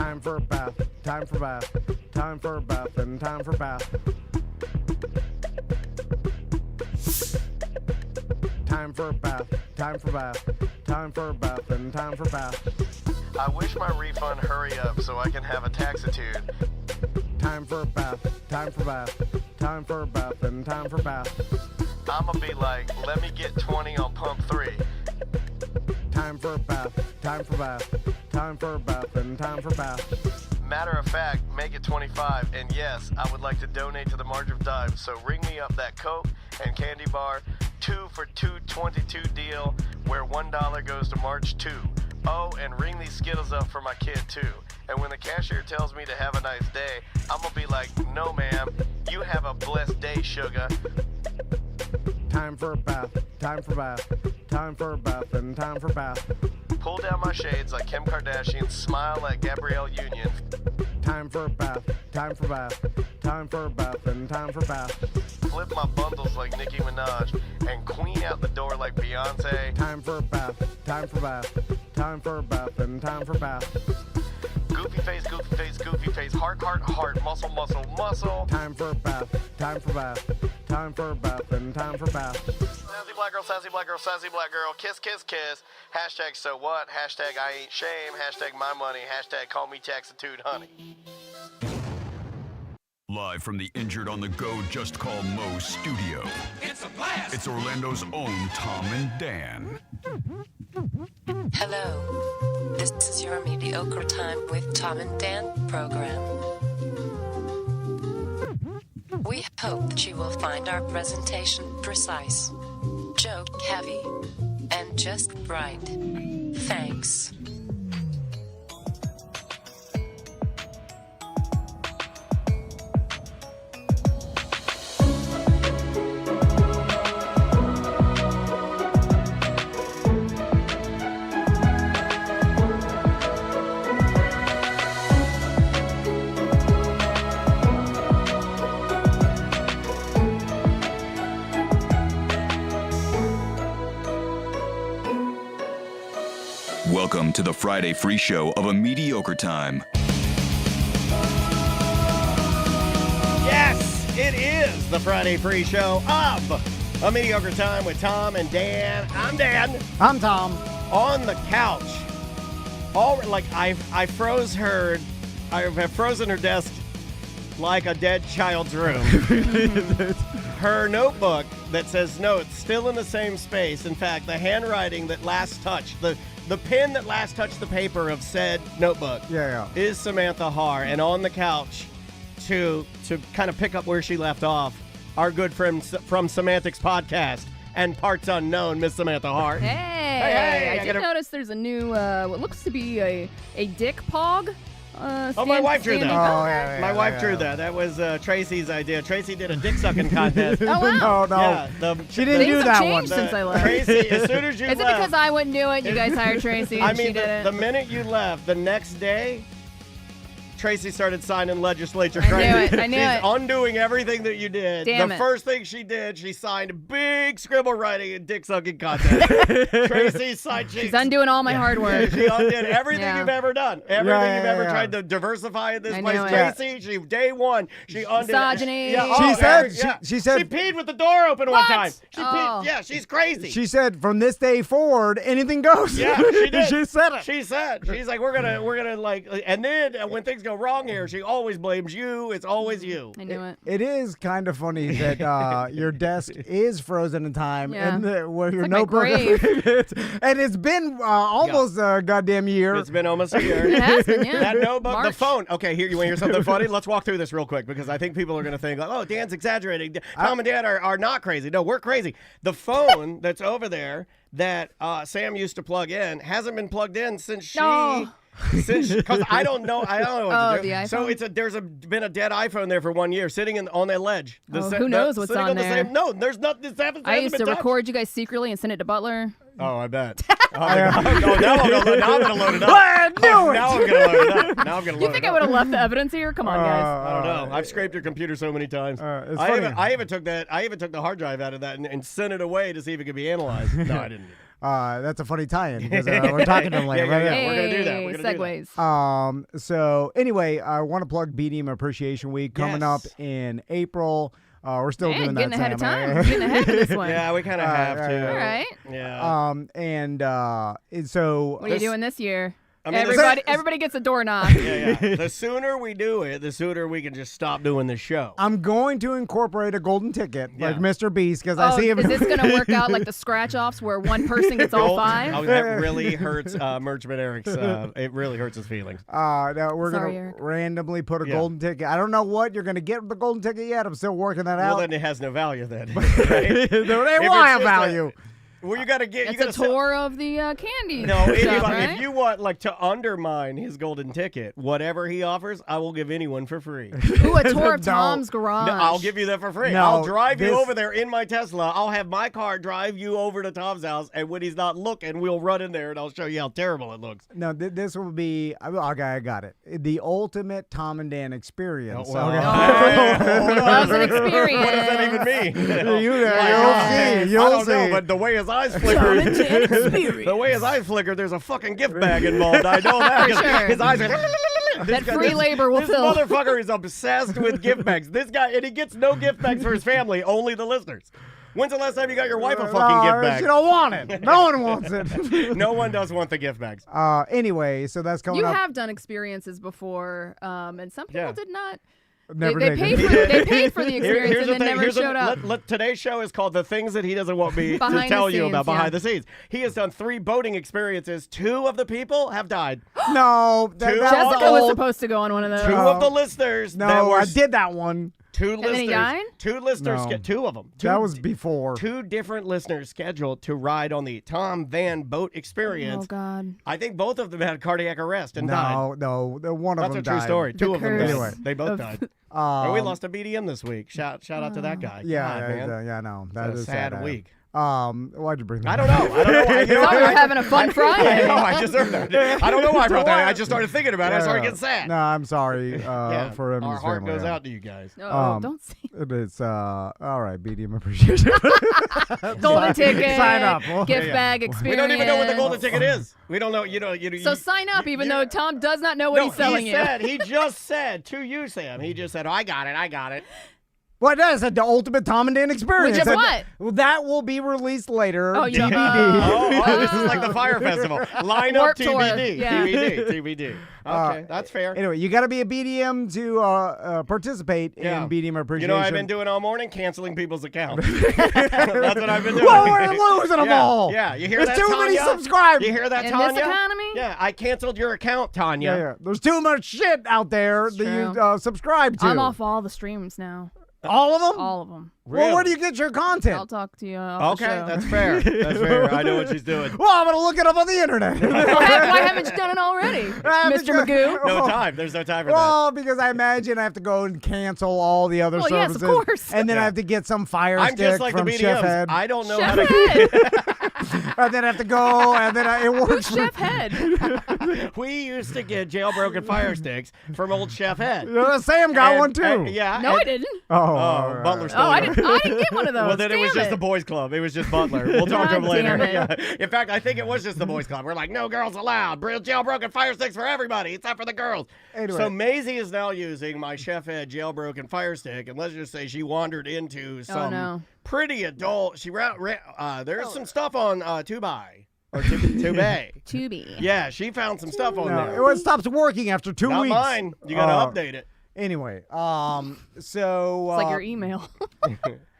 Time for a bath, time for bath, time for a bath, and time for bath. Time for a bath, time for bath, time for a bath, and time for bath. I wish my refund hurry up so I can have a taxitude. Time for a bath, time for bath, time for a bath, and time for bath. I'ma be like, let me get 20 on pump 3. Time for a bath, time for bath, time for a bath, and time for bath. Matter of fact, make it 25, and yes, I would like to donate to the March of Dimes, so ring me up that Coke and candy bar 2 for $2.22 deal where $1 goes to March 2. Oh, and ring these Skittles up for my kid too. And when the cashier tells me to have a nice day, I'm gonna be like, no ma'am, you have a blessed day, sugar. Time for a bath, time for bath, time for a bath, and time for bath. Pull down my shades like Kim Kardashian, smile like Gabrielle Union. Time for a bath, time for bath, time for a bath, and time for bath. Flip my bundles like Nicki Minaj and queen out the door like Beyonce. Time for a bath, time for bath, time for a bath, and time for bath. Goofy face, goofy face, goofy face, heart, heart, heart, muscle, muscle, muscle. Time for a bath, time for bath, time for a bath, and time for bath. Sassy black girl, sassy black girl, sassy black girl, kiss, kiss, kiss. Hashtag so what, hashtag I ain't shame, hashtag my money, hashtag call me taxitude honey. Live from the Injured on the Go Just Call Mo studio. It's a blast! It's Orlando's own Tom and Dan. Hello. This is your Mediocre Time with Tom and Dan program. We hope that you will find our presentation precise, joke heavy, and just right. Thanks. Welcome to the Friday free show of A Mediocre Time. Yes, it is the Friday free show of A Mediocre Time with Tom and Dan. I'm Dan. I'm Tom. On the couch. I froze her. I have frozen her desk like a dead child's room. Her notebook that says notes still in the same space. In fact, the handwriting that last touched, the pen that last touched the paper of said notebook is Samantha Haar. And on the couch to kind of pick up where she left off, our good friend from Semantics Podcast and Parts Unknown, Miss Samantha Haar. Hey, I did notice there's a new, what looks to be a dick pog. My wife drew that. My wife drew that. That was Tracy's idea. Tracy did a dick-sucking contest. Oh, wow. No. Yeah, She didn't do that one. Since I left. Tracy, as soon as you Is left. it because I wouldn't do it? You guys hired Tracy and she did it? The minute you left, the next day, Tracy started signing legislature I credits. knew it. She's undoing everything that you did. Damn it. First thing she did, she signed big scribble writing and dick-sucking contest. Tracy's side cheeks. She's undoing all my hard work. She undid everything you've ever done. Everything you've ever tried to diversify in this I place. knew it. Tracy, day one, she undid Misogyny. She said she peed with the door open one What? time. She Oh. peed. Yeah, she's crazy. She said from this day forward, anything goes. Yeah, she did. She said it. She said, she's like, we're gonna like, and then when things go wrong here, she always blames you. It's always you. I knew it. It is kind of funny that your desk is frozen in time, Yeah. and where your like my notebook grave. and it's been almost a goddamn year. It's been almost a year. It has been, yeah. That notebook, the March. phone. Okay, here, you want to hear something funny? Let's walk through this real quick because I think people are going to think, like, oh, Dan's exaggerating. Tom and Dan are not crazy. No, we're crazy. The phone that's over there that Sam used to plug in hasn't been plugged in since she... No. Because I don't know what to do. The iPhone? So been a dead iPhone there for 1 year, sitting on that ledge. Who knows what's on there? No, there's not. This happens. I used to record you guys secretly and send it to Butler. Oh, I bet. Now I'm gonna load it up. I knew it. Now I'm gonna load it up. Now I'm gonna load it up. You think I would have left the evidence here? Come on, guys. I don't know. I've scraped your computer so many times. It's funny. I even took the hard drive out of that and sent it away to see if it could be analyzed. No, I didn't. That's a funny tie-in because we're talking to him later. Yeah. Hey, We're gonna do that. We're gonna do that. segues. So anyway, I want to plug BDM Appreciation Week coming up Yes. in April. We're still Man, doing that. getting ahead of Sam. time. Getting ahead of this one. Yeah, we kind of have to. All right. Yeah. And so What are you doing this year? I mean, Everybody gets a doorknob. Yeah. The sooner we do it, the sooner we can just stop doing the show. I'm going to incorporate a golden ticket like Yeah. Mr. Beast because I see him. Is this going to work out like the scratch-offs where one person gets all five? Oh, that really hurts Merchman Eric's. It really hurts his feelings. No, we're Sorry, gonna Eric. randomly put a Yeah. golden ticket. I don't know what you're gonna get with the golden ticket yet. I'm still working that Well, out. then it has no value then. They Right? will have value. Well, you got to get. It's you gotta a tour of the candy No, shop, right? if you want like to undermine his golden ticket, whatever he offers, I will give anyone for free. Ooh, a tour of No. Tom's garage. No, I'll give you that for free. No, I'll drive you this- over there in my Tesla. I'll have my car drive you over to Tom's house, and when he's not looking, we'll run in there and I'll show you how terrible it looks. No, this will be. Okay, I got it. The ultimate Tom and Dan experience. Well, Okay. That was an experience. What does that even mean? You'll I see. You'll don't see. know, but the way his eyes flickered, the way his eyes flickered, there's a fucking gift bag involved. I know that. For sure. His eyes are. That free labor will This fill. motherfucker is obsessed with gift bags. This guy, and he gets no gift bags for his family, only the listeners. When's the last time you got your wife a fucking gift bag? She don't want it. No one wants it. No one does want the gift bags. Anyway, so that's coming You up. have done experiences before, and some people Yeah. did not. Never they did. paid for the experience and then never showed up. Today's show is called The Things That He Doesn't Want Me to Behind Tell the You scenes, About yeah. Behind the Scenes. He has done 3 boating experiences. 2 of the people have died. No, that was Jessica was old. supposed to go on one of those. 2 of the listeners. that No, were I did that one. 2 then he listeners. died? 2 listeners. No. 2 of them. That was before. 2 different listeners scheduled to ride on the Tom Van boat experience. Oh God. I think both of them had cardiac arrest and died. No, one of That's them a true died. story. 2 of them curse died. Anyway. They both of- died. And we lost a BDM this week. Shout out to that guy. Yeah, God, man. yeah, no, that It's a is sad week. Why'd you bring that? I don't know. Why. You know, Thought we were having a fun Friday. I know. I just heard that. I don't know why I brought that. I just started thinking about it. I started getting sad. No, I'm sorry Yeah, for him. and our his heart family, goes yeah. out to you guys. No, don't say It's all right. BDM appreciation. golden ticket. Sign up. Gift Yeah. bag We experience. don't even know what the golden ticket is. We don't know. You know. So sign up, even though Tom does not know what he's selling he you. said. He just said to you, Sam. He just said, "Oh, I got it. I got it." What is it? The ultimate Tom and Dan experience. Which of And- what? Well, that will be released later. Oh, you TBD. Oh, this is like the Fire Festival. Line up Warped Tour, TBD. yeah. TBD. Okay, that's fair. Anyway, you got to be a BDM to participate Yeah. in BDM appreciation. You know what I've been doing all morning? Canceling people's accounts. That's what I've been doing. Well, we're losing them all. Yeah, you hear There's that, too many Tanya? subscribers. You hear that, In Tanya? this economy? Yeah, I canceled your account, Tanya. Yeah. There's too much shit out there that you true. subscribe to. I'm off all the streams now. All of them? All of them. Well, where do Really? you get your content? I'll talk to you off the Okay, show. that's fair. That's fair. I know what she's doing. Well, I'm going to look it up on the internet. Why haven't you done it already, Mr. Magoo? No time. There's no time for that. Well, because I imagine I have to go and cancel all the other Well, yes, of services. course. And then I Yeah. have to get some fire I'm stick just like the from Chef BDMs. Head. I don't know how Chef to. Head. And then I have to go, and then it Who's works. Chef Head? We used to get jailbroken fire sticks from old Chef Head. Sam got And- one too. and- yeah. No, and- I didn't. Oh, Butler stole Oh, I yours. didn't get one of those. Well, then it was Damn just the boys' club. It was just Butler. We'll talk to him God later. damn it. Yeah. In fact, I think it was just the boys' club. We're like, no girls allowed. Jailbroken fire sticks for everybody, except for the girls. Anyway. So Maisie is now using my Chef Head jailbroken fire stick, and let's just say she wandered into some no. pretty adult. There's some stuff on Tubi or Tubay. Tubi. Yeah, she found some stuff on there. No, it stops working after 2 Not weeks. mine. You got to update it. Anyway, so It's like your email.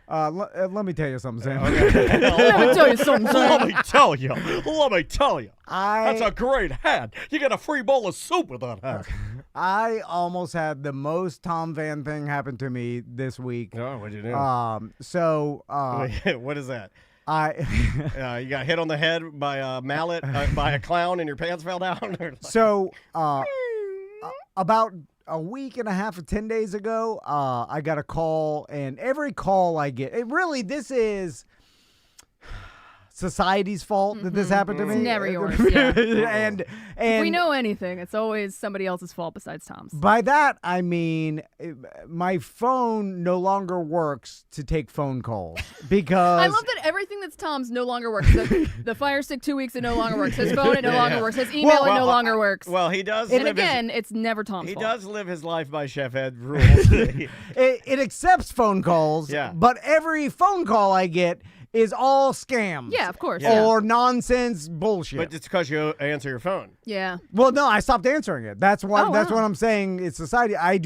let me tell you something, Sam. Let me tell you something, Let son. me tell you. Let me tell you. I That's a great hat. You get a free bowl of soup with that hat. I almost had the most Tom Van thing happen to me this week. Oh, what'd you do? What is that? You got hit on the head by a mallet, by a clown, and your pants fell down? About a week and a half or 10 days ago, I got a call, and every call I get, this is society's fault that this happened to me. It's never yours. Yeah. and If we know anything, it's always somebody else's fault besides Tom's. by that I mean my phone no longer works to take phone calls because I love that everything that's Tom's no longer works. The Fire Stick 2 weeks, it no longer works. His phone, it no longer works. His email, it no longer works. Well, he does. And again, it's never Tom's fault. He does live his life by Chef Ed rules. it accepts phone calls, but every phone call I get is all scams. Yeah, of course. Or nonsense bullshit. But it's because you answer your phone. Yeah. Well, no, I stopped answering it. That's what Wow. what I'm saying. It's society. I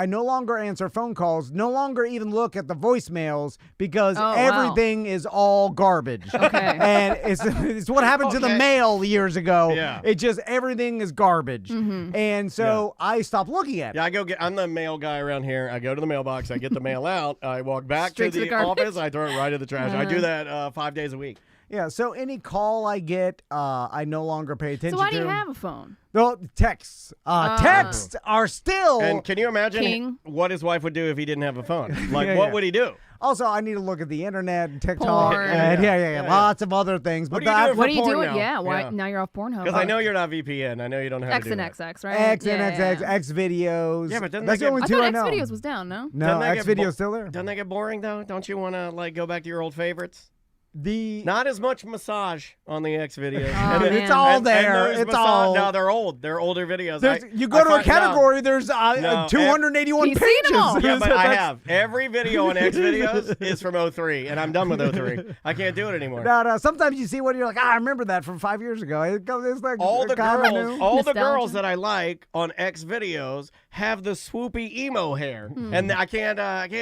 no longer answer phone calls, no longer even look at the voicemails because everything is all garbage. Okay. And it's what happened to the mail years ago. Yeah. It just everything is garbage. Mm-hmm. And so I stopped looking at it. Yeah, I'm the mail guy around here. I go to the mailbox, I get the mail out, I walk back Straight to to the the garbage. office, I throw it right in the trash. I do that 5 days a week. Yeah, so any call I get, I no longer pay attention So to. why do you have a phone? Well, texts. Texts are still... And can you imagine King. what his wife would do if he didn't have a phone? Like, what would he do? Also, I need to look at the internet and TikTok. Porn. And Yeah. lots of other things. What But are you doing What are you porn doing? now? Yeah, why Yeah. now you're off Pornhub? Because I know you're not VPN. I know you don't have X to do and that. XX, right? X and Yeah. XX, X videos. Yeah, but doesn't that's that the only get- two I I thought know. X videos was down, no? No, Doesn't that X get video's still there. Doesn't that get boring, though? Don't you want to, like, go back to your old favorites? The Not as much massage on the X videos. Oh, it's man. all And there. those It's all. No, they're old. They're older videos. You go to a category. There's 281 He's pages. seen them all. Yeah, but I That's- have. Every video on X videos is from 03, and I'm done with 03. I can't do it anymore. No, sometimes you see one, you're like, I remember that from 5 years ago. It's like All the kinda girls, new. all the Nostalgia. girls that I like on X videos have the swoopy emo hair, and I can't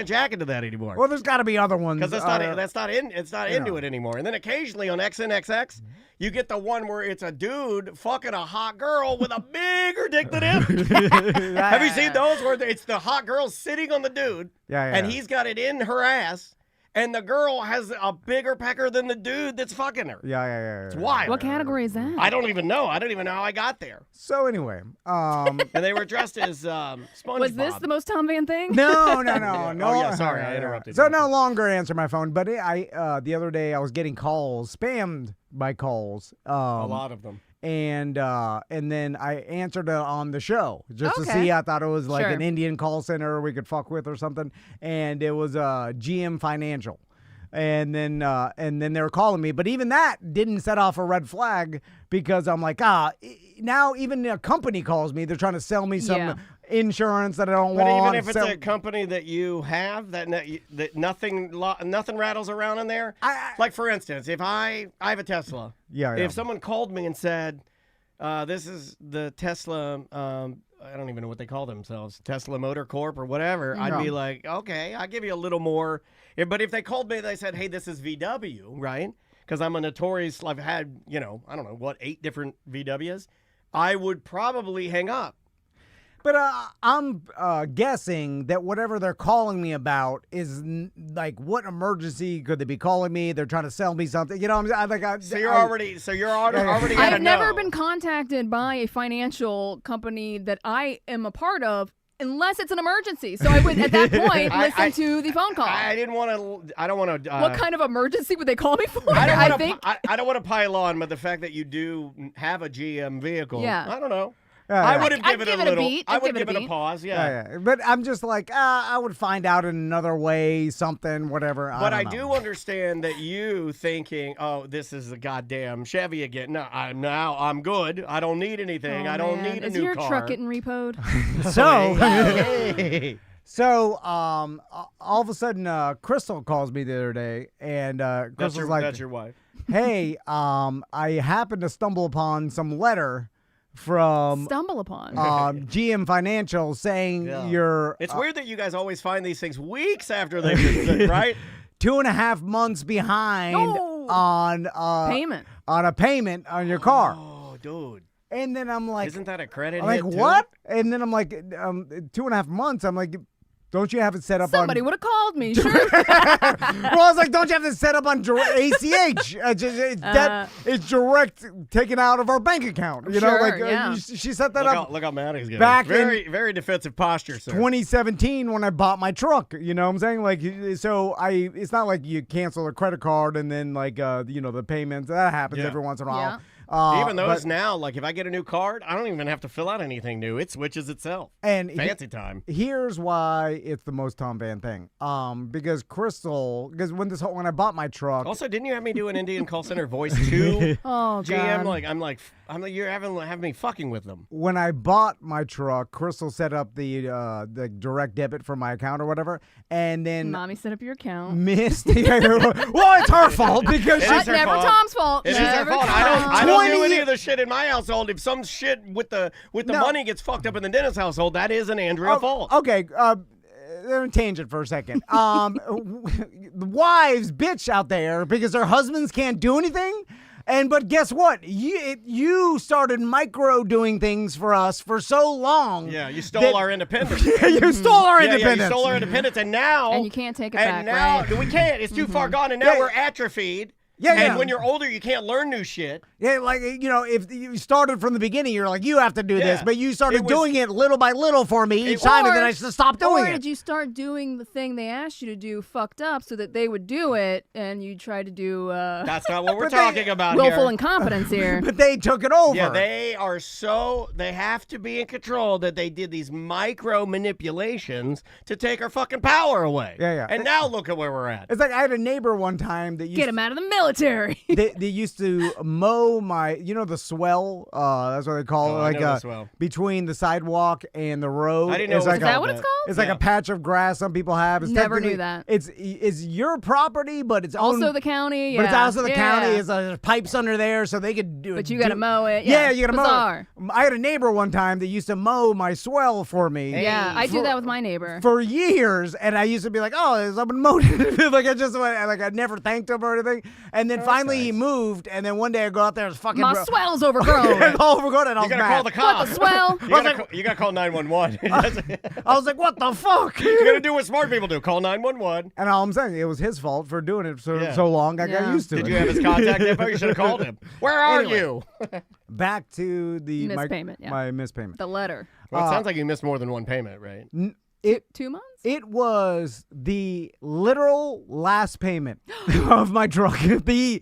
jack into that anymore. Well, there's got to be other ones. Because it's not into it anymore. And then occasionally on XNXX, you get the one where it's a dude fucking a hot girl with a bigger dick than him. Have you seen those where it's the hot girl sitting on the dude, and he's got it in her ass, and the girl has a bigger pecker than the dude that's fucking her? Yeah. It's wild. What category is that? I don't even know. I don't even know how I got there. So anyway, And they were dressed as SpongeBob. Was this the most Tom Van thing? no. Oh, yeah, sorry, I interrupted So you. no longer answer my phone, but the other day I was getting calls, spammed by calls. A lot of them. And then I answered it on the show just to Okay. see. I thought it was like Sure. an Indian call center we could fuck with or something, and it was GM Financial. And then they were calling me, but even that didn't set off a red flag because I'm like, now even a company calls me, they're trying to sell me some insurance that I don't But want. even if it's a company that you have, that nothing rattles around in there. Like for instance, if I have a Tesla. Yeah. If someone called me and said, "This is the Tesla," I don't even know what they call themselves, Tesla Motor Corp or whatever, I'd be like, okay, I'll give you a little more. But if they called me, they said, "Hey, this is VW," right? Because I'm a notorious. I've had, I don't know what, 8 different VWs. I would probably hang up. But I'm guessing that whatever they're calling me about is like, what emergency could they be calling me? They're trying to sell me something. You know, So you're already gotta I've never know. been contacted by a financial company that I am a part of unless it's an emergency. So I would, at that point, listen to the phone call. I don't want to. What kind of emergency would they call me for? I think. don't want to pile on, but the fact that you do have a GM vehicle, Yeah. I don't know. Yeah. I would have I'd given it give a it a little. beat. I I'd would give it give a it a beat. pause. Yeah. Yeah. But I'm just like, I would find out in another way, something, whatever. But I don't do know. understand that you thinking, "Oh, this is a goddamn Chevy again." No, I'm good. I don't need anything. Oh, I don't man. need a Is new your car. truck getting repoed? So, all of a sudden, Crystal calls me the other day, and Crystal's like, that's your wife. "Hey, I happened to stumble upon some letter from Stumble upon. GM Financial saying you're It's weird that you guys always find these things weeks after they've been, right? 2.5 months behind No. on Payment. on a payment on your car." Oh, dude. And then I'm like, Isn't that a credit I'm like, hit, too? what? And then I'm like, 2.5 months. I'm like, don't you have it set up Somebody on... would have called me. Sure. Well, I was like, don't you have it set up on ACH? It's direct taken out of our bank account. You know, Sure, like yeah. she set that up. Look how mad he's getting. Back very defensive posture, sir. 2017 when I bought my truck. You know what I'm saying? Like, so it's not like you cancel a credit card and then like, the payments. That happens every once in a while. Yeah. Even those now, like if I get a new card, I don't even have to fill out anything new. It switches itself. And fancy time. Here's why it's the most Tom Van thing. Because when I bought my truck. Also, didn't you have me do an Indian call center voice too? Oh, GM, God. I'm like you're having me fucking with them. When I bought my truck, Crystal set up the direct debit from my account or whatever, and then Mommy set up your account. missed. Well, it's her fault because It she's is her Never fault. Tom's fault. It is her Never fault. Tom's. I don't do 20 any of the shit in my household. If some shit with the money gets fucked up in the Dennis household, that is an Andrea fault. Okay, tangent for a second. The wives bitch out there because their husbands can't do anything. But guess what? You started micro doing things for us for so long. Yeah, you stole our independence. You stole our independence. Yeah, you stole our independence, and now... And you can't take it and back, now, right? we can't. It's too far gone, and now Yeah. we're atrophied. Yeah, and yeah. when you're older, you can't learn new shit. Yeah, like, if you started from the beginning, you're like, you have to do this. Yeah. But you started It was- doing it little by little for me each time, and then I just stopped doing Or it. did you start doing the thing they asked you to do fucked up so that they would do it, and you tried to do That's not what we're But they- talking about willful here. incompetence here? But they took it over. Yeah, they have to be in control that they did these micro manipulations to take our fucking power away. Yeah. And now look at where we're at. It's like I had a neighbor one time that used Get him out of the military. they used to mow my, the swell. That's what they call Oh, it, I like know the swell. between the sidewalk and the road. I didn't know It's it was like Is that what it's called? It's like Yeah. a patch of grass some people have. It's Never knew technically- that. It's your property, but it's Also owned, the county. but it's yeah. also the Yeah. county. It's there's pipes under there, so they could do it. But you got to mow it. Yeah, you got to Bizarre. mow. I had a neighbor one time that used to mow my swell for me. Yeah, I do For- that with my neighbor. For years, and I used to be like, "Oh, someone mowed it." Like I never thanked him or anything. And then finally he moved, and then one day I go out there, it's fucking My swell's overgrown. all overgrown, and I You was gotta mad. call the cops. What the swell? You gotta call 911. That's I was like, "What the fuck?" you gotta do what smart people do. Call 911. And all I'm saying, it was his fault for doing it Yeah. so long. I got Yeah. used to it. Did you have his contact info? You should have called him. Where are Anyway. you? Back to the Mispayment, yeah. my mispayment. The letter. Well, it sounds like you missed more than one payment, right? It 2 months? It was the literal last payment of my truck. The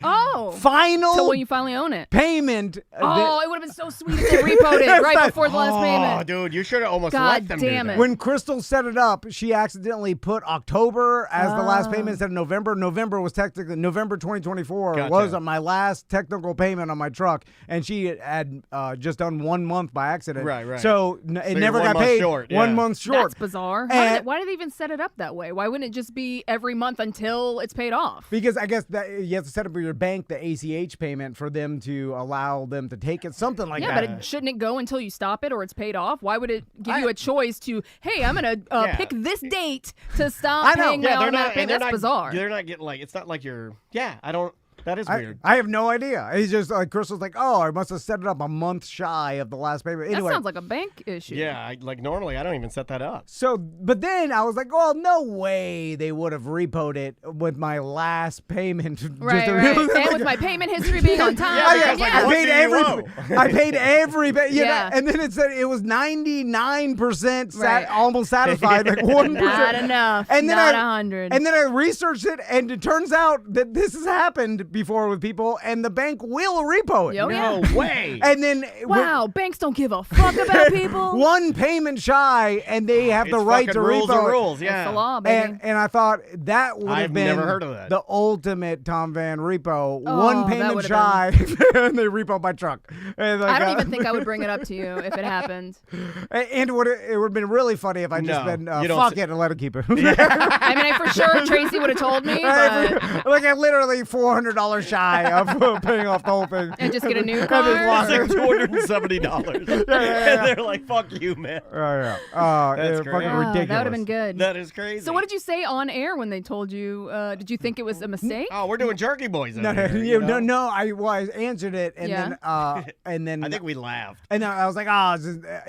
final So when you finally own it. payment. Oh, it would have been so sweet if they repoed it right not- before the last Oh, payment. dude, you should have almost God let them damn do it. that. When Crystal set it up, she accidentally put October as the last payment instead of November. November was technically November 2024 Gotcha. was my last technical payment on my truck, and she had just done 1 month by accident. Right. So it you're never 1 got month paid. short, 1 yeah. month short. That's bizarre. And- Why did they even set it up that way? Why wouldn't it just be every month until it's paid off? Because I guess that you have to set up with your bank the ACH payment for them to allow them to take it, something like Yeah, that. but shouldn't it go until you stop it or it's paid off? Why would it give you a choice to, hey, I'm going to Yeah. pick this date to stop I know. paying my Yeah, they're automatic not. payment? They're That's not bizarre. They're not getting like. It's not like you're. Yeah, I don't. That is weird. I have no idea. It's just like Crystal's like, oh, I must have set it up a month shy of the last payment. That Anyway, sounds like a bank issue. Yeah, normally I don't even set that up. so, but then I was like, oh, no way they would have repoed it with my last payment. Right. And with my payment history being on time. because, like, what do you owe? I paid every Yeah. and then it said it was 99% Right. almost satisfied, like 1%. Not enough. And then Not I 100. And then I researched it, and it turns out that this has happened before with people, and the bank will repo it. Yo, No way. And then Wow, banks don't give a fuck about people. one payment shy, and they have the It's right fucking to rules repo are it. rules. That's Yeah. the law, baby. And I thought that would have I've been never heard of that. the ultimate Tom Van repo. Oh, One that payment would've shy, and they repo my truck. And like, I don't even think I would bring it up to you if it happened. And it would have been really funny if I just No, been you don't fuck say- it and let it keep it. I mean, for sure Tracy would have told me, but Like I literally $400 $100 shy of paying off the whole thing. And just get a new And car? just It's lock like it. $270. And they're like, fuck you, man. Oh, yeah. That's fucking great. ridiculous. That would have been good. That is crazy. So what did you say on air when they told you? Did you think it was a mistake? Oh, we're doing Jerky Boys No, over here, no. I answered it, and Yeah. then I think we laughed. and then I was like,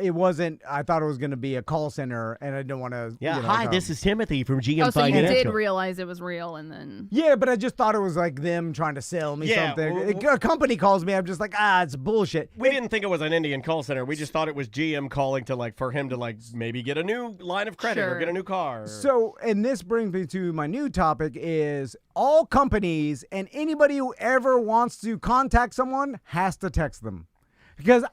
it wasn't. I thought it was going to be a call center, and I didn't want to. Yeah, hi, this is Timothy from GM Oh, so you Financial. did realize it was real, and then Yeah, but I just thought it was like them trying to sell me Yeah, something. A company calls me, I'm just like, it's bullshit. We didn't think it was an Indian call center. We just thought it was GM calling to for him to maybe get a new line of credit or Sure. get a new car. So, and this brings me to my new topic is all companies and anybody who ever wants to contact someone has to text them. Because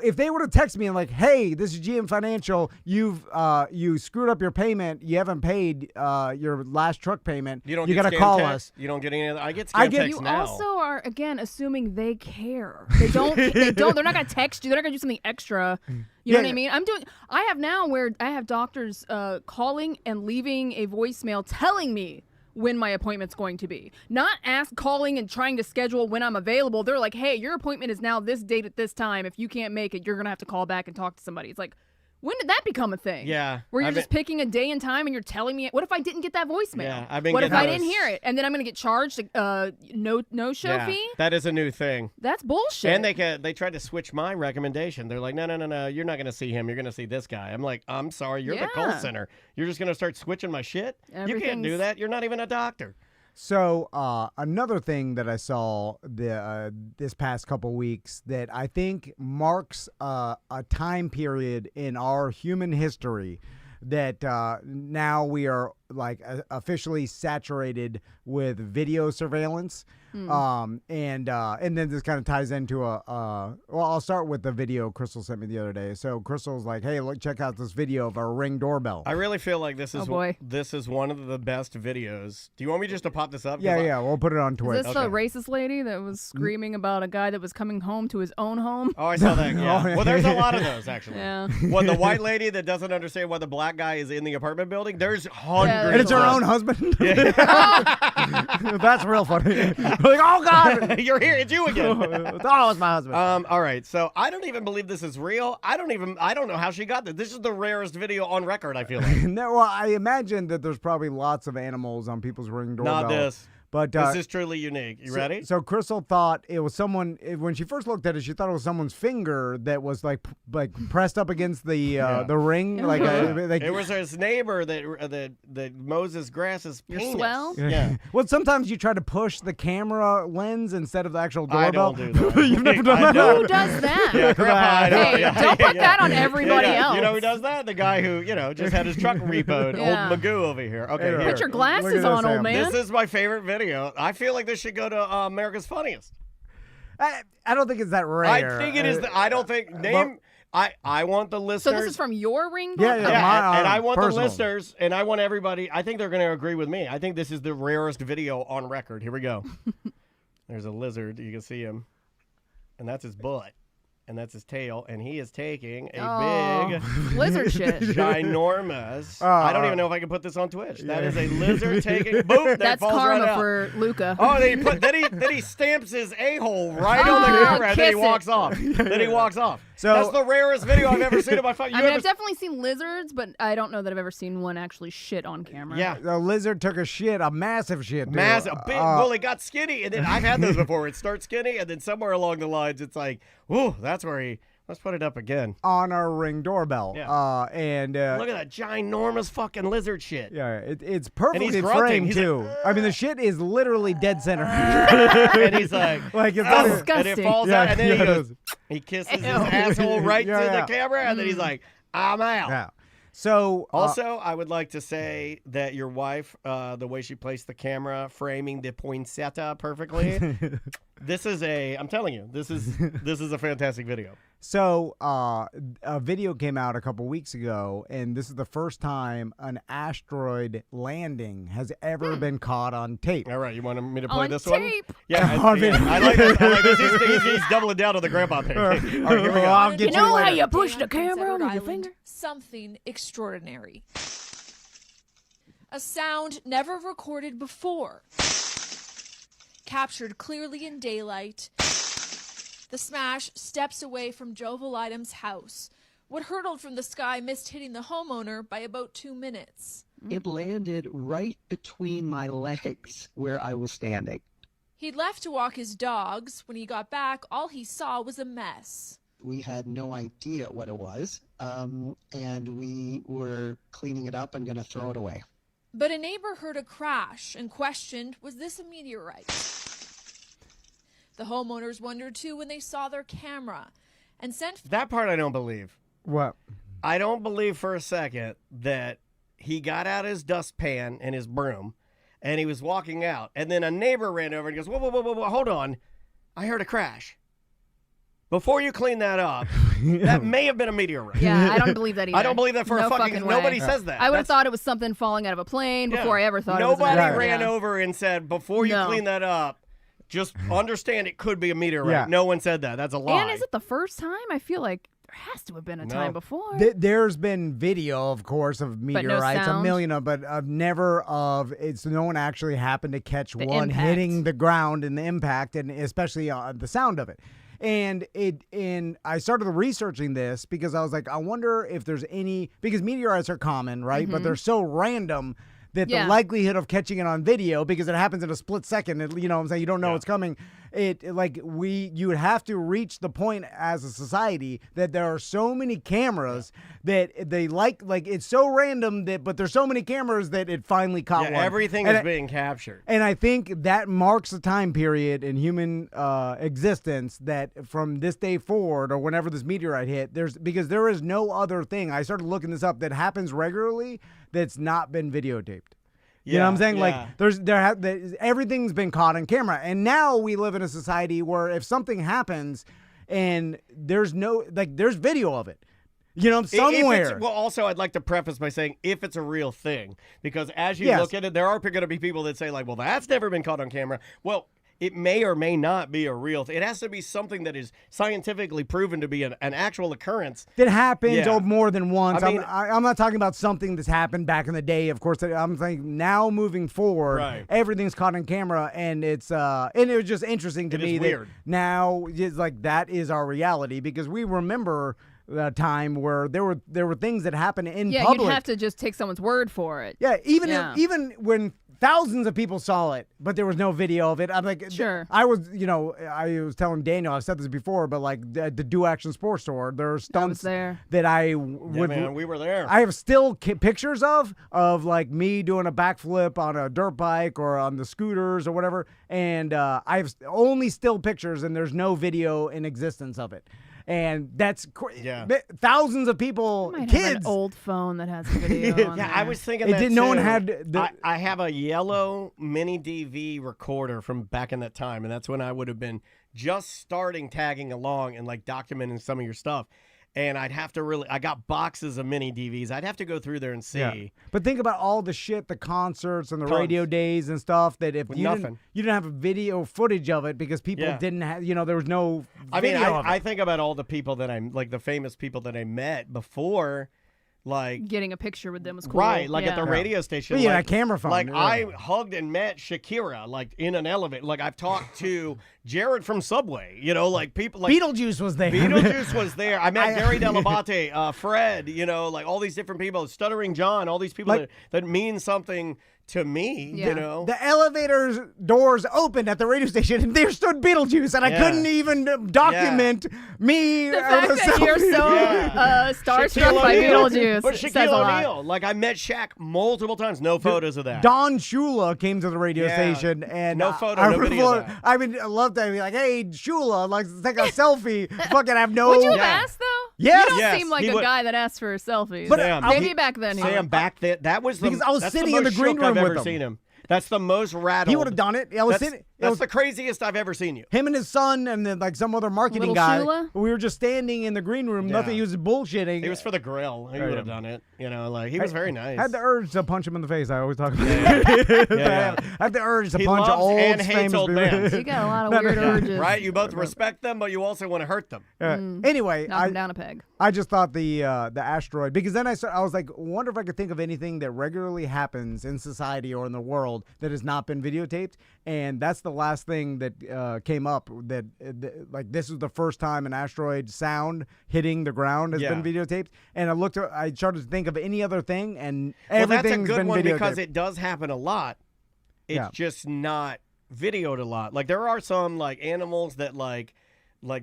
if they were to text me and like, hey, this is GM Financial, you screwed up your payment, you haven't paid your last truck payment, you got to call us. You don't get any. I get scam texts you now. also are again assuming they care. They don't. They're not going to text you. They're not going to do something extra. You know what I mean? I have now where I have doctors calling and leaving a voicemail telling me when my appointment's going to be. Not calling and trying to schedule when I'm available. They're like, hey, your appointment is now this date at this time. If you can't make it, you're going to have to call back and talk to somebody. It's like, when did that become a thing? Yeah. Where you're just picking a day and time and you're telling me, what if I didn't get that voicemail? Yeah, I've been What if getting I didn't hear it? And then I'm going to get charged a no-show fee? That is a new thing. That's bullshit. And they tried to switch my recommendation. They're like, no, you're not going to see him. You're going to see this guy. I'm like, I'm sorry, you're the call center. You're just going to start switching my shit? You can't do that. You're not even a doctor. So another thing that I saw this past couple weeks that I think marks a time period in our human history that now we are officially saturated with video surveillance. And then this kind of ties into well, I'll start with the video Crystal sent me the other day. So Crystal's like, hey, look, check out this video of our Ring doorbell. I really feel like this is one of the best videos. Do you want me just to pop this up? Yeah, we'll put it on Twitch. Is this the racist lady that was screaming about a guy that was coming home to his own home? Oh, I saw that. Yeah. Well, there's a lot of those actually. Yeah. Well, the white lady that doesn't understand why the black guy is in the apartment building. There's hundreds. And it's her own husband. That's real funny. Like, oh God, you're here. It's you again. Oh, it's my husband. All right. So I don't even believe this is real. I don't know how she got this. This is the rarest video on record, I feel like. No, well, I imagine that there's probably lots of animals on people's Ring doorbell. Not this. But this is truly unique. You ready? So Crystal thought it was someone when she first looked at it. She thought it was someone's finger that was like pressed up against the ring. It was his neighbor that mows his grass. His penis. Swell? Yeah. Well, sometimes you try to push the camera lens instead of the actual doorbell. I don't do that. You've never done that. Who does that? Yeah, Grandpa, I know. Hey, don't put that on everybody else. You know who does that? The guy who just had his truck repoed. Yeah. Old Magoo over here. Okay, Hey, here. Put your Look glasses at this, on, old Sam. man. This is my favorite video. I feel like this should go to America's Funniest. I don't think it's that rare. I think it is. I don't think. I want the listeners. So this is from your Ring Yeah, doorbell? yeah. and I want personal. the listeners, and I want everybody. I think they're going to agree with me. I think this is the rarest video on record. Here we go. There's a lizard. You can see him, and that's his butt, and that's his tail, and he is taking a big lizard shit. ginormous. I don't even know if I can put this on Twitch. That is a lizard taking. Boom! That That's falls karma right out. for Luca. Oh, then he stamps his a-hole right on the camera, and then he kiss walks it. off. Then he walks off. So- That's the rarest video I've ever seen in my fucking. I've definitely seen lizards, but I don't know that I've ever seen one actually shit on camera. Yeah. The lizard took a massive shit. Dude. Massive, big. Well, it got skinny, and then I've had those before. It starts skinny, and then somewhere along the lines, it's like, whoa, that's where he. Let's put it up again. On our Ring doorbell. Yeah. And Look at that ginormous fucking lizard shit. yeah, it's perfectly he's grunting. framed He's too. I mean, the shit is literally dead center. And he's like, Like it's "Oh," not disgusting. and it falls Yeah, out, and then he yeah, goes, it he kisses his asshole right Yeah, to yeah. the camera, and then he's like, I'm out. Yeah. So Also, I would like to say that your wife, the way she placed the camera, framing the poinsettia perfectly, I'm telling you, this is a fantastic video. So a video came out a couple weeks ago, and this is the first time an asteroid landing has ever been caught on tape. All right, you want me to play On this tape. one? Yeah, On video. I like this. He's doubling down on the grandpa thing. All right, here we go. I'll You get know how later. you push the camera Uncensored on your Island, finger? Something extraordinary. A sound never recorded before. captured clearly in daylight. The smash steps away from Joe Validum's house. What hurtled from the sky missed hitting the homeowner by about 2 minutes. It landed right between my legs where I was standing. He'd left to walk his dogs. When he got back, all he saw was a mess. We had no idea what it was, and we were cleaning it up and going to throw it away. But a neighbor heard a crash and questioned, was this a meteorite? The homeowners wondered too when they saw their camera and sent... That part I don't believe. What? I don't believe for a second that he got out his dustpan and his broom and he was walking out, and then a neighbor ran over and goes, whoa, hold on. I heard a crash. Before you clean that up, that may have been a meteorite. Yeah, I don't believe that either. I don't believe that for no a fucking way. Nobody says that. I would have thought it was something falling out of a plane before I ever thought it was Nobody a meteorite. ran over and said, before you clean that up, just understand it could be a meteorite. Yeah. No one said that. That's a lie. And is it the first time? I feel like there has to have been a time before. There's been video, of course, of meteorites, a million of, but never of it's no one actually happened to catch one impact. hitting the ground and the impact, and especially the sound of it. And I started researching this because I was like, I wonder if there's any, because meteorites are common, right? But they're so random that the likelihood of catching it on video, because it happens in a split second, you know what I'm saying? You don't know it's coming. You would have to reach the point as a society that there are so many cameras that they like it's so random but there's so many cameras that it finally caught one. Everything is being captured. And I think that marks a time period in human existence that from this day forward, or whenever this meteorite hit, because there is no other thing. I started looking this up that happens regularly that's not been videotaped. You know what I'm saying? Yeah. Like everything's been caught on camera, and now we live in a society where if something happens and there's video of it. You know, somewhere. Well, also, I'd like to preface by saying if it's a real thing, because as you look at it, there are going to be people that say like, well, that's never been caught on camera. Well, it may or may not be a real thing. It has to be something that is scientifically proven to be an actual occurrence. That happened more than once. I mean, I'm not talking about something that's happened back in the day, of course. I'm saying now moving forward, everything's caught on camera, and it's and it was just interesting to me that now it's like that is our reality, because we remember a time where there were things that happened in public. Yeah, you'd have to just take someone's word for it. Yeah, even when thousands of people saw it, but there was no video of it. I'm like, sure. I was telling Daniel, I've said this before, but like the Do Action Sports Store, there are stunts that I would. Yeah, man, we were there. I have still pictures of like me doing a backflip on a dirt bike or on the scooters or whatever, and I have only still pictures, and there's no video in existence of it. And that's thousands of people, Might kids. have an old phone that has a video on there. I was thinking that No one too. had. I have a yellow mini DV recorder from back in that time, and that's when I would have been just starting tagging along and like documenting some of your stuff. And I'd have to I got boxes of mini DVs. I'd have to go through there and see. Yeah. But think about all the shit, the concerts and the radio days and stuff that if you didn't have a video footage of it because people didn't have, there was no video of it. I think about all the people that I'm, like the famous people that I met before, like getting a picture with them was cool. Right, like at the radio station. But a camera phone. Like I hugged and met Shakira, like in an elevator. Like I've talked to Jared from Subway, like people like Beetlejuice was there. Beetlejuice was there. I met Gary Delabate, Fred, like all these different people, Stuttering John, all these people that mean something to me, The elevator doors opened at the radio station, and there stood Beetlejuice, and I couldn't even document me. The fact that you're so starstruck by Beetlejuice But says Shaquille a lot. O'Neal, like I met Shaq multiple times. No photos of that. Don Shula came to the radio station, and no photo, no video of that. I mean, I love that. Be like, hey, Shula, like take a selfie. Fucking have no. Would you have asked though? Yes. You don't seem like a guy that asks for selfies. But maybe back then. Sam, back then, that was because I was sitting in the green room I've with ever him. sitting him. That's the most rattled. He would have done it. That's the craziest I've ever seen you. Him and his son, and then like some other marketing Little guy. Shula? We were just standing in the green room. Nothing. He was bullshitting. He was for the grill. He would have done it. Like he was very nice. I had the urge to punch him in the face. I always talk about it. I had the urge to punch old and hates famous old people. bands. You got a lot of weird urges. Right? You both respect them, but you also want to hurt them. Anyway, knock him down a peg. I just thought the asteroid, because then I was like, wonder if I could think of anything that regularly happens in society or in the world that has not been videotaped, and that's the last thing that came up that like this was the first time an asteroid sound hitting the ground has been videotaped. And I started to think of any other thing, and everything's been videotaped. Well, that's a good one because it does happen a lot. It's just not videoed a lot. Like there are some like animals that like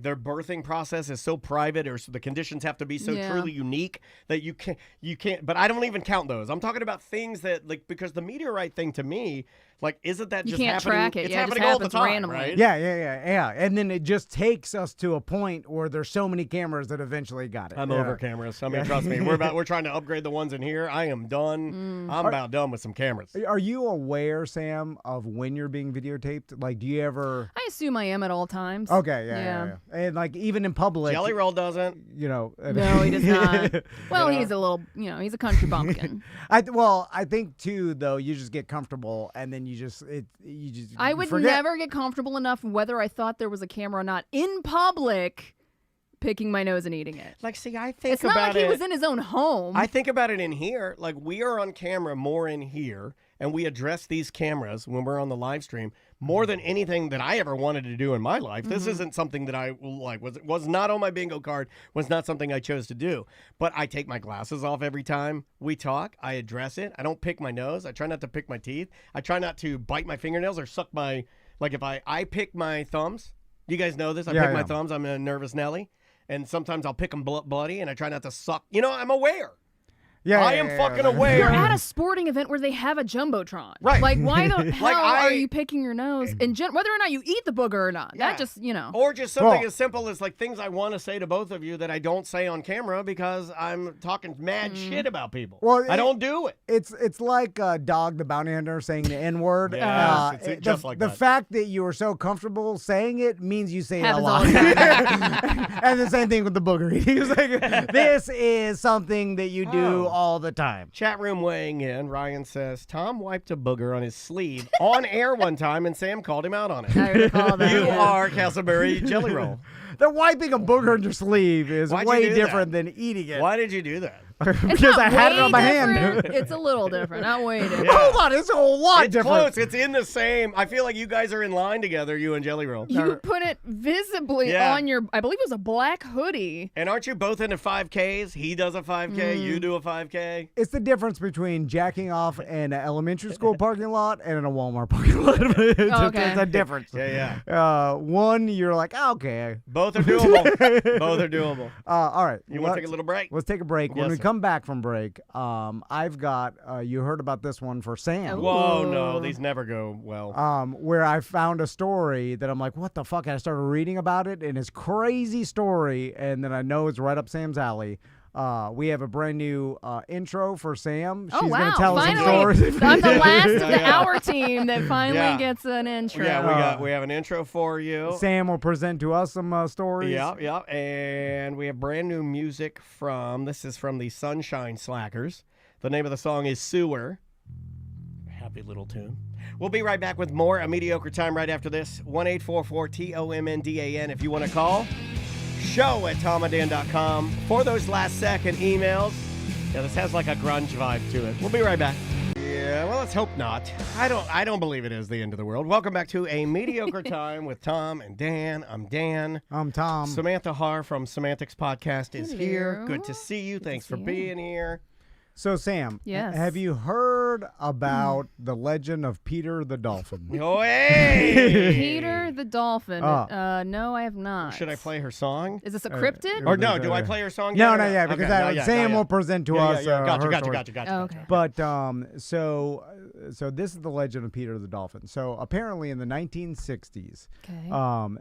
their birthing process is so private, or so the conditions have to be so truly unique that you can't. But I don't even count those. I'm talking about things that like, because the meteorite thing to me, like, isn't that just happening? Track it. It's happening all the time, randomly. Right? Yeah. And then it just takes us to a point where there's so many cameras that eventually got it. I'm over cameras. I mean, trust me, we're trying to upgrade the ones in here. I am done. I'm about done with some cameras. Are you aware, Sam, of when you're being videotaped? Like, do you ever? I assume I am at all times. Okay, yeah. And like even in public, Jelly Roll doesn't. You know. No, he does not. Well, he's a little, he's a country bumpkin. I think too, though, you just get comfortable, and then I would never get comfortable enough whether I thought there was a camera or not in public picking my nose and eating it. Like, see, I think it's not like he was in his own home. I think about it in here. Like, we are on camera more in here, and we address these cameras when we're on the live stream more than anything that I ever wanted to do in my life. This isn't something that I like was not on my bingo card, was not something I chose to do. But I take my glasses off every time we talk. I address it. I don't pick my nose. I try not to pick my teeth. I try not to bite my fingernails or suck my, like if I pick my thumbs. You guys know this. I pick my thumbs. I'm a nervous Nelly. And sometimes I'll pick them bloody, and I try not to suck. I'm aware. I am fucking aware. You're at a sporting event where they have a Jumbotron. Right. Like, why the hell are you picking your nose? And whether or not you eat the booger or not. That just, Or just something as simple as, like, things I want to say to both of you that I don't say on camera because I'm talking mad shit about people. Well, I don't do it. It's like Dog the Bounty Hunter saying the N-word. It's just like the that. fact that you are so comfortable saying it means you say it a lot. And the same thing with the booger eating. It's like, this is something that you do all the time. Chat room weighing in. Ryan says, Tom wiped a booger on his sleeve on air one time, and Sam called him out on it. I recall that. You are Castleberry Jelly Roll. The wiping a booger on your sleeve is way different than eating it. Why did you do that? Because I had it on my hand. It's a little different. Not way different. Yeah. Hold on, it's a whole lot it's different. Close. It's in the same. I feel like you guys are in line together, you and Jelly Roll. You put it visibly on your, I believe it was a black hoodie. And aren't you both into 5Ks? He does a 5K, you do a 5K. It's the difference between jacking off in an elementary school parking lot and in a Walmart parking lot. It's a difference. Yeah. One, you're like, okay. Both are doable. Both are doable. All right. You want to take a little break? Let's take a break. When we come back from break, I've got, you heard about this one for Sam. Whoa, no, these never go well. Where I found a story that I'm like, what the fuck? And I started reading about it, and it's crazy story, and then I know it's right up Sam's alley. We have a brand new intro for Sam. She's going to tell us some stories. I'm the last of the Hour team that finally gets an intro. Yeah, we have an intro for you. Sam will present to us some stories. Yeah, and we have brand new music this is from the Sunshine Slackers. The name of the song is Sewer. Happy little tune. We'll be right back with more A Mediocre Time right after this. 1-844-TOMNDAN if you want to call. Show at tomadan.com for those last second emails. Yeah, this has like a grunge vibe to it. We'll be right back. Yeah, well, let's hope not. I don't believe it is the end of the world. Welcome back to A Mediocre Time with Tom and Dan. I'm Dan. I'm Tom. Samantha Haar from Semantics Podcast is here. Good to see you. Thanks for being here. So, Sam, yes. Have you heard about the legend of Peter the Dolphin? Oh, hey! Peter the Dolphin. No, I have not. Should I play her song? Is this a cryptid? Or no, do I play her song? No, because Sam will present to us. Gotcha. Okay. But so this is the legend of Peter the Dolphin. So apparently in the 1960s,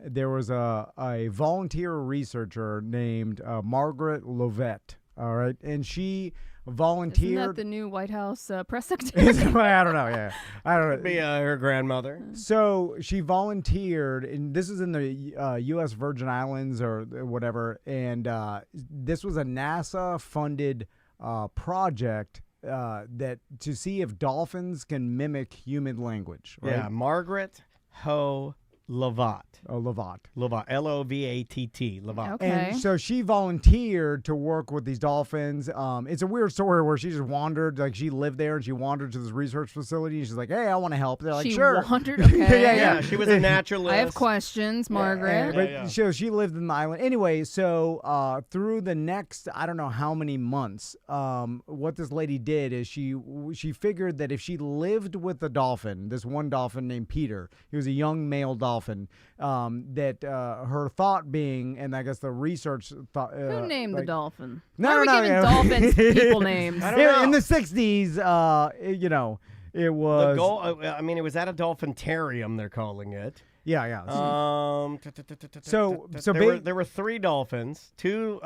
there was a volunteer researcher named Margaret Lovett. All right, and she volunteered. Isn't that the new White House press secretary? I don't know. Yeah, I don't know. Could be her grandmother. So she volunteered, and this is in the U.S. Virgin Islands or whatever. And this was a NASA-funded project that to see if dolphins can mimic human language. Right? Yeah, Margaret Ho Lovat. Oh, Lovat. Lovat. L-O-V-A-T-T. Lovat. Okay. And so she volunteered to work with these dolphins. It's a weird story where she just wandered, like she lived there and she wandered to this research facility. And she's like, hey, I want to help. They're like, She sure. wandered? Okay. Yeah, she was a naturalist. I have questions, Margaret. But she lived in the island. Anyway, so through the next, I don't know how many months, what this lady did is she figured that if she lived with a dolphin, this one dolphin named Peter, he was a young male dolphin, that her thought being, and I guess the research thought. Who named the dolphin? No, Why are we no, giving no. dolphins people names? I don't know. In the 60s, it was. It was at a dolphintarium, they're calling it. Yeah. So So there were 3 dolphins, 2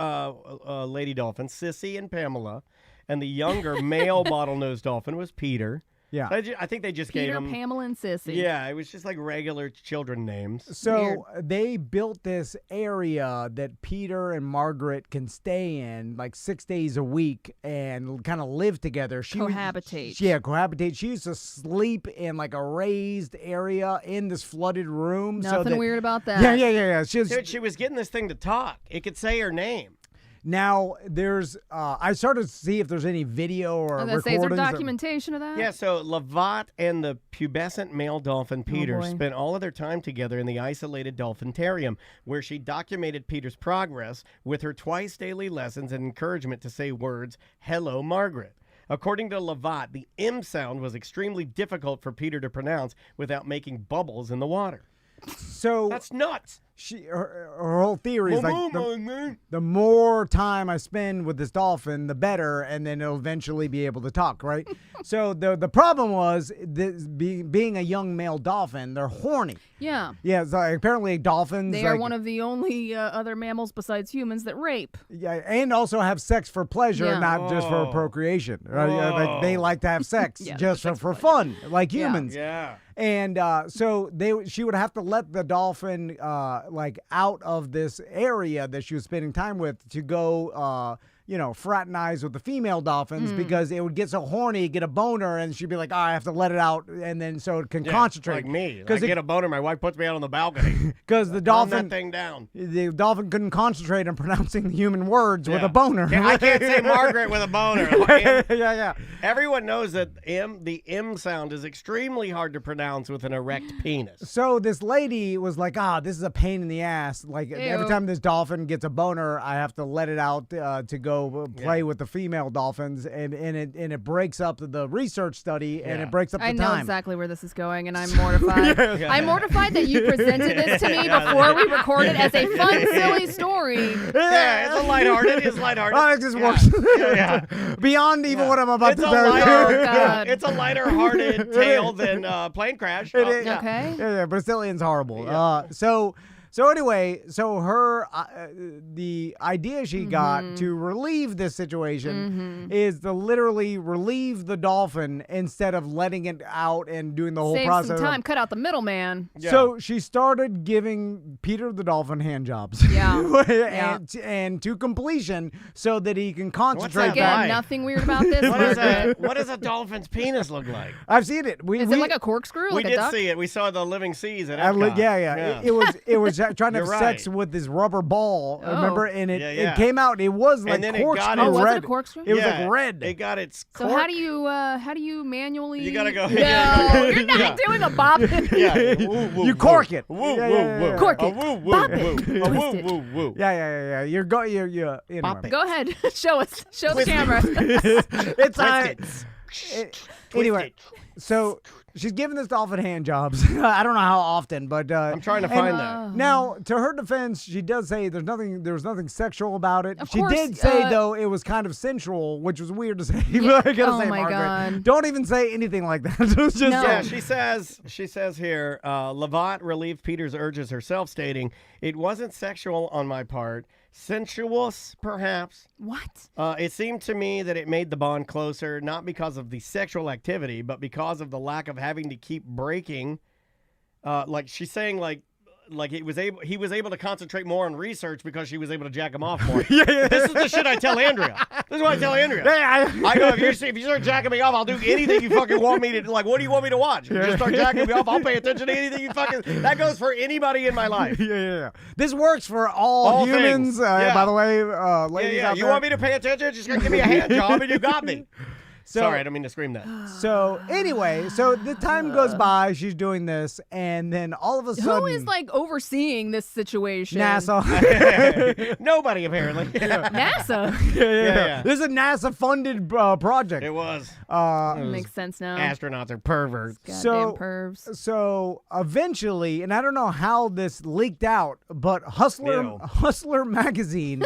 lady dolphins, Sissy and Pamela, and the younger male bottlenose dolphin was Peter. Yeah. I think they just gave Peter, him. Pamela, and Sissy. Yeah, it was just like regular children names. So they built this area that Peter and Margaret can stay in like 6 days a week and kind of live together. Cohabitate. Cohabitate. She used to sleep in like a raised area in this flooded room. Nothing weird about that. Yeah. She was getting this thing to talk. It could say her name. Now, there's, I started to see if there's any video or I was recordings. gonna say, is there documentation of that? Yeah, so Lovat and the pubescent male dolphin Peter boy. spent all of their time together in the isolated dolphintarium, where she documented Peter's progress with her twice daily lessons and encouragement to say words, "Hello, Margaret." According to Lovat, the M sound was extremely difficult for Peter to pronounce without making bubbles in the water. So That's nuts. her whole theory is like the more time I spend with this dolphin, the better, and then it'll eventually be able to talk, right? So the problem was this being a young male dolphin, they're horny. Yeah. Yeah, so apparently dolphins. They are one of the only other mammals besides humans that rape. Yeah, and also have sex for pleasure, Yeah. not just for procreation. Right? Yeah, like they like to have sex Yeah, just sex for for fun, like Yeah. humans. Yeah. And so she would have to let the dolphin like out of this area that she was spending time with to go fraternize with the female dolphins because it would get so horny, get a boner, and she'd be like, I have to let it out, and then so it can concentrate. Like me. I get a boner, my wife puts me out on the balcony. Because the Calm dolphin, that thing down. the dolphin couldn't concentrate on pronouncing human words with a boner. I can't say Margaret with a boner. Yeah. Everyone knows that the M sound is extremely hard to pronounce with an erect penis. So this lady was like, this is a pain in the ass. Like every Ew. time this dolphin gets a boner, I have to let it out to go play with the female dolphins, and it breaks up the research study, and it breaks up the I know time. exactly where this is going, and I'm mortified. I'm mortified that you presented this to me before we recorded as a fun, silly story. Yeah, it's lighthearted. It's lighthearted. Oh, it just works. Beyond even what I'm about to tell you. God. It's a lighter-hearted tale than Plane Crash. It is. Okay. Yeah, but it still ends horrible. So anyway, her the idea she got to relieve this situation is to literally relieve the dolphin instead of letting it out and doing the whole Save process. some time. Cut out the middleman. So she started giving Peter the dolphin hand jobs. Yeah. and to completion so that he can concentrate. that Again, like? nothing weird about this. What does a dolphin's penis look like? I've seen it. Is it like a corkscrew? We Like a did duck? see it. We saw the living seas at I li- Epcot. yeah. It was trying to have You're sex right. with this rubber ball, Oh. remember? And it Yeah. came out. It was like And then it corkscrew got it- Oh, was it a red. corkscrew? It was like red. It got its So how do you manually? You gotta go- No, Yeah. you're not doing a bop. Yeah. Woo, woo, You woo. cork it. Woo, Yeah, woo, yeah, woo. yeah. Cork A it. woo, woo, Bop it. woo. A Twist woo, it. woo, woo. Yeah. You're anyway. Go ahead, show us. Show the camera. It's Twist anyway. it. So she's giving this dolphin hand jobs. I don't know how often, but I'm trying to find that. Now, to her defense, she does say there was nothing sexual about it. Of She course, did say though it was kind of sensual, which was weird to say. Yeah. I gotta Oh say, my Margaret, God. don't even say anything like that. It's just No. Yeah, she says here, Lovat relieved Peter's urges herself, stating, "It wasn't sexual on my part. Sensuous, perhaps. What? It seemed to me that it made the bond closer, not because of the sexual activity, but because of the lack of having to keep breaking. Like she's saying, like like he was able to concentrate more on research because she was able to jack him off more. This is the shit I tell Andrea. This is what I tell Andrea. I go, if you start jacking me off, I'll do anything you fucking want me to. Like, what do you want me to watch? If you just start jacking me off, I'll pay attention to anything you fucking. That goes for anybody in my life. Yeah. This works for all humans. By the way, ladies out You there. want me to pay attention? Just give me a hand job and you got me. Sorry, I don't mean to scream that. So anyway, so the time goes by, she's doing this, and then all of a sudden, who is like overseeing this situation? NASA. Nobody apparently. NASA. Yeah. This is a NASA-funded project. It was. Makes sense now. Astronauts are perverts. Goddamn pervs. So eventually, and I don't know how this leaked out, but Hustler magazine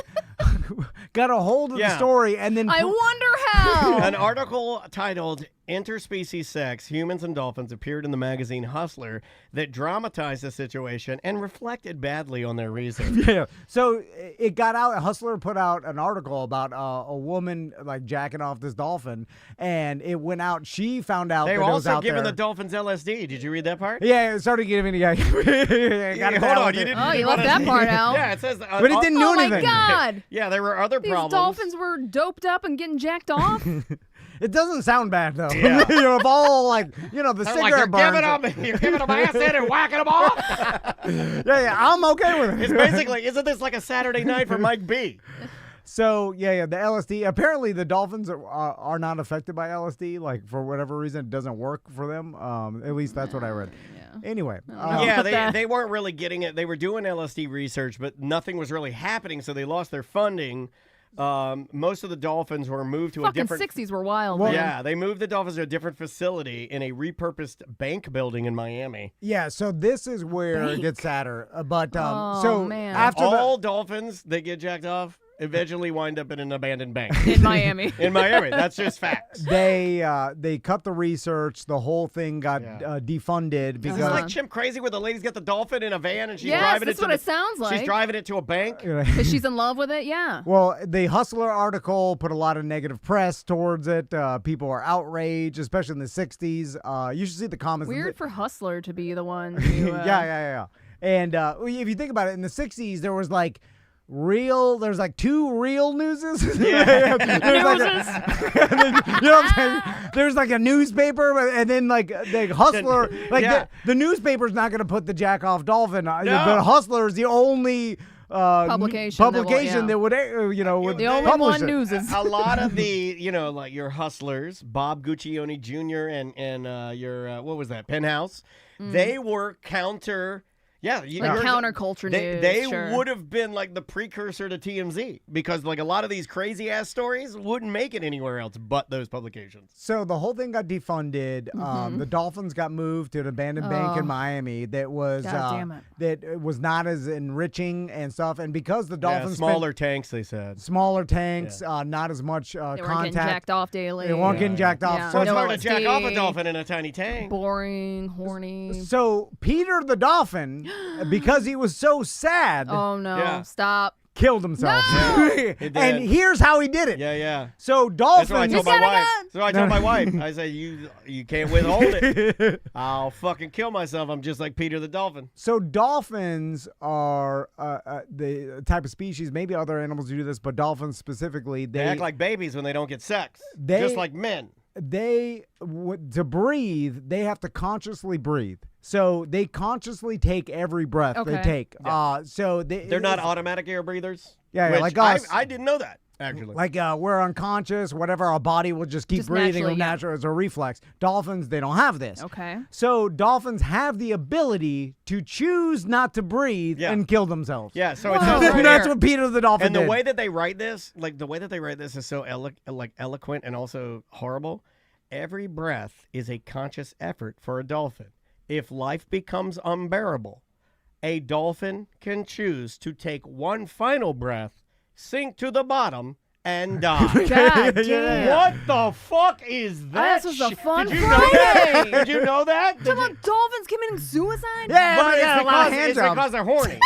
got a hold of the story, and then I wonder how. An article titled "Interspecies Sex, Humans and Dolphins" appeared in the magazine Hustler that dramatized the situation and reflected badly on their research. Yeah. So it got out. Hustler put out an article about a woman like jacking off this dolphin, and it went out. She found out They that were it was also out giving there. the dolphins LSD. Did you read that part? Yeah, it started giving me. Hold on, you didn't. Oh, you left that part out. Yeah, it says. But it didn't do anything. Oh my God! Yeah, there were other These problems. dolphins were doped up and getting jacked off. It doesn't sound bad though. Yeah. Of all the They're cigarette like, you're giving them acid and whacking them off. Yeah, I'm okay with it. It's basically, isn't this like a Saturday night for Mike B? So the LSD. Apparently, the dolphins are not affected by LSD. Like for whatever reason, it doesn't work for them. At least that's what I read. Anyway, they weren't really getting it. They were doing LSD research, but nothing was really happening, so they lost their funding. Most of the dolphins were moved to a different. 60s were wild. Yeah, they moved the dolphins to a different facility in a repurposed bank building in Miami. Yeah, so this is where it gets sadder. But man. after all dolphins that get jacked off eventually wind up in an abandoned bank in Miami. In Miami, that's just facts. They cut the research. The whole thing got defunded because Is this like Chimp Crazy where the lady's got the dolphin in a van and she's Yes, driving that's it to what it sounds like. She's driving it to a bank. Because she's in love with it, yeah. Well, the Hustler article put a lot of negative press towards it. People are outraged, especially in the 60s. You should see the comments. Weird for Hustler to be the one who... Yeah. And if you think about it, in the 60s, there was like there's like two real newses. Yeah. There's like a newspaper, and then like the Hustler, the newspaper's not going to put the jack off dolphin. The Hustler is the only publication that would the only publish one newses. A lot of the like your Hustlers, Bob Guccione Jr. and your what was that, Penthouse, they were counter. Yeah, counterculture news. They would have been like the precursor to TMZ because like a lot of these crazy ass stories wouldn't make it anywhere else but those publications. So the whole thing got defunded. The Dolphins got moved to an abandoned bank in Miami that was that was not as enriching and stuff. And because the Dolphins smaller tanks, they said smaller tanks, not as much they weren't contact. Getting jacked off daily. They weren't getting jacked off. Yeah. So it's hard to jack off a dolphin in a tiny tank. Boring, horny. So Peter the dolphin, because he was so sad. Oh no! Stop. Killed himself. No! And here's how he did it. Yeah. So dolphins. That's what I told my wife. So I told my wife. I said, you can't withhold it. I'll fucking kill myself. I'm just like Peter the dolphin. So dolphins are the type of species. Maybe other animals do this, but dolphins specifically, they act like babies when they don't get sex. Just like men. To breathe, they have to consciously breathe. So they consciously take every breath they take. Yeah. So they're not automatic air breathers. Yeah, like us. I didn't know that. Actually, like we're unconscious, whatever, our body will just keep breathing natural as a reflex. Dolphins, they don't have this. Okay. So dolphins have the ability to choose not to breathe and kill themselves. Yeah, so it says right that's here. what Peter the dolphin did. And the way that they write this, is so eloquent and also horrible. Every breath is a conscious effort for a dolphin. If life becomes unbearable, a dolphin can choose to take one final breath, sink to the bottom, and die. God damn. What the fuck is that? This was a shit? fun Did you know that? Friday. Did you know that? Talking about dolphins committing suicide? Yeah, But they got a lot of hand it's jobs. because they're horny.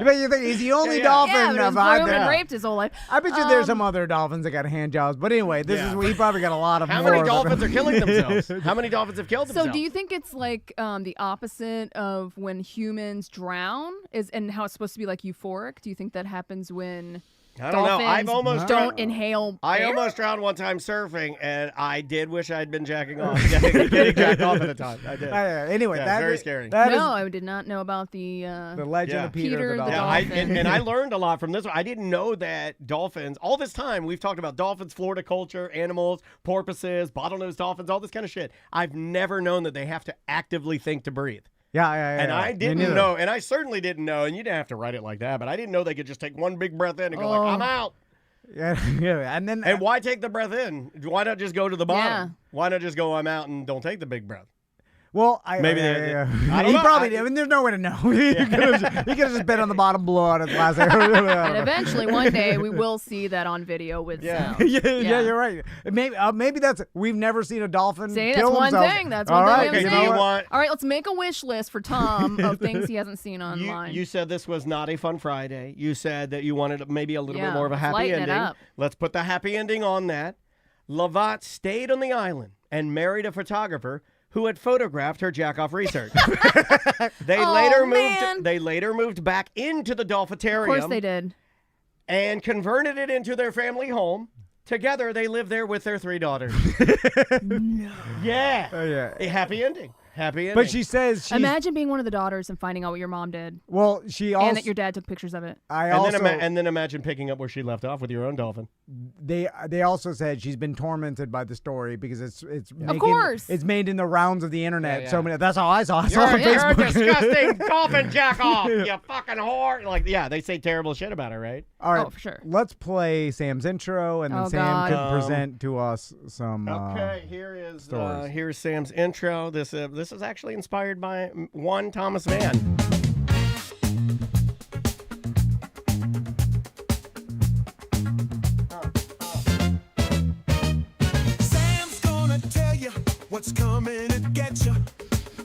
But you think he's the only Yeah. dolphin Yeah, but he was of groomed and either. raped his whole life. I bet you there's some other dolphins that got hand jobs. But anyway, this Yeah. is he probably got a lot of How more many of dolphins them. are killing themselves? How many dolphins have killed themselves? So do you think it's like the opposite of when humans drown and how it's supposed to be like euphoric? Do you think that happens when I don't know. I've dolphins almost don't inhale I air? almost drowned one time surfing, and I did wish I'd been jacking off. Getting jacked off at the time. I did. Anyway, Yeah, that very is- scary. That is No, I did not know about the the legend Yeah. of Peter, Peter the the dolphin. Yeah, dolphin. and I learned a lot from this one. I didn't know that dolphins, all this time, we've talked about dolphins, Florida culture, animals, porpoises, bottlenose dolphins, all this kind of shit. I've never known that they have to actively think to breathe. Yeah. And I Me didn't neither. know, and I certainly didn't know, and you didn't have to write it like that, but I didn't know they could just take one big breath in and go Oh. like, I'm out. Yeah, and then And why take the breath in? Why not just go to the bottom? Yeah. Why not just go, I'm out, and don't take the big breath? well, Maybe I I don't he know. probably did. I mean, there's no way to know. He could have just been on the bottom, blow out his last and air. eventually one day we will see that on video with Yeah. sound. Yeah, you're right. Maybe that's we've never seen a dolphin See, kill that's one himself. thing. That's All one right, thing. Okay, I'm do saying. you want... All right, let's make a wish list for Tom of things he hasn't seen online. You said this was not a fun Friday. You said that you wanted maybe a little bit Yeah, more of a let's happy lighten it ending. up. Let's put the happy ending on that. Lavat stayed on the island and married a photographer who had photographed her jack-off research. They Oh, later man. moved. They later moved back into the of dolphitarium. course they did. And converted it into their family home. Together, they live there with their 3 daughters. No. Yeah. yeah. A happy ending. Happy ending. But she says she's Imagine being one of the daughters and finding out what your mom did, well. She also and that your dad took pictures of it. and then imagine picking up where she left off with your own dolphin. They also said she's been tormented by the story because it's making, course. it's made in the rounds of the internet. Yeah, yeah. So many. That's how I saw. I saw on You're a Facebook. disgusting dolphin jack off, you fucking whore. Like, yeah, they say terrible shit about her, right? All right, Oh, for sure. Let's play Sam's intro, and then Oh, Sam God. can present to us some. Okay, here's stories. Sam's intro. This is actually inspired by one Thomas Mann. Sam's gonna tell you what's coming to get you.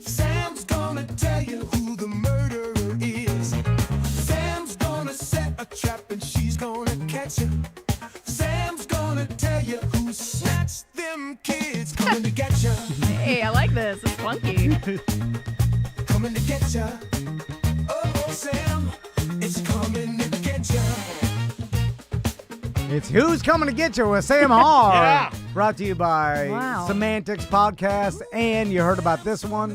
Sam's gonna tell you who the murderer is. Sam's gonna set a trap and she's gonna catch you. Sam's gonna tell you who snatched them kids. Coming to get you. Hey, I like this. It's funky. Coming to get you. Oh, Sam, it's coming to get you. It's Who's Coming to Get You with Sam Haar. Yeah. Brought to you by Wow. Semantics Podcast. And you heard about this one,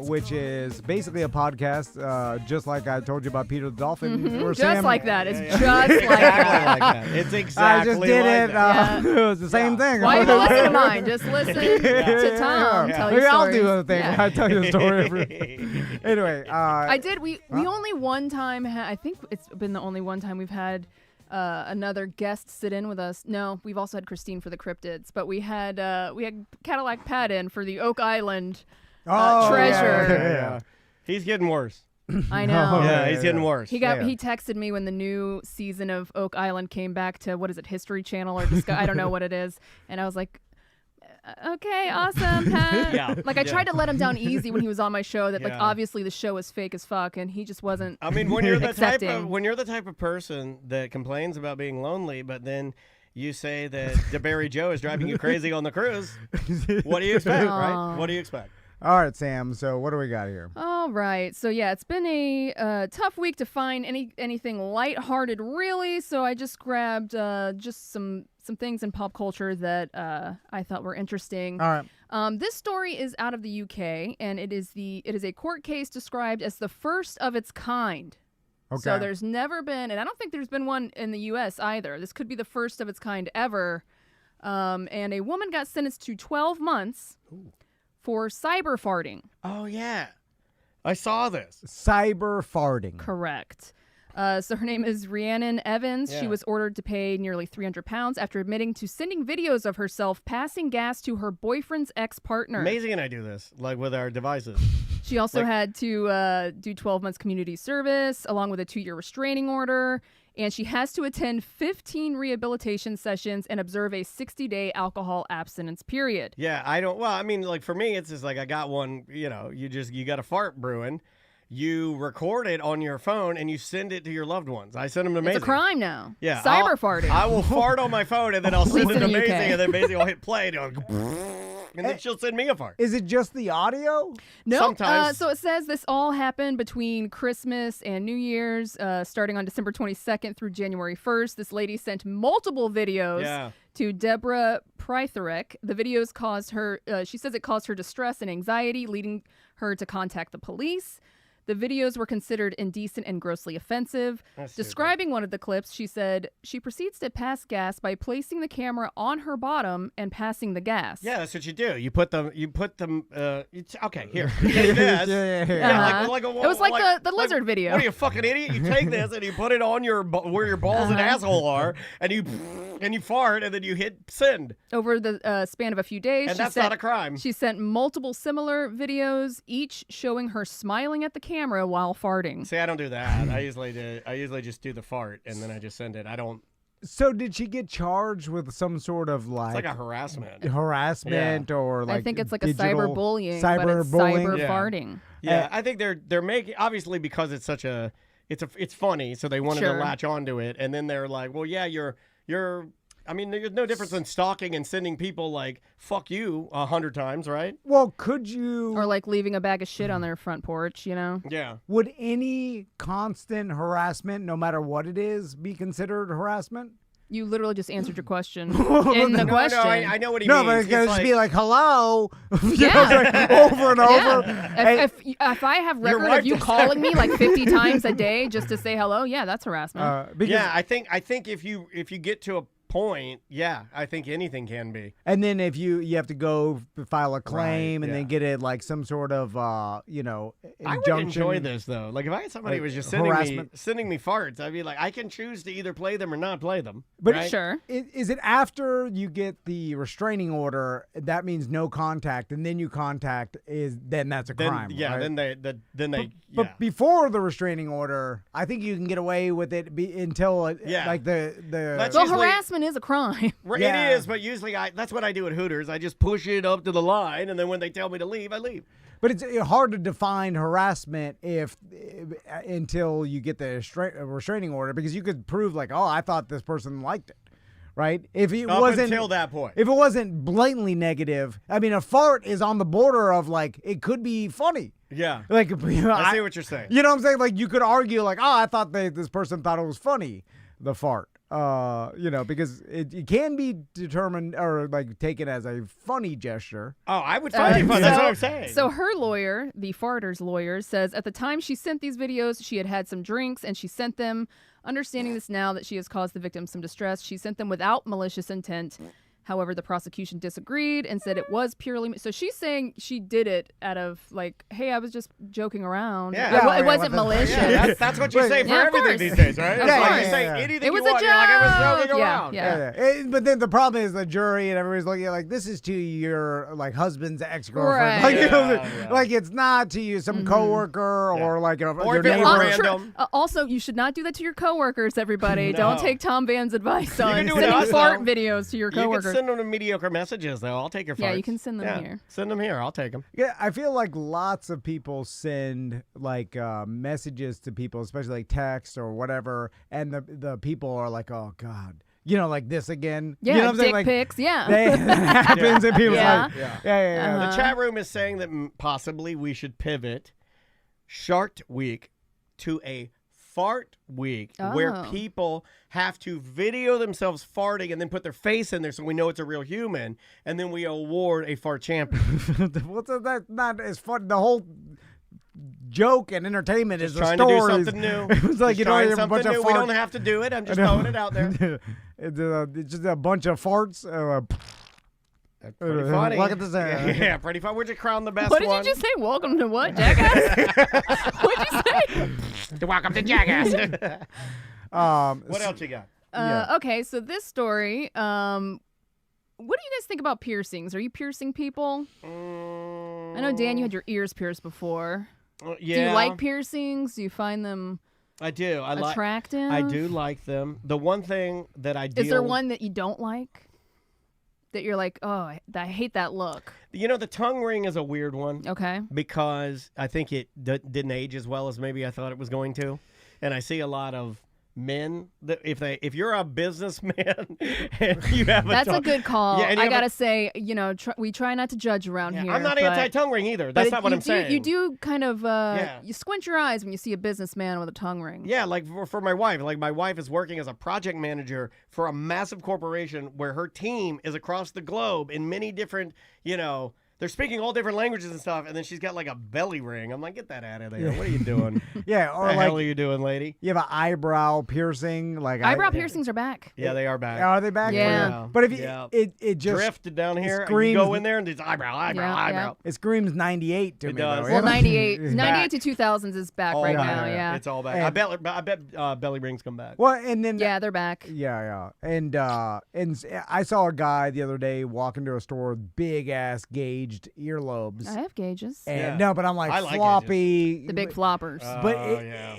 which is basically a podcast, just like I told you about Peter the Dolphin. Where Just Sam, like that. It's just Exactly like that. like that. It's I exactly just did like it. that. It was the same thing. Why even listen to mine? Just listen to Tom Yeah. tell you Maybe I'll stories. do the thing. Yeah. I tell you the story. Anyway, I did. We only one time. I think it's been the only one time we've had another guest sit in with us. No, we've also had Christine for the cryptids, but we had Cadillac Pat in for the Oak Island treasure. Yeah. He's getting worse. I know. Yeah, he's getting worse. He texted me when the new season of Oak Island came back to what is it, History Channel or I don't know what it is, and I was like, okay, awesome, Pat. Yeah. Like I tried to let him down easy when he was on my show. That like Yeah. obviously the show is fake as fuck, and he just wasn't. I mean, when you're the type of accepting. person that complains about being lonely, but then you say that DeBerry Joe is driving you crazy on the cruise, what do you expect, right? Aw. What do you expect? All right, Sam. So what do we got here? All right. So yeah, it's been a tough week to find anything lighthearted, really. So I just grabbed just some things in pop culture that I thought were interesting. All right. This story is out of the UK, and it is a court case described as the first of its kind. Okay. So there's never been, and I don't think there's been one in the U.S. either. This could be the first of its kind ever. And a woman got sentenced to 12 months for cyber farting. Oh, yeah. I saw this. Cyber farting. Correct. So her name is Rhiannon Evans. She Yeah. was ordered to pay nearly £300 after admitting to sending videos of herself passing gas to her boyfriend's ex-partner. Amazing, and I do this, like with our devices. She also Like- had to do 12 months community service along with a 2-year restraining order. And she has to attend 15 rehabilitation sessions and observe a 60-day alcohol abstinence period. Yeah, I don't. Well, I mean, like for me, it's just like I got one. You know, you got a fart brewing. You record it on your phone and you send it to your loved ones. I send them to Maisie. It's a crime now. Yeah, cyber farting. I will fart on my phone and then I'll send it to in the Maisie, UK. and then Maisie will hit play and then she'll send me a fart. Is it just the audio? No, Sometimes. so it says this all happened between Christmas and New Year's, starting on December 22nd through January 1st. This lady sent multiple videos to Deborah Prytherick. The videos caused her, she says it caused her distress and anxiety, leading her to contact the police. The videos were considered indecent and grossly offensive. Describing one of the clips, she said, she proceeds to pass gas by placing the camera on her bottom and passing the gas. Yeah, that's what you do. You put them, okay, here. You take this. Uh-huh. It was like the lizard video. What are you, fucking idiot? You take this and you put it on where your balls and asshole are, and you fart, and then you hit send. Over the span of a few days. And that's not a crime. She sent multiple similar videos, each showing her smiling at the camera while farting. See, I don't do that. I usually just do the fart, and then I just send it. I don't. So did she get charged with some sort of It's like a harassment. Or like I think it's like a digital cyberbullying, but it's cyber farting. Yeah, I think they're making, obviously because it's such a it's funny, so they wanted to latch onto it, and then they're like, well, yeah, you're. I mean, there's no difference in stalking and sending people like "fuck you" 100 times, right? Well, could you? Or like leaving a bag of shit on their front porch, you know? Yeah. Would any constant harassment, no matter what it is, be considered harassment? You literally just answered your question in the question. No, I know what he means. No, but it's going to be like, hello, Yeah. over and over. If I have record of you calling me like 50 times a day just to say hello, yeah, that's harassment. Yeah, I think if you get to a point, yeah, I think anything can be. And then if you have to go file a claim and then get it like some sort of injunction. I would enjoy this though. Like if I had somebody who was just sending me farts, I'd be like, I can choose to either play them or not play them. But right? Sure. Is it after you get the restraining order? That means no contact, and then you contact then that's a crime. Yeah. Right? Then they. But before the restraining order, I think you can get away with it until like the. Well, harassment is a crime. Right, it is, but usually that's what I do at Hooters. I just push it up to the line, and then when they tell me to leave, I leave. But it's hard to define harassment until you get the restraining order, because you could prove like, oh, I thought this person liked it, right? If it wasn't until that point. If it wasn't blatantly negative, I mean, a fart is on the border of like it could be funny. Yeah. Like I see what you're saying. You know what I'm saying? Like you could argue like, oh, I thought this person thought it was funny, the fart. Because it can be determined or like taken as a funny gesture. Oh, I would find it funny. That's what I'm saying. So her lawyer, the farter's lawyer, says at the time she sent these videos, she had some drinks and she sent them. Understanding this now that she has caused the victim some distress, she sent them without malicious intent. However, the prosecution disagreed and said it was purely. So she's saying she did it out of like, hey, I was just joking around. Yeah, it wasn't malicious. Yeah, that's what you say for everything these days, right? It's like you say anything it was you want. A joke. You're like, I was joking around. Yeah. But then the problem is the jury and everybody's looking at like, this is to your like husband's ex-girlfriend. Right. Like it's not to you, some coworker or like your neighbor. Random. Also, you should not do that to your coworkers. Everybody, don't take Tom Van's advice on do sending it fart videos to your You coworkers. can send them mediocre messages, though. I'll take your farts. Yeah, you can send them here. Send them here. I'll take them. Yeah, I feel like lots of people send like messages to people, especially like text or whatever, and the people are like, oh God. Like this again. Yeah, you know what I'm saying? dick pics. Yeah, that happens, and people like, The chat room is saying that possibly we should pivot Shark Week to a fart week where people have to video themselves farting and then put their face in there so we know it's a real human, and then we award a fart champion. What's that? Not as fun. The whole joke and entertainment is the trying stories. to do something new. It's like just you have a something bunch new. of We farts. don't have to do it. I'm just throwing it out there. It's just a bunch of farts. That's pretty funny. Look at this. Yeah, pretty funny. We're just crown the best What did one. you just say? Welcome to what, Jackass? What'd you say? Welcome to Jackass. What else you got? Okay, so this story. What do you guys think about piercings? Are you piercing people? I know, Dan, you had your ears pierced before. Yeah. Do you like piercings? Do you find them I do. Attractive? I do like them. The one thing that I do. Is there one that you don't like? That you're like, oh, I hate that look. You know, the tongue ring is a weird one. Okay. Because I think it didn't age as well as maybe I thought it was going to. And I see a lot of men that if you're a businessman and you have that's a good call. Yeah, I gotta say, we try not to judge around here. I'm not anti-tongue ring either. That's not what I'm saying. You do kind of you squint your eyes when you see a businessman with a tongue ring. Yeah, like for my wife. Like my wife is working as a project manager for a massive corporation where her team is across the globe in many different, they're speaking all different languages and stuff, and then she's got like a belly ring. I'm like, get that out of there. What are you doing? Yeah, or the like, hell are you doing, lady? You have an eyebrow piercing. Like eyebrow piercings are back. Yeah, they are back. Are they back? Yeah. But if you, it just drifted down here, screams, you go in there and it's eyebrow. Yeah. It screams 98 to me. Does. Though. Well, 98 to 2000s is back all right back. now. Yeah, it's all back. I bet belly rings come back. Well, and then they're back. Yeah. And I saw a guy the other day walk into a store with big ass gauged earlobes. I have gauges. And, no, but I'm like, I like floppy. Gauges. The big floppers. But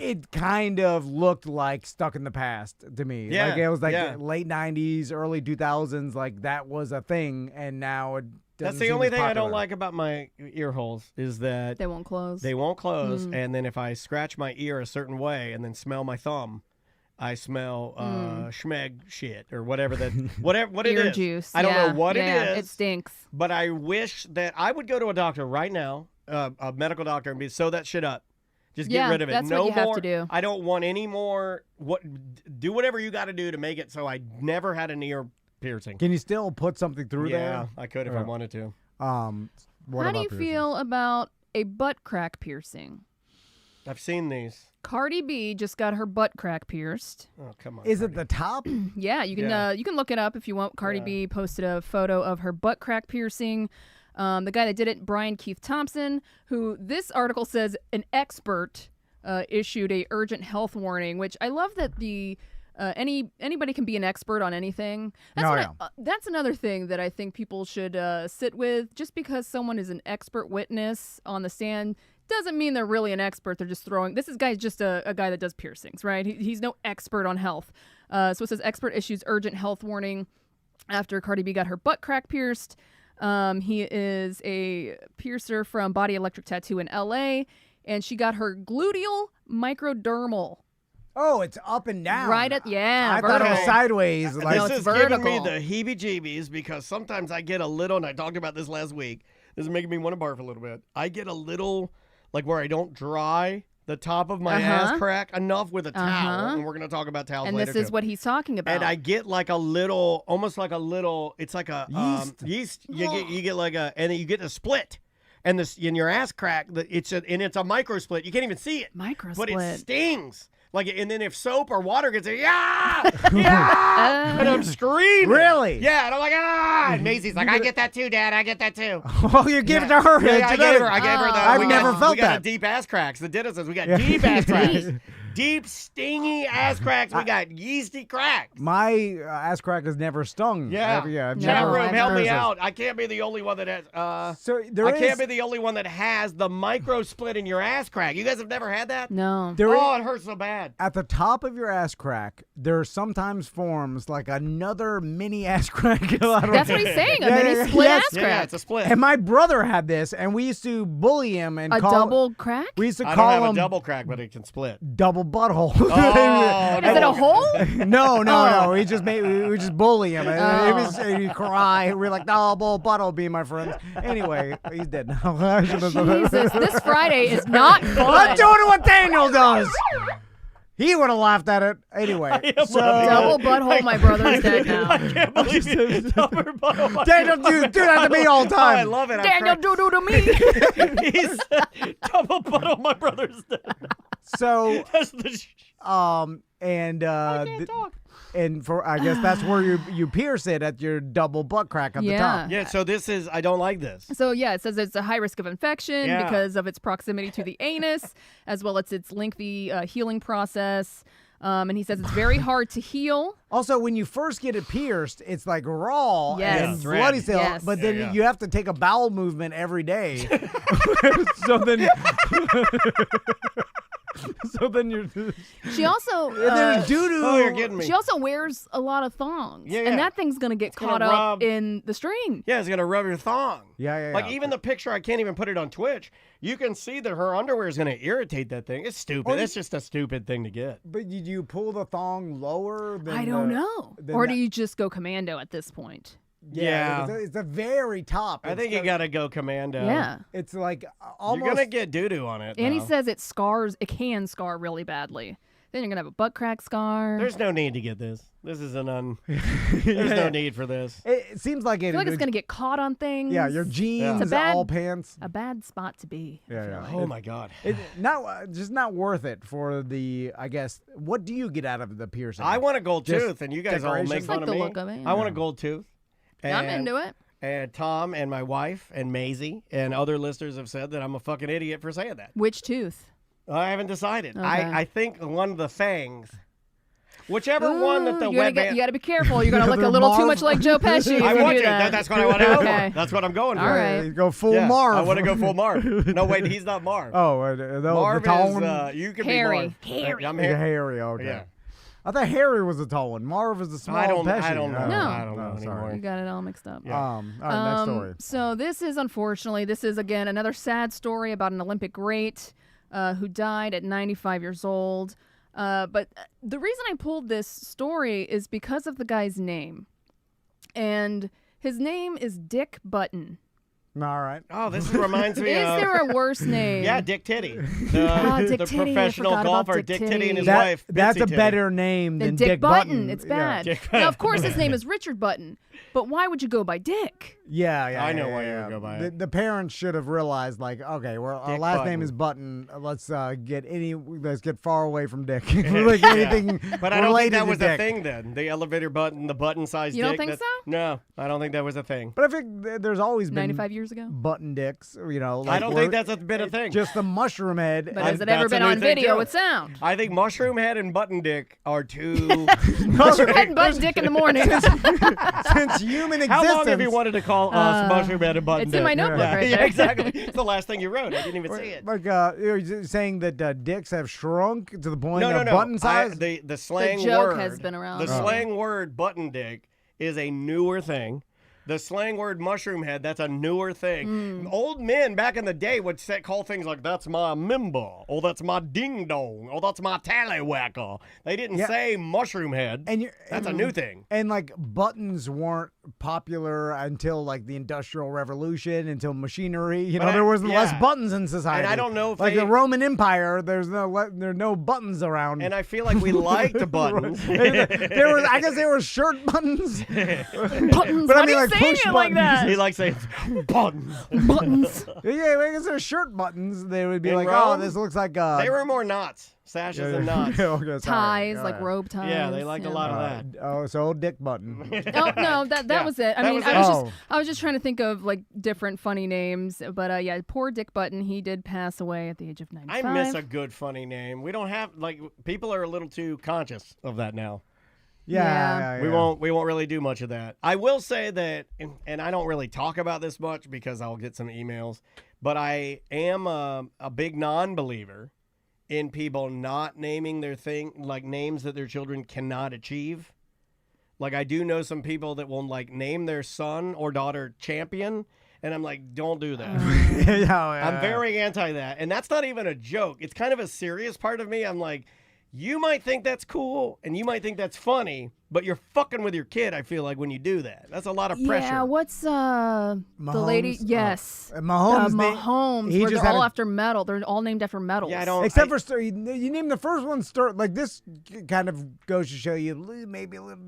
it kind of looked like Stuck in the Past to me. Yeah. Like it was like late 90s, early 2000s. Like that was a thing. And now it That's the only thing I don't like about my ear holes is that they won't close. And then if I scratch my ear a certain way and then smell my thumb, I smell schmeg shit or whatever it ear is. Juice. I don't know what it is. It stinks. But I wish that I would go to a doctor right now, a medical doctor, and sew that shit up. Just get rid of it. That's no what you more. have to do. I don't want any more. Do whatever you got to do to make it so I never had an ear piercing. Can you still put something through there? Yeah, I could if I wanted to. How do you feel about a butt crack piercing? I've seen these. Cardi B just got her butt crack pierced. Oh, come on. Is it the top? Yeah, you can look it up if you want. Cardi B posted a photo of her butt crack piercing. The guy that did it, Brian Keith Thompson, who this article says an expert issued a urgent health warning, which I love that anybody can be an expert on anything. That's another thing that I think people should sit with. Just because someone is an expert witness on the stand doesn't mean they're really an expert. They're just throwing. This guy's just a guy that does piercings, right? He's no expert on health. So it says expert issues urgent health warning after Cardi B got her butt crack pierced. He is a piercer from Body Electric Tattoo in L.A., and she got her gluteal microdermal. Oh, it's up and down. Right at I thought it was sideways. This is vertical. giving me the heebie-jeebies because sometimes I get a little, and I talked about this last week. This is making me want to barf a little bit. I get a little, like where I don't dry the top of my ass crack enough with a towel, and we're going to talk about towels later. And this is what he's talking about. And I get like a little, almost like a little, it's like a yeast. You get like a, and then you get a split. And this in your ass crack, it's a micro split. You can't even see it. Micro but split. it stings. And then if soap or water gets it, and I'm screaming. Really? Yeah, and I'm like, And Maisie's like, I get that too, Dad. I get that too. Oh, you give it to her. Yeah, I gave her the. I've never felt we that. got deep ass cracks. The dentist says we got deep ass cracks. Deep, stingy ass cracks. We got yeasty cracks. My ass crack has never stung. Yeah. I've Chat never room, help me experienced out. I can't be the only one that has. I can't be the only one that has the micro split in your ass crack. You guys have never had that? No. It hurts so bad. At the top of your ass crack, there sometimes forms like another mini ass crack. That's what he's saying. A mini split ass crack. Yeah, it's a split. And my brother had this, and we used to bully him and call double crack. We used to I call don't have him a double crack, but it can split. double butthole. Is it a hole? No. We just bully him, and he'd cry. We're like, double butthole, be my friends. Anyway, he's dead now. Jesus, this Friday is not fun. I'm doing what Daniel does. He would have laughed at it anyway. Double butthole, my brother's dead now. I can't believe you. Double butthole. Daniel, do that to me all the time. I love it. Daniel, do to me. He's double butthole, my brother's dead. So, That's the and I can't talk. And for I guess that's where you pierce it at your double butt crack at the top. Yeah, so I don't like this. So yeah, it says it's a high risk of infection because of its proximity to the anus, as well as its lengthy healing process. And he says it's very hard to heal. Also, when you first get it pierced, it's like raw and Yes. bloody still, Yes. but then you have to take a bowel movement every day. So then So then you're. She also. There's doo-doo. Oh, you're kidding me. She also wears a lot of thongs. Yeah. And that thing's going to get caught up in the string. Yeah, it's going to rub your thong. Yeah. Like, even the picture, I can't even put it on Twitch. You can see that her underwear is going to irritate that thing. It's stupid. It's just a stupid thing to get. But did you pull the thong lower than I don't know. Or do you just go commando at this point? Yeah. It's the very top. I think you got to go commando. Yeah. It's like almost. You're going to get doo-doo on it. And he though. says it can scar really badly. Then you're going to have a butt crack scar. There's no need to get this. This is There's no need for this. It seems like I feel like it's going to get caught on things. Yeah, your jeans, It's a bad, all pants. A bad spot to be. Yeah. Oh, my God. It's just not worth it for the, I guess, what do you get out of the piercing? I want a gold Just tooth, and you guys all make decoration? fun Like of the me. look of it, I want a gold tooth. I'm And- into it. And Tom and my wife and Maisie and other listeners have said that I'm a fucking idiot for saying that. Which tooth? I haven't decided. Okay. I think one of the fangs. Whichever one that the you web got to be careful. You're going to look a little too much like Joe Pesci if I you want do to. that. That's what I want to go Okay. for. That's what I'm going for. All right. You go full Yeah, Marv. I want to go full Marv. No, wait, he's not Marv. Oh, Marv the tall is, one? you can Harry. be Marv. I'm Yeah, Harry. Harry, okay. Yeah. I thought Harry was the tall one. Marv is the small I don't know. Pesci. I don't know. No. I don't know anymore. You got it all mixed up. All right, next story. So this is again another sad story about an Olympic great who died at 95 years old. But the reason I pulled this story is because of the guy's name. And his name is Dick Button. All right. Oh, this reminds me Is of... there a worse name? Yeah, Dick Titty. Dick The Titty, I professional forgot about golfer, Dick Dick Titty, and his Titty. wife, That's Bitsy a Titty. better name than Dick Button. It's Yeah. bad. Dick Now, of course, his name is Richard Button. But why would you go by Dick? Yeah. I know why you would go by it. The parents should have realized, like, okay, well, our Dick last Button. name is Button. Let's get far away from Dick. Like anything But I don't think related that to was Dick. a thing then. The elevator button, the button-sized You dick. don't think that's- so? No, I don't think that was a thing. But I think there's always been 95 years ago? button dicks. You know, I like don't where think that's been a thing. Just the mushroom head. But has it that's ever a been new on thing, video too. with sound? I think mushroom head and button dick are two... Mushroom head and button dick in the morning. Since human existence. How long have you wanted to call us mushroom head and button It's dick? in my notebook yeah, right yeah, there. exactly. It's the last thing you wrote. I didn't even see it. Like, you're saying that dicks have shrunk to the point No. of button size? The slang joke word has been around. The slang word button dick is a newer thing. The slang word mushroom head, that's a newer thing. Old men back in the day would call things like, that's my mimba, or that's my ding dong, or that's my tallywhacker. They didn't say mushroom head. That's a new thing. And like buttons weren't popular until like the Industrial Revolution, until machinery. You know, there was less buttons in society. And I don't know if like the Roman Empire, there's no buttons around. And I feel like we liked the buttons. I guess there were shirt buttons. Buttons. But I Why mean, do you like, say push it like that? He likes saying buttons. Buttons. Yeah, I guess they're shirt buttons. They would be In like, Rome, oh, this looks like they were more knots, sashes and knots. Okay, sorry. Ties, All like right. robe ties. Yeah, they liked a lot of that. Oh, so old dick button. Oh no, that Yeah, was it. I that mean, was it. I was just trying to think of like different funny names, but yeah, poor Dick Button. He did pass away at the age of 95. I miss a good funny name. We don't have people are a little too conscious of that now. Yeah. We won't really do much of that. I will say that, and I don't really talk about this much because I'll get some emails, but I am a big non-believer in people not naming their thing, like names that their children cannot achieve. Like I do know some people that will like name their son or daughter Champion, and I'm like, don't do that. I'm very anti that. And that's not even a joke. It's kind of a serious part of me. I'm like, you might think that's cool and you might think that's funny, but you're fucking with your kid, I feel like, when you do that. That's a lot of pressure. Yeah, what's the lady? Mahomes? Yes. Mahomes. Mahomes, he where just they're had all a- after metal. They're all named after metals. Yeah, I don't. Except for you name the first one like this kind of goes to show you maybe a little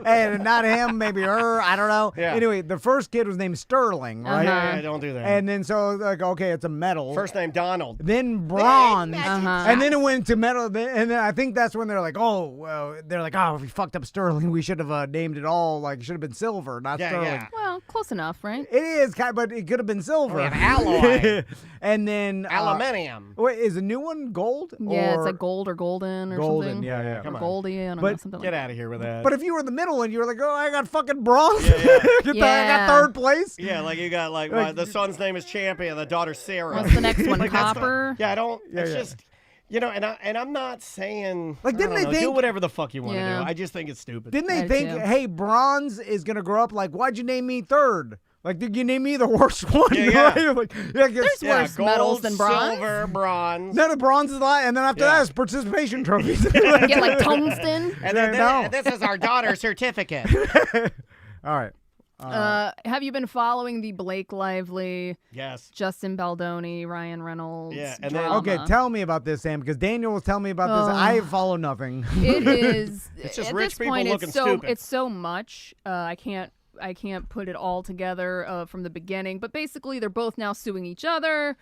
and not him, maybe her, I don't know. Yeah. Anyway, the first kid was named Sterling, right? Yeah, don't do that. And then so like okay, it's a metal. First name Donald. Then bronze, Uh-huh. and then it went to metal. And then I think that's when they're like, oh, well, they're like, oh, we fucked up Sterling. We should have named it all like should have been silver, not Sterling. Yeah. Well, Well, close enough, right? It is, but it could have been silver. We have alloy. And then Aluminium. Wait, is the new one gold? Yeah, or it's like gold or golden or golden? something. Yeah. Come Or on. Goldie, I don't know, But something Get like out of here with that. But if you were the middle one, you were like, oh, I got fucking bronze. Yeah. I got third place. Yeah, like you got like the son's name is Champion, the daughter Sarah. What's the next one? Like, that's Copper? Yeah, I don't. Yeah, it's yeah. just. You know, and I'm not saying Like, didn't I don't they know, do think- whatever the fuck you want to Yeah. do. I just think it's stupid. Didn't they I think, do. hey, bronze is gonna grow up? Like, why'd you name me third? Like, did you name me the worst one? Yeah. Right? Like, yeah, There's yeah, worse gold, medals than bronze. silver, bronze. No, the bronze is a lot, and then after Yeah. that is participation trophies. Get like tungsten. And Yeah, then no. this is our daughter's certificate. All right. Have you been following the Blake Lively, Yes. Justin Baldoni, Ryan Reynolds? Yeah, and then- drama? Okay, tell me about this, Sam, because Daniel was telling me about this. I follow nothing. It is. It's just at rich this people point, looking it's so stupid. it's so much. I can't put it all together from the beginning. But basically, they're both now suing each other.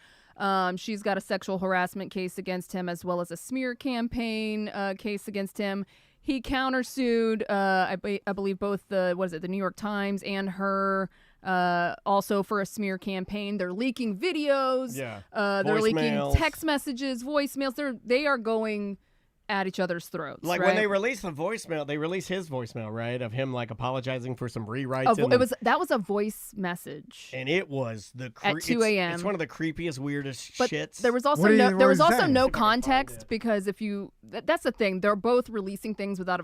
She's got a sexual harassment case against him, as well as a smear campaign case against him. He countersued, I believe, both the New York Times and her, also for a smear campaign. They're leaking videos. Yeah. They're leaking Voicemails. text messages, voicemails. They are going at each other's throats. Like right? when they released the voicemail, they released his voicemail, right, of him like apologizing for some rewrites. in the- that was a voice message. and it was At 2 a.m. It's one of the creepiest, weirdest But shits. there was also What no are there was you also saying? no context, because if you that's the thing, they're both releasing things out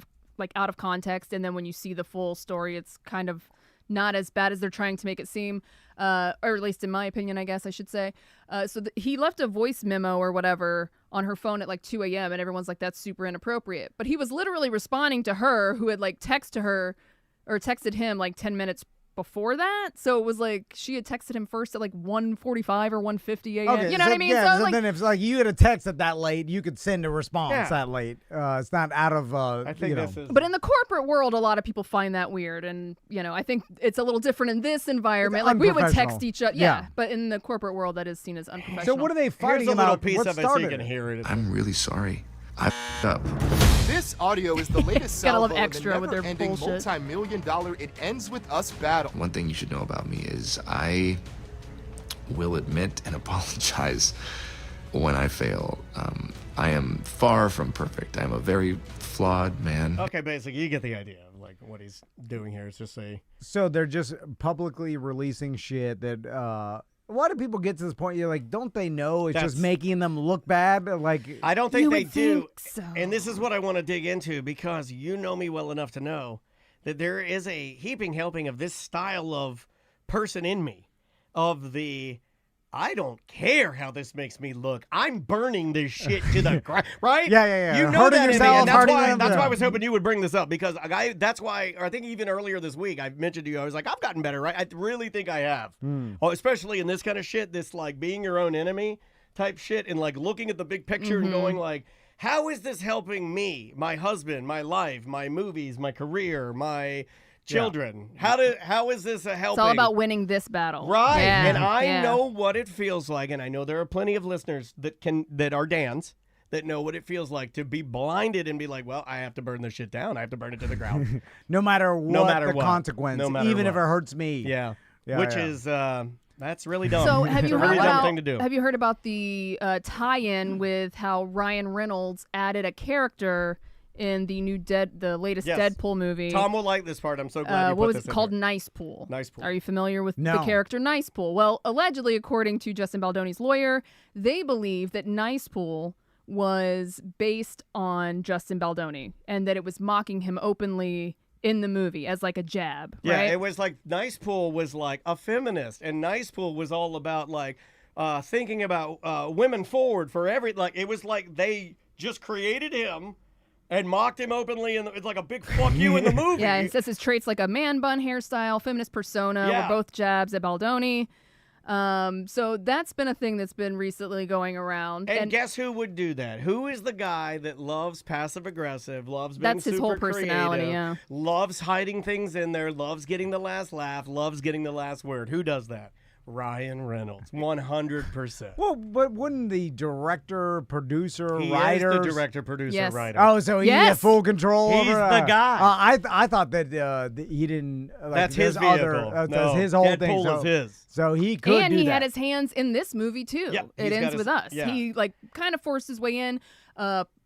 of context, and then when you see the full story, it's kind of not as bad as they're trying to make it seem, or at least in my opinion, I guess I should say. So he left a voice memo or whatever on her phone at like 2 a.m. and everyone's like, that's super inappropriate. But he was literally responding to her, who had like texted him like 10 minutes before that. So it was like she had texted him first at like 1:45 or 1:50 a.m. Okay, You know what I mean? Yeah, so like, then if like you had a text at that late, you could send a response Yeah. that late. It's not out of. I think you know. this is. but in the corporate world, a lot of people find that weird, and I think it's a little different in this environment. It's Like we would text unprofessional. each other, Yeah. but in the corporate world, that is seen as unprofessional. So what are they Here's fighting a little about? piece What of it so started you can it? hear it. I'm really sorry. I f***ed up. This audio is the latest Gotta love salvo in Extra the with their never-ending bullshit. multi-million-dollar It Ends With Us battle. One thing you should know about me is I will admit and apologize when I fail. I am far from perfect. I am a very flawed man. Okay, basically, you get the idea of like what he's doing here. It's just So they're just publicly releasing shit that. Why do people get to this point? You're like, don't they know it's just That's- making them look bad? Like, I don't think You they would do. think so. And this is what I want to dig into, because you know me well enough to know that there is a heaping helping of this style of person in me, of the I don't care how this makes me look. I'm burning this shit to the ground, right? Yeah. You know Hurting that in me, yourself, and that's hurting why. them, That's yeah. why I was hoping you would bring this up, because that's why. Or I think even earlier this week I mentioned to you, I was like, I've gotten better, right? I really think I have. Oh, especially in this kind of shit, this like being your own enemy type shit, and like looking at the big picture and going like, how is this helping me, my husband, my life, my movies, my career, my children? How is this a helping? It's all about winning this battle, Right. Yeah, And I yeah. know what it feels like, and I know there are plenty of listeners that are Dans that know what it feels like to be blinded and be like, well, I have to burn this shit down. I have to burn it to the ground. no matter what the what. consequence, No matter even if it what. hurts me. Yeah. Yeah, Which yeah. is that's really dumb. So have It's you a really heard dumb about thing to do. Have you heard about the tie-in with how Ryan Reynolds added a character in the latest Yes. Deadpool movie? Tom will like this part. I'm so glad you put what was this it in called? here. Nice Pool. Nice Pool. Are you familiar with the No. character Nice Pool? Well, allegedly, according to Justin Baldoni's lawyer, they believe that Nice Pool was based on Justin Baldoni and that it was mocking him openly in the movie as like a jab. Yeah, right? it was like Nice Pool was like a feminist, and Nice Pool was all about like thinking about women forward for like it was like they just created him and mocked him openly, and it's like a big fuck you in the movie. Yeah, it says his traits like a man bun hairstyle, feminist persona Yeah. were both jabs at Baldoni. So that's been a thing that's been recently going around. And guess who would do that? Who is the guy that loves passive aggressive, loves being That's his whole super personality, creative, yeah. loves hiding things in there, loves getting the last laugh, loves getting the last word? Who does that? Ryan Reynolds, 100%. Well, but wouldn't the director, producer, He writer? is the director, producer, Yes. writer. Oh, so he had full control He's over the guy. I thought that he didn't. Like, That's his there's vehicle. That's No, his whole thing. Deadpool So, is his. so he could And do he that. had his hands in this movie too. Yep, It he's got ends his- with us. yeah. He like kind of forced his way in.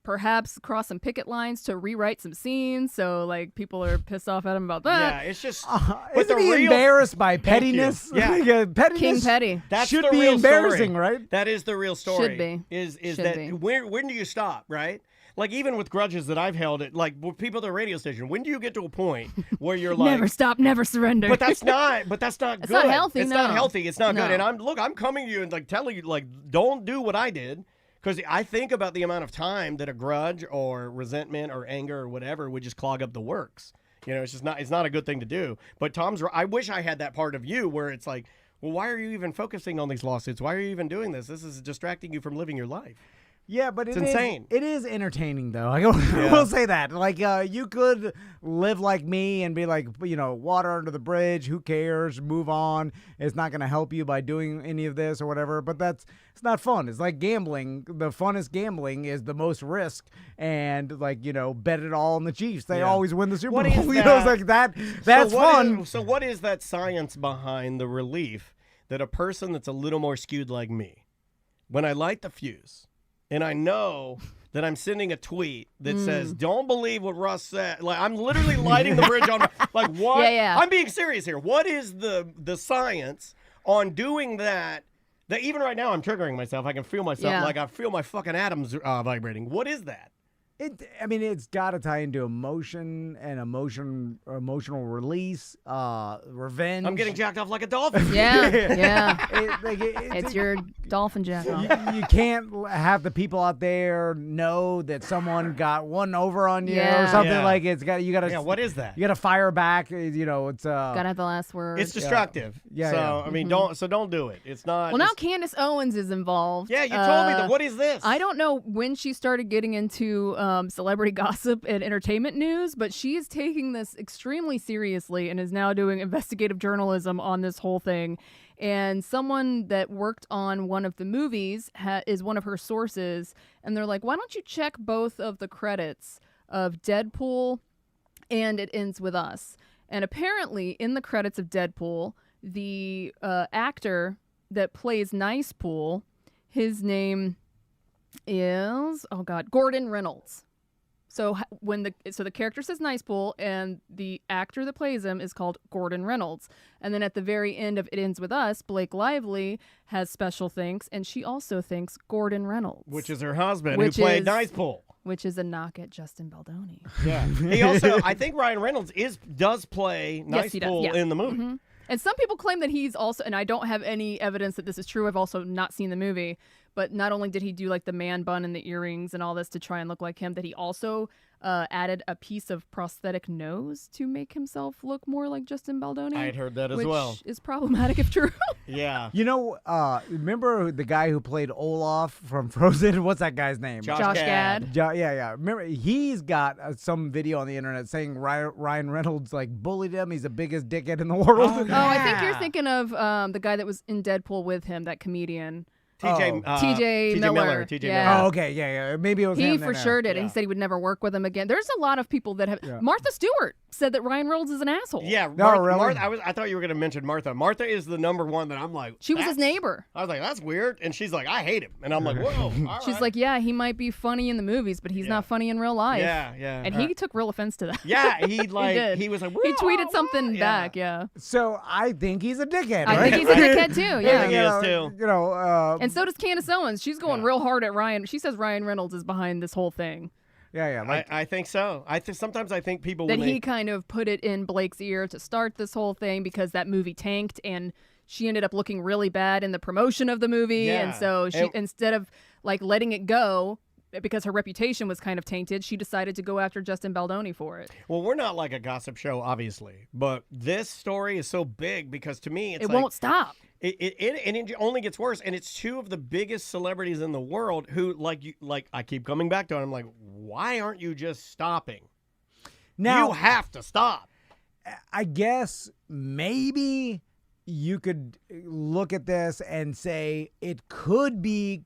Perhaps cross some picket lines to rewrite some scenes, so like people are pissed off at him about Yeah, that. it's just. Isn't he embarrassed by Thank you. pettiness? Yeah. Like, pettiness King Petty. That's should the be real embarrassing, story. right? That is the real story. Should be. Is Should that be. when do you stop, right? Like even with grudges that I've held, it like with people at the radio station. When do you get to a point where you're like, Never stop, never surrender. But that's not. But that's not It's good. not healthy, It's not no. healthy. It's not good. No. And I'm coming to you and like telling you like don't do what I did because I think about the amount of time that a grudge or resentment or anger or whatever would just clog up the works. You know, it's just not. It's not a good thing to do. But I wish I had that part of you where it's like, well, why are you even focusing on these lawsuits? Why are you even doing this? This is distracting you from living your life. Yeah, but It's insane. It is entertaining, though. I will say that. Like, you could live like me and be like, water under the bridge. Who cares? Move on. It's not going to help you by doing any of this or whatever. But it's not fun. It's like gambling. The funnest gambling is the most risk. And bet it all on the Chiefs. They always win the Super What Bowl. is It's like that. That's fun. So what is that science behind the relief that a person that's a little more skewed like me, when I light the fuse, and I know that I'm sending a tweet that says, "Don't believe what Russ said." Like I'm literally lighting the bridge on. Like what? Yeah. I'm being serious here. What is the science on doing that? That even right now I'm triggering myself. I can feel myself like I feel my fucking atoms vibrating. What is that? It's got to tie into emotion and emotional release, revenge. I'm getting jacked off like a dolphin. Yeah. It's your dolphin jack off. You can't have the people out there know that someone got one over on you or Yeah. something Yeah. like it's got. You got to. Yeah. What is that? You got to fire back. It's Gotta have the last word. It's destructive. Yeah, So yeah. I mean, don't do it. It's not. Well, now Candace Owens is involved. Yeah, you told me that. What is this? I don't know when she started getting into celebrity gossip and entertainment news, but she is taking this extremely seriously and is now doing investigative journalism on this whole thing. And someone that worked on one of the movies is one of her sources, and they're like, why don't you check both of the credits of Deadpool and It Ends With Us? And apparently in the credits of Deadpool, the actor that plays Nice Pool, his name is Gordon Reynolds. So the character says Nice Pool, and the actor that plays him is called Gordon Reynolds. And then at the very end of It Ends With Us, Blake Lively has special thanks, and she also thanks Gordon Reynolds, Which is her husband, who played Nice Pool. which is a knock at Justin Baldoni. Yeah. He also, I think Ryan Reynolds does play Nice he does, Pool yeah. in the movie. Mhm. And some people claim that he's also, and I don't have any evidence that this is true. I've also not seen the movie, but not only did he do like the man bun and the earrings and all this to try and look like him, that he also added a piece of prosthetic nose to make himself look more like Justin Baldoni. I had heard that as which well. is problematic if true. Yeah. Remember the guy who played Olaf from Frozen? What's that guy's name? Josh Gad. Yeah. Remember, he's got some video on the internet saying Ryan Reynolds like bullied him. He's the biggest dickhead in the world. Oh, I think you're thinking of the guy that was in Deadpool with him, that comedian. TJ Miller. TJ Yeah. Miller. Oh, okay, yeah. Maybe it was He him. for then, sure did. Yeah. He said he would never work with him again. There's a lot of people that have. Yeah. Martha Stewart said that Ryan Reynolds is an asshole. Yeah. really? I thought you were going to mention Martha. Martha is the number one that I'm like. She was his neighbor. I was like, that's weird. And she's like, I hate him. And I'm like, whoa. all She's right. like, yeah, he might be funny in the movies, but he's not funny in real life. Yeah. And he took real offense to that. Yeah, he did. he was like, He tweeted "Whoa, something what?" back, yeah. So I think he's a dickhead. I right? think he's a dickhead too, yeah. He is too. And so does Candace Owens. She's going real hard at Ryan. She says Ryan Reynolds is behind this whole thing. Yeah. Like, I think so. Sometimes I think people That when he they, kind of put it in Blake's ear to start this whole thing because that movie tanked and she ended up looking really bad in the promotion of the movie. Yeah. And so she, And- instead of like letting it go because her reputation was kind of tainted, she decided to go after Justin Baldoni for it. Well, we're not like a gossip show, obviously, but this story is so big because to me, it's It like, won't stop. It only gets worse, and it's two of the biggest celebrities in the world who, like I keep coming back to it. I'm like, why aren't you just stopping? now, You have to stop. I guess maybe you could look at this and say it could be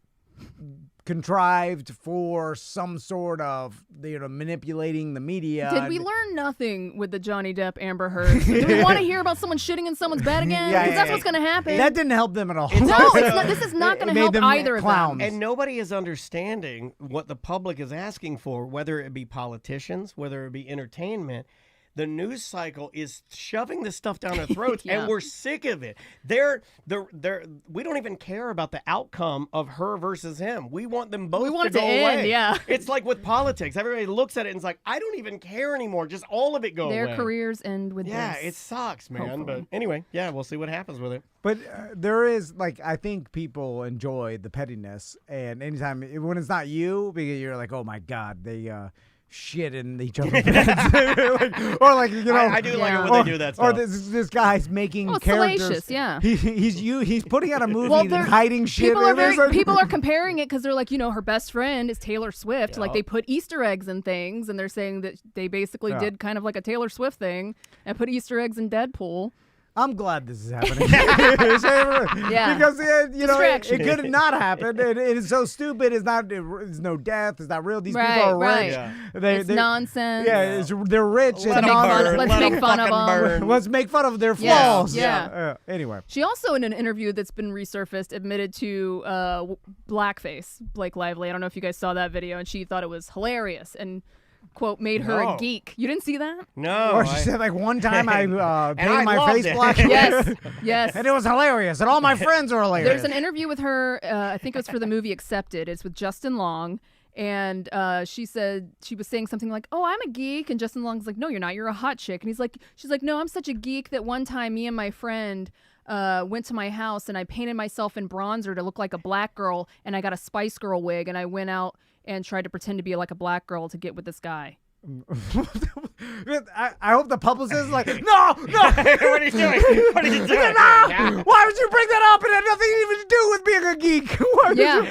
contrived for some sort of manipulating the media. Did we learn nothing with the Johnny Depp Amber Heard? Do we want to hear about someone shitting in someone's bed again? Because that's what's going to happen. That didn't help them at all. No, it's not, this is not going to help either of them. And nobody is understanding what the public is asking for, whether it be politicians, whether it be entertainment. The news cycle is shoving this stuff down our throats, and we're sick of it. We don't even care about the outcome of her versus him. We want them both to go away. Yeah. It's like with politics. Everybody looks at it and is like, I don't even care anymore. Just all of it go away. Their careers end with this. Yeah, it sucks, man. Hopefully. But anyway, we'll see what happens with it. But there is, I think people enjoy the pettiness, and anytime, when it's not you, because you're like, oh my God, they shit in each other's beds. I do like it when they do that stuff. Or this guy's making characters. Salacious, yeah. He's putting out a movie and hiding shit. People are comparing it because they're like, her best friend is Taylor Swift. Yeah. Like they put Easter eggs and things, and they're saying that they basically did kind of like a Taylor Swift thing and put Easter eggs in Deadpool. I'm glad this is happening. Because it could not happen. It is so stupid. It's no death. It's not real. These people are rich. Yeah. It's nonsense. Yeah, they're rich. Let's make fun of them. Let's make fun of their flaws. Yeah. Anyway, she also, in an interview that's been resurfaced, admitted to blackface. Blake Lively. I don't know if you guys saw that video, and she thought it was hilarious and, quote, made her a geek. You didn't see that? No. Or she said, one time I painted my face black. Yes. And it was hilarious. And all my friends are hilarious. There's an interview with her, I think it was for the movie Accepted. It's with Justin Long. And she said, she was saying something like, oh, I'm a geek. And Justin Long's like, no, you're not. You're a hot chick. And she's like, no, I'm such a geek that one time me and my friend went to my house and I painted myself in bronzer to look like a black girl. And I got a Spice Girl wig. And I went out and tried to pretend to be like a black girl to get with this guy. I hope the publicist is like, no. What are you doing? No. Why would you bring that up? It had nothing even to do with being a geek.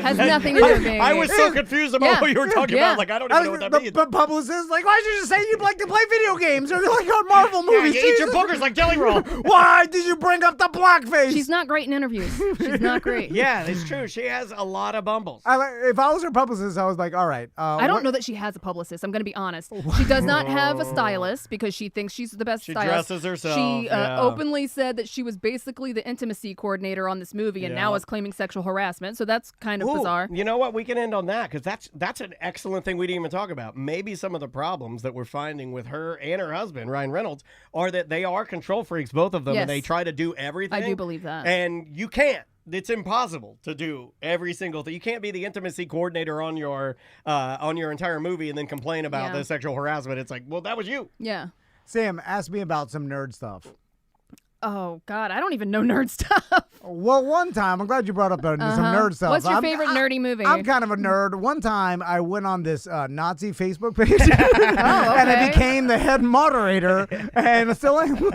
Has nothing to do with being I was so confused about what you were talking about. Like, I don't even know what that means. The publicist like, why did you just say you'd like to play video games or like on Marvel movies? Yeah, you eat your boogers like jelly roll. Why did you bring up the blackface? She's not great in interviews. She's not great. Yeah, it's true. She has a lot of bumbles. If I was her publicist, I was like, all right. I don't know that she has a publicist. I'm going to be honest. She does not have a stylist because she thinks she's the best stylist. She dresses herself. She openly said that she was basically the intimacy coordinator on this movie and now is claiming sexual harassment. So that's kind of bizarre. You know what? We can end on that because that's an excellent thing we didn't even talk about. Maybe some of the problems that we're finding with her and her husband, Ryan Reynolds, are that they are control freaks, both of them, and they try to do everything. I do believe that. And you can't. It's impossible to do every single thing. You can't be the intimacy coordinator on your entire movie and then complain about the sexual harassment. It's like, well, that was you. Yeah. Sam, ask me about some nerd stuff. Oh, God, I don't even know nerd stuff. Well, one time, I'm glad you brought up some nerd stuff. What's your favorite nerdy movie? I'm kind of a nerd. One time, I went on this Nazi Facebook page, okay. and I became the head moderator, and still am. What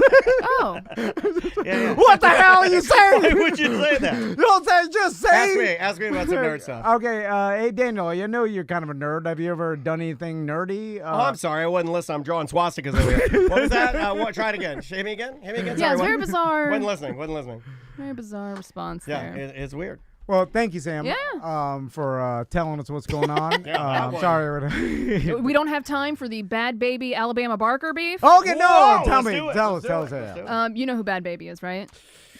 the hell are you saying? Why would you say that? Don't say, just say. Ask me about some nerd stuff. Okay, hey, Daniel, I know you're kind of a nerd. Have you ever done anything nerdy? I'm sorry, I wasn't listening. I'm drawing swastikas over here. What was that? Try it again. Hit me again? Yeah, sorry, it's very bizarre. Wasn't listening. Very bizarre response there. Yeah, it's weird. Well, thank you, Sam. Yeah. For telling us what's going on. I'm sorry. We don't have time for the Bad Baby Alabama Barker beef. Okay, no. Tell us. You know who Bad Baby is, right?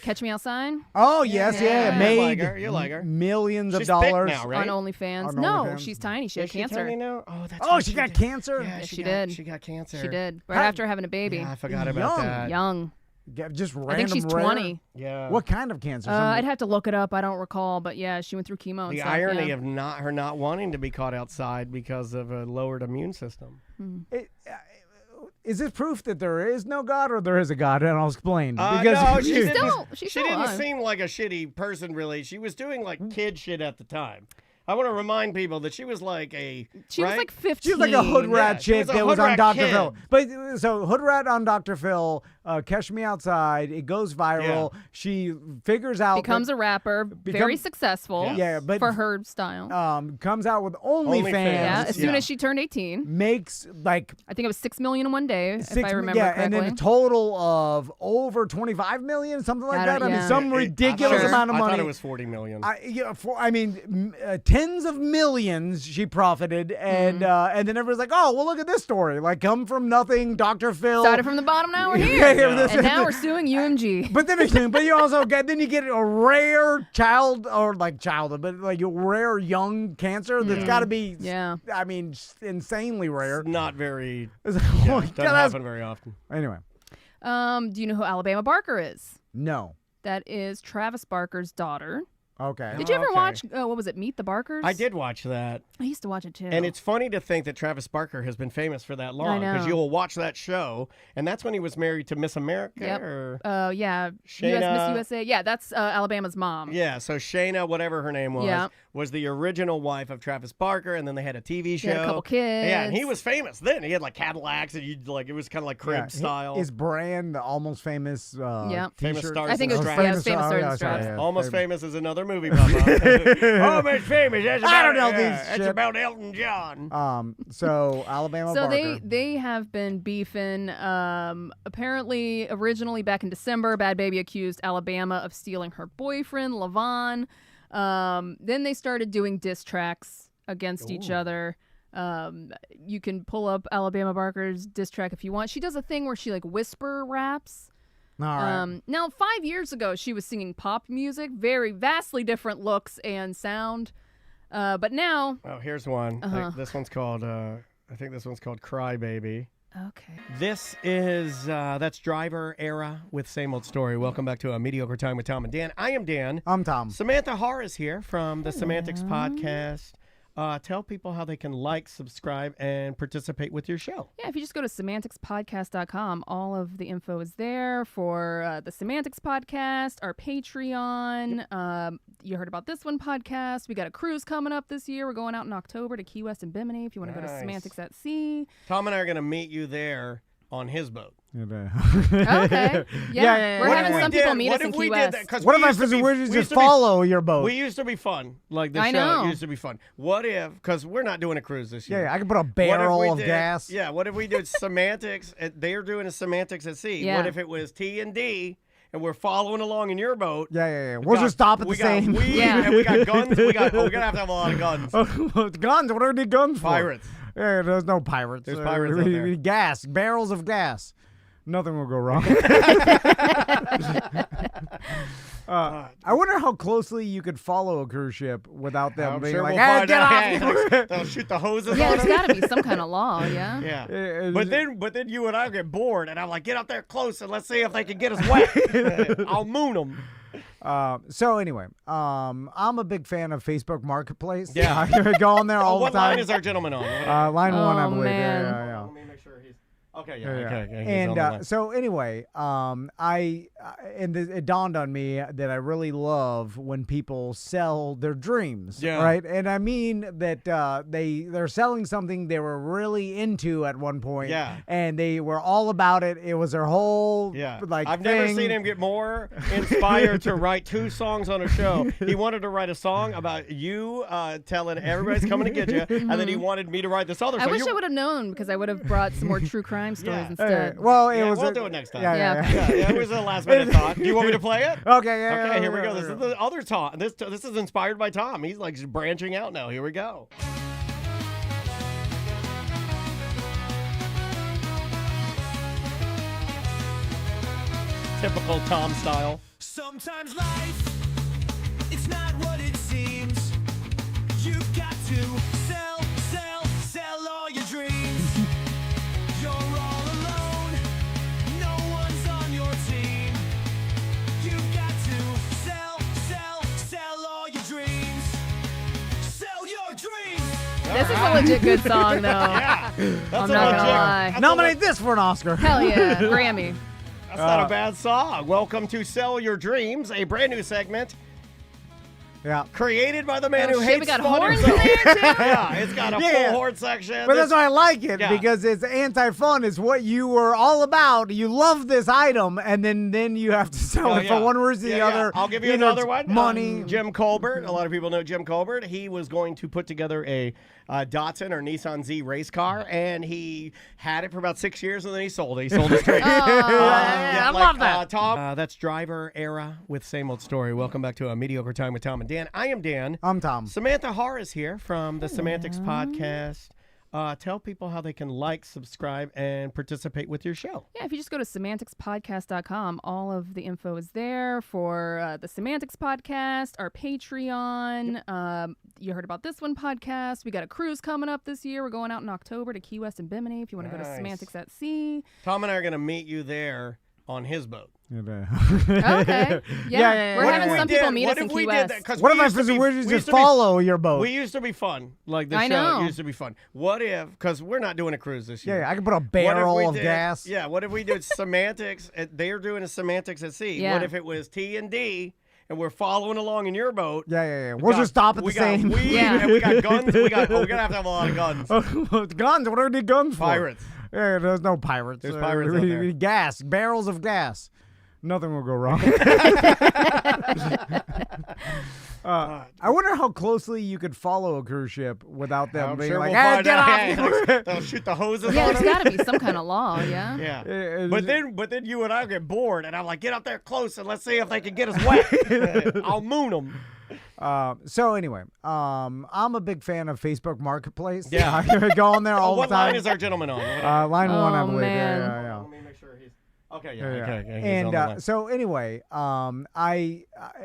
Catch Me Outside? Oh, yes, made you like her. millions she's of dollars now, right? On OnlyFans. No, she's tiny. She had cancer. Tiny now? She got cancer? Yeah, yes, she did. She got cancer. She did. Right after having a baby. Yeah, I forgot about that. Young. Just random. I think she's 20. Yeah. What kind of cancer? I'd have to look it up. I don't recall, but yeah, she went through chemo. The and stuff, irony of her not wanting to be caught outside because of a lowered immune system. Is this proof that there is no God or there is a God? And I'll explain. No, she didn't seem like a shitty person, really. She was doing like kid shit at the time. I want to remind people that she was like a. She was right? like 15. She was like a hood rat she was chick a that was hood on rat Dr. kid. Phil. But so hood rat on Dr. Phil, Catch Me Outside. It goes viral. Yeah. She figures out Becomes a rapper, very successful. Yeah, but for her style. comes out with OnlyFans. OnlyFans. Yeah, as soon as she turned 18. Makes like I think it was 6 million in one day, if I remember correctly. and then a total of over 25 million, something like that. I mean, some ridiculous amount of money. I thought it was 40 million. Tens of millions she profited, and then everyone's like, "Oh, well, look at this story! Like, come from nothing, Dr. Phil Started from the bottom, now we're here, and now we're suing UMG." But you also get a rare but like a rare young cancer that's got to be, I mean, insanely rare. It's not very. Doesn't happen very often. Anyway, do you know who Alabama Barker is? No. That is Travis Barker's daughter. Okay. Did you ever watch, what was it, Meet the Barkers? I did watch that. I used to watch it too. And it's funny to think that Travis Barker has been famous for that long. know. Because you'll watch that show, and that's when he was married to Miss America. Yep. Or Miss USA. Yeah, that's Alabama's mom. Yeah, so Shayna, whatever her name was the original wife of Travis Barker, and then they had a TV show. They had a couple kids. Yeah, and he was famous then. He had like Cadillacs, and it was kind of like crib style. His brand, the Almost Famous Famous Stars I think it was and Famous Stars and Straps. Almost Famous is another movie, Papa. Almost Famous. That's about, I don't know It's about Elton John. So Alabama So Barker. they have been beefing. Apparently, originally back in December, Bad Baby accused Alabama of stealing her boyfriend, Levon. Then they started doing diss tracks against each other. You can pull up Alabama Barker's diss track if you want. She does a thing where she like whisper raps. All right. Now, 5 years ago, she was singing pop music, very vastly different looks and sound. But now, here's one. This one's called. I think this one's called "Cry Baby." Okay. This is that's Driver Era with Same Old Story. Welcome back to a Mediocre Time with Tom and Dan. I am Dan. I'm Tom. Samantha Haar is here from the Semantics Podcast. Tell people how they can like, subscribe, and participate with your show. Yeah, if you just go to semanticspodcast.com, all of the info is there for the Semantics Podcast, our Patreon. You heard about this one podcast. We got a cruise coming up this year. We're going out in October to Key West and Bimini if you want to go to Semantics at Sea. Tom and I are going to meet you there on his boat. Okay. Yeah. We're having some people meet us in Key West. What if we just follow your boat? We used to be fun. Like the show used to be fun. What if, because we're not doing a cruise this year. Yeah, I can put a barrel of gas. Yeah, what if we did Semantics? They're doing a Semantics at Sea. Yeah. What if it was T&D? And we're following along in your boat. Yeah. We'll just stop at the same. And we got guns. We're gonna have to have a lot of guns. Guns? What do we need guns for? Pirates. Yeah, there's no pirates. There's pirates out we there. need gas, barrels of gas. Nothing will go wrong. I wonder how closely you could follow a cruise ship without them being sure like, we'll "Hey, find get out. off!" They'll shoot the hoses Yeah, on there's them. got to be some kind of law, yeah? Yeah. But then you and I get bored, and I'm like, get up there close and let's see if they can get us wet. I'll moon them. So anyway, I'm a big fan of Facebook Marketplace. Yeah. I go on there all the what time. line is our gentleman on? Line 1, I believe. man. Yeah. Let me make sure he's... Okay, Yeah. okay. He's on the line. And so anyway, it dawned on me that I really love when people sell their dreams, right? And I mean that they're selling something they were really into at one point, and they were all about it. It was their whole I've never seen him get more inspired to write 2 songs on a show. He wanted to write a song about you telling everybody's coming to get you, and then he wanted me to write this other song. I wish I would have known because I would have brought some more true crime stories instead. Well, we'll do it next time. Yeah. It was a last minute thought. Do you want me to play it? Okay, Okay, here we go. This is the other Tom. This is inspired by Tom. He's like branching out now. Here we go. Typical Tom style. Sometimes life, it's not what it seems. You've got to sell all your dreams. You're all alone, no one's on your team. You've got to sell all your dreams. Sell your dreams. This is a legit good song, though. I'm not going to lie. Nominate this for an Oscar. Hell yeah, Grammy. That's not a bad song. Welcome to Sell Your Dreams, a brand new segment Yeah. Created by the man who shit, hates we got fun horns himself. in there, too? Yeah, it's got a Yeah. full horn section. But that's why I like it, Yeah. because it's anti-fun. It's what you were all about. You love this item, and then you have to sell it for one reason or the other. I'll give you know, another one. Money. Jim Colbert. A lot of people know Jim Colbert. He was going to put together a Datsun or Nissan Z race car, and he had it for about 6 years, and then he sold it. He sold it straight. I love that. Tom, that's Driver Era with Same Old Story. Welcome back to A Mediocre Time with Tom and Dan. I am Dan. I'm Tom. Samantha Haar is here from the Semantics Podcast. Tell people how they can like, subscribe, and participate with your show. Yeah, if you just go to semanticspodcast.com, all of the info is there for the Semantics Podcast, our Patreon. You heard about this one podcast. We got a cruise coming up this year. We're going out in October to Key West and Bimini if you want to go to Semantics at Sea. Tom and I are going to meet you there on his boat. Okay. Yeah. We're having some people meet us in Key West. What if I just follow your boat? We used to be fun. Like the I show know. used to be fun. What if, because we're not doing a cruise this year. Yeah, I can put a What if barrel we of did- gas. Yeah, what if we did semantics? They're doing a semantics at sea. Yeah. What if it was T and D, and we're following along in your boat? Yeah. We'll just stop at the same. Yeah. And we got guns. We're gonna have to have a lot of guns. Guns? What do we need guns for? Pirates. Yeah, there's no pirates. There's pirates out we there. need gas, barrels of gas. Nothing will go wrong. I wonder how closely you could follow a cruise ship without them I'm being sure like, we'll "Hey, find get out. off!" Hey, they'll shoot the hoses Yeah, on there's us. got to be some kind of law, yeah? Yeah. But then you and I get bored, and I'm like, get up there close and let's see if they can get us wet. I'll moon them. So anyway, I'm a big fan of Facebook Marketplace. Yeah. I go on there all What the time. line is our gentleman on? Line one, I Oh, believe. man. Yeah. Let me make sure he's. Okay, Yeah. okay. He's on the line. And so anyway,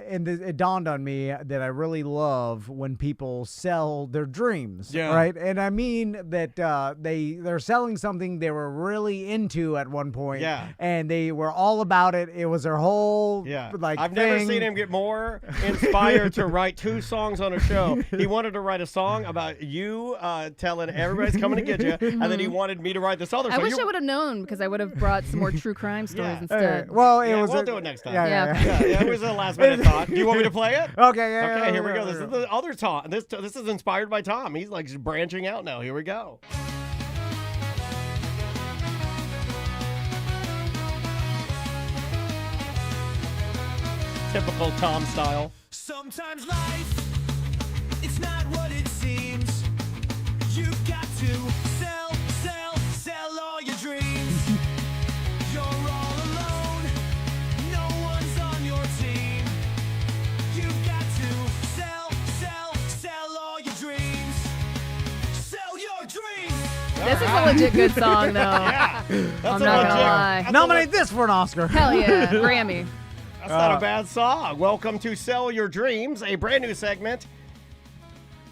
it dawned on me that I really love when people sell their dreams, Yeah. right? And I mean that they're selling something they were really into at one point, Yeah. and they were all about it. It was their whole I've never thing. seen him get more inspired to write 2 songs on a show. He wanted to write a song about you telling everybody's coming to get you, and then he wanted me to write this other I song. wish I would have known because I would have brought some more true crime stories instead. Well, it Yeah, was we'll do it next time. Yeah. Yeah, it was a last minute thought. Do you want me to play it? Okay, yeah. Okay, here we go. This is the other Tom. This is inspired by Tom. He's like branching out now. Here we go. Typical Tom style. Sometimes life, it's not what it seems. You've got to sell all your dreams. You're all alone, no one's on your team. You've got to sell all your dreams. Sell your dreams. This is a legit good song, though. Yeah, I'm not gonna lie. Nominate this for an Oscar. Hell yeah, Grammy. That's not a bad song. Welcome to Sell Your Dreams, a brand new segment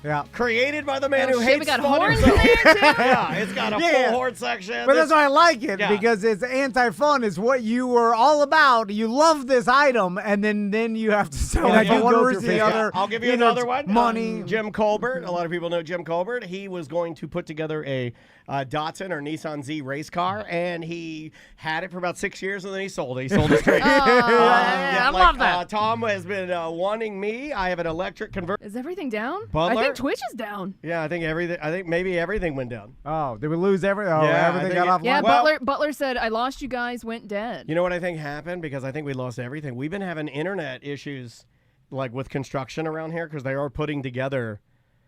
Yeah. created by the man who shit, hates we got fun horns himself. in there, too? Yeah, it's got a Yeah. full horn section. But that's why I like it, Yeah. because it's anti-fun. It's what you were all about. You love this item, and then you have to sell And I it for do one go reason or through the Facebook. other. I'll give you know, another it's one. Money. Jim Colbert. A lot of people know Jim Colbert. He was going to put together a Datsun or Nissan Z race car, and he had it for about 6 years, and then he sold it. He sold it straight. I love that. Tom has been wanting me. I have an electric converter. Is everything down? Butler? I think Twitch is down. Yeah, I think maybe everything went down. Oh, did we lose everything? Oh, Yeah, I everything think got it- offline? Yeah, Well- Butler said, I lost you guys, went dead. You know what I think happened? Because I think we lost everything. We've been having internet issues, like with construction around here, because they are putting together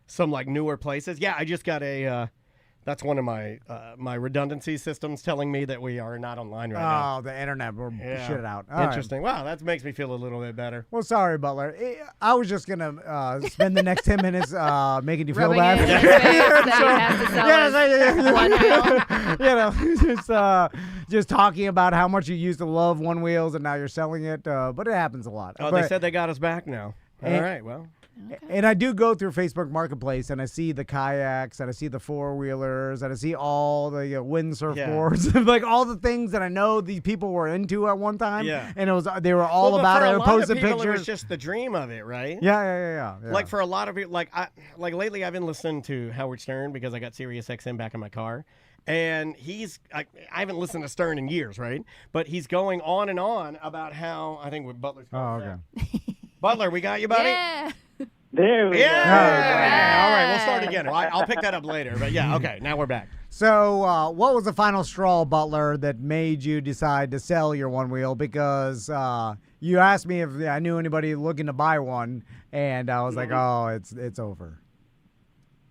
some like newer places. Yeah, I just got a. That's one of my my redundancy systems telling me that we are not online right now. Oh, the internet. We're Yeah. shit out. All right. Interesting. Wow, that makes me feel a little bit better. Well, sorry, Butler. I was just going to spend the next 10 minutes making you feel Rubbing bad. it in his face that he has to sell his one wheel. just talking about how much you used to love One Wheels and now you're selling it. But it happens a lot. Oh, But- they said they got us back now. All And- right, well. And I do go through Facebook Marketplace, and I see the kayaks, and I see the four-wheelers, and I see all the windsurfboards, like all the things that I know these people were into at one time. Yeah. And they were all Well, but about for it. a and lot of posted people, pictures. It was just the dream of it, right? Yeah. Like for a lot of people, like lately, I've been listening to Howard Stern because I got Sirius XM back in my car, and I haven't listened to Stern in years, right? But he's going on and on about how I think with Butler's. Oh, okay. Butler, we got you, buddy. Yeah. There we Yeah. All right, we'll start again. I'll pick that up later. But yeah, okay, now we're back. So, what was the final straw, Butler, that made you decide to sell your one wheel? Because you asked me if I knew anybody looking to buy one, and I was like, "Oh, it's over."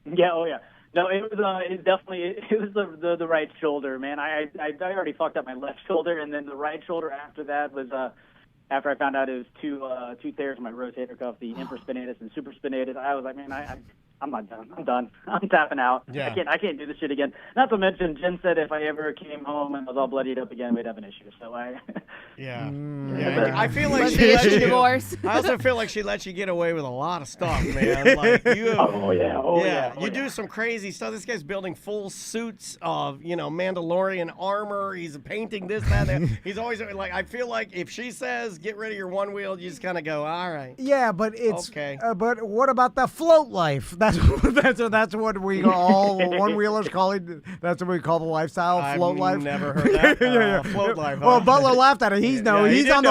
Yeah. Oh yeah. No, it was the right shoulder, man. I already fucked up my left shoulder, and then the right shoulder after that was after I found out it was two tears in my rotator cuff, the infraspinatus and supraspinatus. I was like, man, I'm not done. I'm done. I'm tapping out. Yeah. I can't do this shit again. Not to mention, Jen said if I ever came home and was all bloodied up again, we'd have an issue. So Yeah. I feel like Let's she issue let you. divorce. I also feel like she lets you get away with a lot of stuff, man. Like you. Oh yeah. You do some crazy stuff. This guy's building full suits of, Mandalorian armor. He's painting this, that. He's always like. I feel like if she says get rid of your one wheel, you just kind of go, all right. Yeah, but it's okay. But what about the float life? That's what we all one wheelers call it. That's what we call the lifestyle, float life. I've never heard that. Yeah. Float life. Well, Butler laughed at it. He's he's on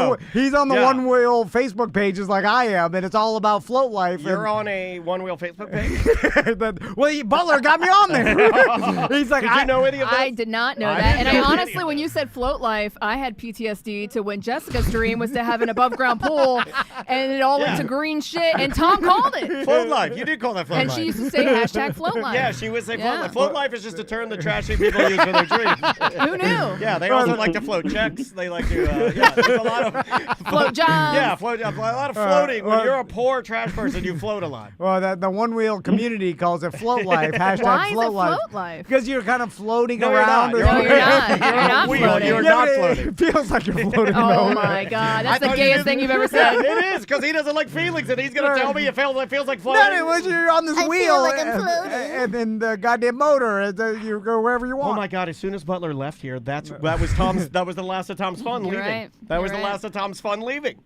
the one wheel Facebook pages like I am, and it's all about float life. You're on a one wheel Facebook page. Butler got me on there. He's like, did you know any of this? I did not know that. And I honestly, when you said float life, I had PTSD to when Jessica's dream was to have an above ground pool, and it all went to green shit, and Tom called it. Float life. You did call that float And life. she used to say hashtag float life. Yeah, she would say float life. Float life is just a term that trashy people use for their dreams. Who knew? Yeah, they also like to float checks. They like to, there's a lot of float jobs. Yeah, float jobs. A lot of floating. When you're a poor trash person, you float a lot. Well, the one wheel community calls it float life. Hashtag Why float is it life. float life? Because you're kind of floating No, around. you're not. No, you're not. You're not floating. You're Yeah, not but floating. It feels like you're floating. Oh though. my God, that's the thought you gayest did- thing you've ever said. It is, because he doesn't like feelings, and he's going to tell me it feels like floating. No, when you're on this I wheel, feel like I'm floating. and then the goddamn motor, you go wherever you want. Oh my God! As soon as Butler left here, that was Tom's. That was the last of Tom's fun leaving. right. That was You're the right. last of Tom's fun leaving.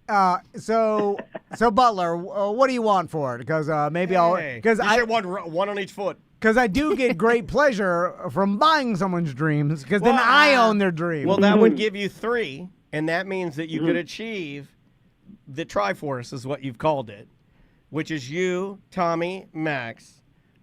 So Butler, what do you want for it? Because maybe You should one on each foot. Because I do get great pleasure from buying someone's dreams. Because then I own their dream. Well, that would give you 3, and that means that you could achieve the Triforce, is what you've called it, which is you, Tommy, Max,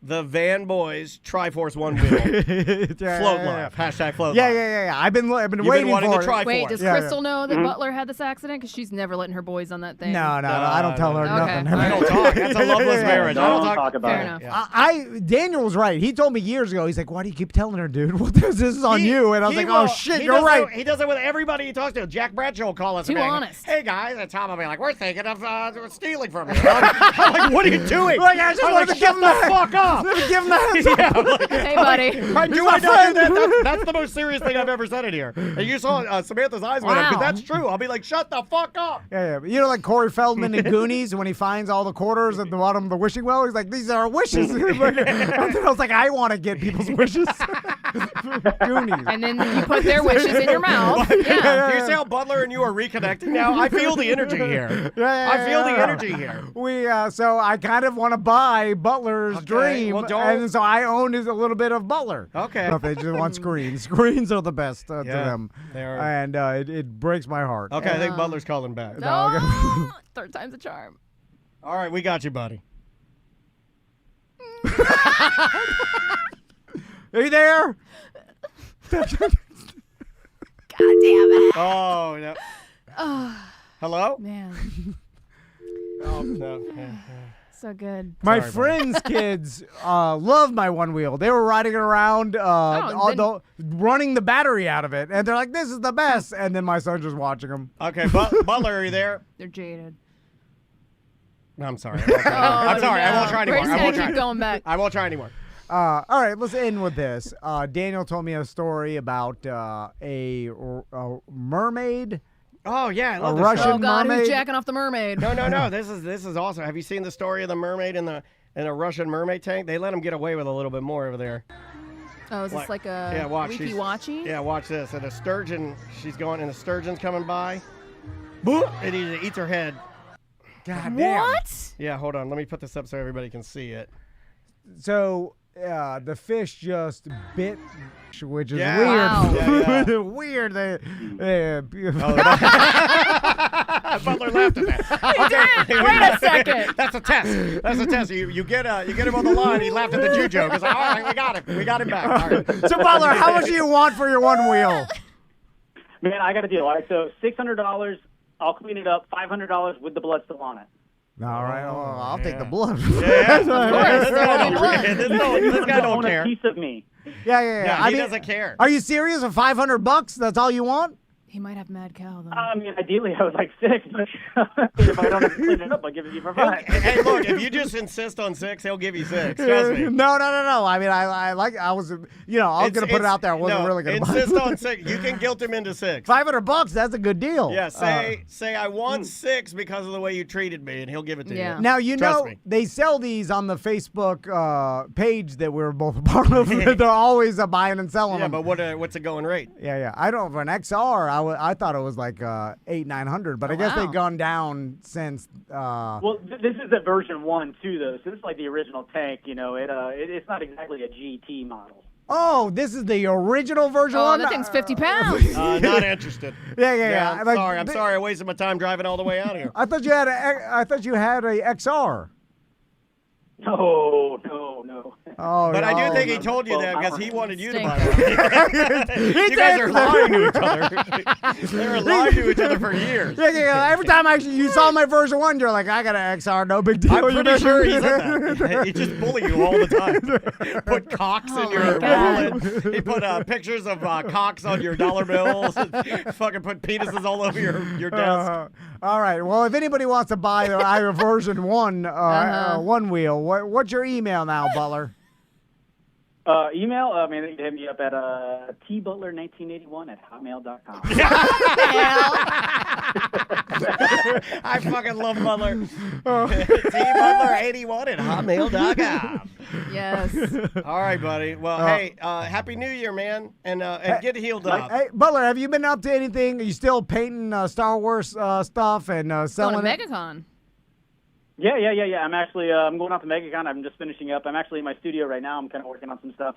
the Van Boys Triforce one wheel. Float life. Hashtag float life. Yeah. I've been You've been waiting wanting for the it. Triforce. Wait, does Crystal know that Butler had this accident? Because she's never letting her boys on that thing. No, I don't tell her Okay. nothing. I don't talk. That's a loveless marriage. I don't talk about Fair it. enough. Yeah. Daniel was right. He told me years ago. He's like, "Why do you keep telling her, dude? Well, this is on you." And I was like, "Oh shit, you're right." He does it with everybody he talks to. Jack Bradshaw will call us. Too and be like, honest. Hey guys, and Tom will be like, "We're thinking of stealing from you." I'm like, "What are you doing?" Like, I just I'm wanted like, to give "Shut him the the fuck up." Give him the heads up. Yeah, like, Hey, buddy. Right, do I not do that? That's the most serious thing I've ever said in here. And you saw Samantha's eyes went up, because Wow. that's true. I'll be like, shut the fuck up. Yeah. But you know, like Corey Feldman in Goonies, when he finds all the quarters at the bottom of the wishing well, he's like, "These are our wishes." And then I was like, I want to get people's wishes. Goonies. And then you put their wishes in your mouth. Yeah. Do you see how Butler and you are reconnecting now? I feel the energy here. I feel the energy here. So I kind of want to buy Butler's dream, well, don't- and so I own a little bit of Butler. Okay. If they just want screens. Screens are the best to Yeah, them. they are. And it breaks my heart. Okay, I think Butler's calling back. No. Third time's a charm. All right, we got you, buddy. Are you there? God damn it. Oh, no. Hello? Man, Oh, no. so good. My Sorry, friends' kids love my one wheel. They were riding it around, running the battery out of it, and they're like, "This is the best." And then my son's just watching them. Okay, Butler, are you there? They're jaded. I'm sorry. I'm sorry. I won't try anymore. We're just I won't gonna try. keep going back. I won't try anymore. All right, let's end with this. Daniel told me a story about a mermaid. Oh yeah, I love A this Russian story. Oh God, mermaid? who's jacking off the mermaid? No. This is awesome. Have you seen the story of the mermaid in a Russian mermaid tank? They let him get away with a little bit more over there. Oh, is this like a watch. wiki-watchy? Yeah, watch this. And a sturgeon, she's going, and the sturgeon's coming by. Boop! And he eats her head. God damn. What? Yeah, hold on. Let me put this up so everybody can see it. So the fish just bit, which is Yeah. weird. Wow. Yeah. Weird. Butler laughed at that. Wait a second. That's a test. That's a test. You get him on the line. He laughed at the Jew joke. It's like, all right, we got him. We got him back. All right. So Butler, how much do you want for your one wheel? Man, I got a deal. All right, so $600. I'll clean it up. $500 with the blood still on it. All right, well, I'll take the blood. Yeah. Of course. This guy don't Own a care. piece of me. Yeah. He doesn't care. Are you serious? For $500, that's all you want? He might have mad cow though. I mean, ideally, I would like 6, but if I don't have to clean it up, I'll give it to you for 5. Hey, look, if you just insist on 6, he'll give you 6. Trust me. No. I mean, I was going to put it out there. I wasn't really going to buy it. insist on 6. You can guilt him into 6. $500, that's a good deal. Yeah, say I want 6 because of the way you treated me, and he'll give it to Yeah. you. Now, Trust me. they sell these on the Facebook page that we're both a part of. They're always buying and selling Yeah, them. but what's the going rate? Yeah. I don't. For an XR, I thought it was like $800-900, but I guess they've gone down since. Well, this is the version 1 too, though. So this is like the original tank. It's not exactly a GT model. Oh, this is the original version. Oh, that thing's 50 pounds. Not interested. Yeah. I'm sorry. I'm sorry. I wasted my time driving all the way out here. I thought you had a XR. No. Oh, But I do no. think he told you that because he wanted you to buy Stink. it. You guys are lying to each other. They were lying to each other for years. Yeah. Every time you saw my version 1, you're like, I got an XR, no big deal. I'm pretty sure he said that. He just bully you all the time. Put cocks in your wallet. He put pictures of cocks on your dollar bills. Fucking put penises all over your desk. All right. Well, if anybody wants to buy our version 1 one wheel, what's your email now, Butler? Email, they can hit me up at tbutler1981@hotmail.com. I fucking love Butler. tbutler81@hotmail.com. Yes. All right, buddy. Well, hey, Happy New Year, man, and get healed up. Hey, Butler, have you been up to anything? Are you still painting Star Wars stuff and selling Going to it? MegaCon. Yeah. I'm actually I'm going out to MegaCon. I'm just finishing up. I'm actually in my studio right now. I'm kind of working on some stuff,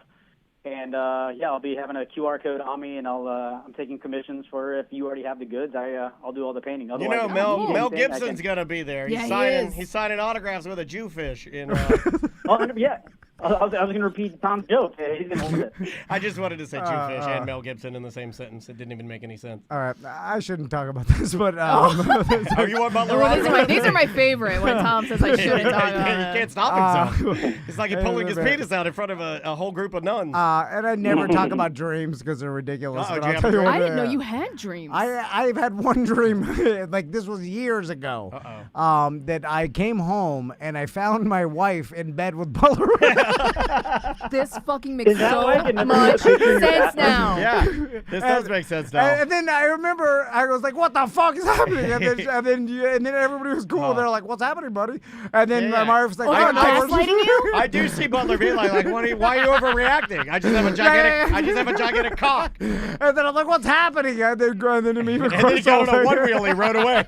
and I'll be having a QR code on me, and I'm taking commissions for if you already have the goods. I'll do all the painting. Otherwise, Mel Gibson's gonna be there. Yeah, He's signing autographs with a Jewfish. Yeah. I was going to repeat Tom's joke. He's going to hold it. I just wanted to say Jewfish and Mel Gibson in the same sentence. It didn't even make any sense. All right. I shouldn't talk about this, but... Oh, you want Butler? Well, these are my favorite when Tom says I shouldn't talk about He it. can't stop himself. It's like he's pulling his penis out in front of a whole group of nuns. And I never talk about dreams because they're ridiculous. But I'll tell you what, I didn't know you had dreams. I've had one dream, like this was years ago, that I came home and I found my wife in bed with Butler. This fucking makes so much sense now. Yeah, this does make sense now. And then I remember I was like, "What the fuck is happening?" And then everybody was cool. They're like, "What's happening, buddy?" And then my wife was like, "I'm gaslighting you." I do see Butler being like why are you overreacting? I just have a gigantic cock. And then I'm like, "What's happening?" And then he even and then he got on a one wheel. He rode away.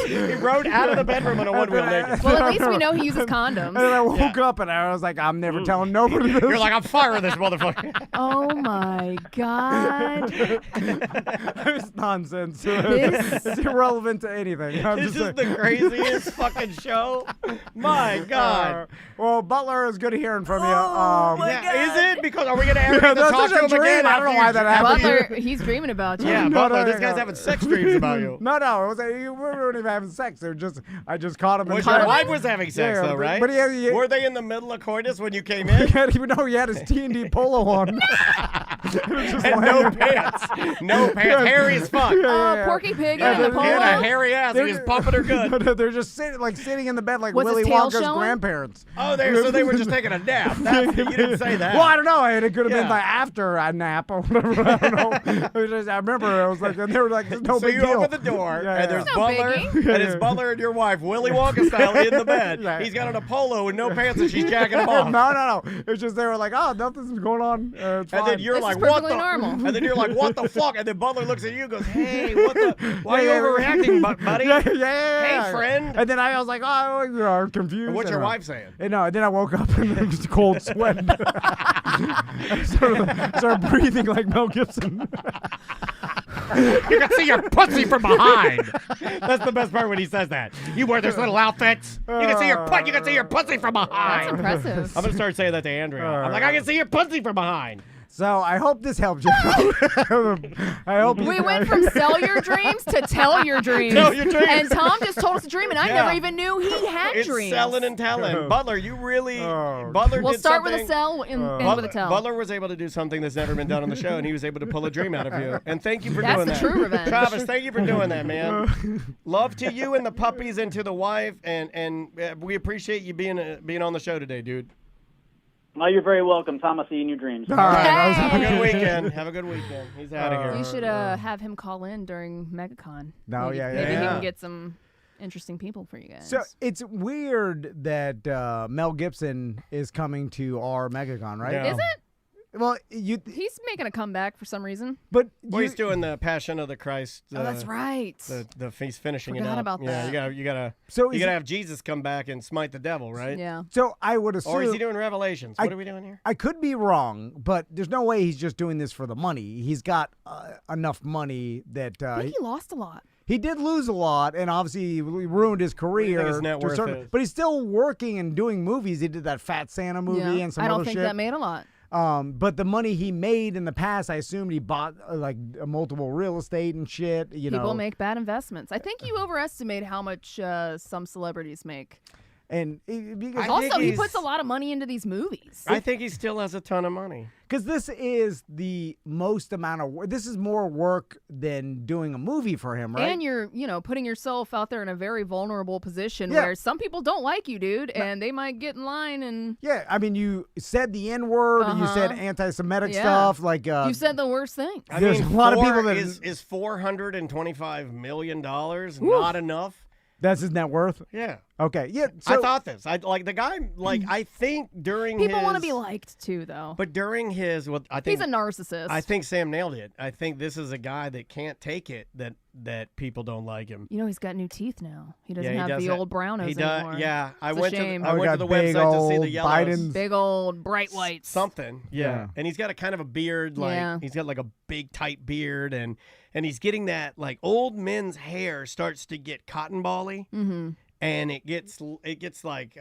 He rode out of the bedroom on a one wheel naked. Well, at least we know he uses condoms. And then I woke up and I was like, "I'm never telling nobody this." You're like, I'm firing this motherfucker. Oh my God. It's nonsense. This- It's irrelevant to anything. This is the craziest fucking show. My God. Well, Butler, is good hearing from you. Is it? Because are we going to ever get to that's talk such to a him dream. again? I don't know why that happened. Butler, he's dreaming about you. Yeah, No, Butler, no, this guy's no. having sex dreams about you. No, it was we weren't even having sex. I just caught him. Well, in your wife was having sex, though, right? But Were they in the middle of coitus when you came he in? can't even know he had his T&D polo on. And no pants. No pants. Hairy as fuck. Porky Pig Yeah, in the he He had a polo. hairy ass. He was pumping her good. They're just sitting in the bed like Was his Willy tail Wonka's showing? grandparents. Oh, so they were just taking a nap. You didn't say that. Well, I don't know. It could have Yeah. been like after a nap or whatever. I don't know. I remember I was like, and they were like, "There's no So big you deal." open the door, Yeah, and there's No Butler, biggie. and it's Butler and your wife, Willy Wonka style, in the bed. Yeah. He's got on a polo and no pants, and she's jacking him off. No. no. It's just they were like, oh, nothing's going on. It's fine. And then you're This like, is what perfectly the? normal. And then you're like, what the fuck? And then Butler looks at you and goes, hey, what the? Why are you overreacting, buddy? Yeah. Hey, friend. And then I was like, oh, I'm confused. And what's your And, wife saying? And then I woke up and it was cold sweat. I started breathing like Mel Gibson. You can see your pussy from behind. That's the best part when he says that. You wear those little outfits. You can see your you can see your pussy from behind. That's impressive. I'm gonna start saying that to Andrea. I'm like, I can see your pussy from behind. So I hope this helps you. I hope We went from sell your dreams to tell your dreams. Tell your dreams. And Tom just told us a dream, and I Yeah. never even knew he had It's dreams. selling and telling. Butler, you really. Butler We'll did start something. with a sell and end with a tell. Butler was able to do something that's never been done on the show, and he was able to pull a dream out of you. And thank you for That's doing the that. true revenge. Travis, thank you for doing that, man. Love to you and the puppies and to the wife, and we appreciate you being on the show today, dude. Well, you're very welcome, Tom. I'll see you in your dreams. All right. Have a good weekend. Have a good weekend. He's out of here. You should have him call in during MegaCon. No, maybe, yeah. Maybe he can get some interesting people for you guys. So it's weird that Mel Gibson is coming to our MegaCon, right? Yeah. Is it? Well, He's making a comeback for some reason. but Well, he's doing the Passion of the Christ. Oh, that's right. He's finishing Forgot it up. about Yeah, that. you gotta So you is gotta it- have Jesus come back and smite the devil, right? Yeah. So I would assume. Or is he doing Revelations? What are we doing here? I could be wrong, but there's no way he's just doing this for the money. He's got enough money that I think he lost a lot. he did lose a lot, and obviously he ruined his career. his net to a worth certain- is? But he's still working and doing movies. He did that Fat Santa movie Yeah. and some I don't other think shit. that made a lot. But the money he made in the past, I assumed he bought multiple real estate and shit. People make bad investments. I think you overestimate how much some celebrities make. And because Also, he puts a lot of money into these movies. I think he still has a ton of money. Because this is the most amount of work. This is more work than doing a movie for him, right? And you're, putting yourself out there in a very vulnerable position Yeah. where some people don't like you, dude, and they might get in line and Yeah, I mean, you said the N word, you said Uh-huh. anti-Semitic Yeah. stuff, like you said the worst thing. There's a lot of people that is $425 million not enough? That's his net worth. Yeah. Okay. Yeah. So I thought this. I like the guy. Like I think during People his, want to be liked too, though. But during his, I think He's a narcissist. I think Sam nailed it. I think this is a guy that can't take it that people don't like him. He's got new teeth now. He doesn't Yeah, he have does the that. old brown nose He does. anymore. Yeah, I It's a went shame. to I we went to got the big website to see old the yellows. Biden's- Big old bright whites. Something. Yeah. And he's got a kind of a beard, like Yeah. he's got like a big tight beard, and he's getting that like old men's hair starts to get cotton bally. Mm-hmm. And it gets like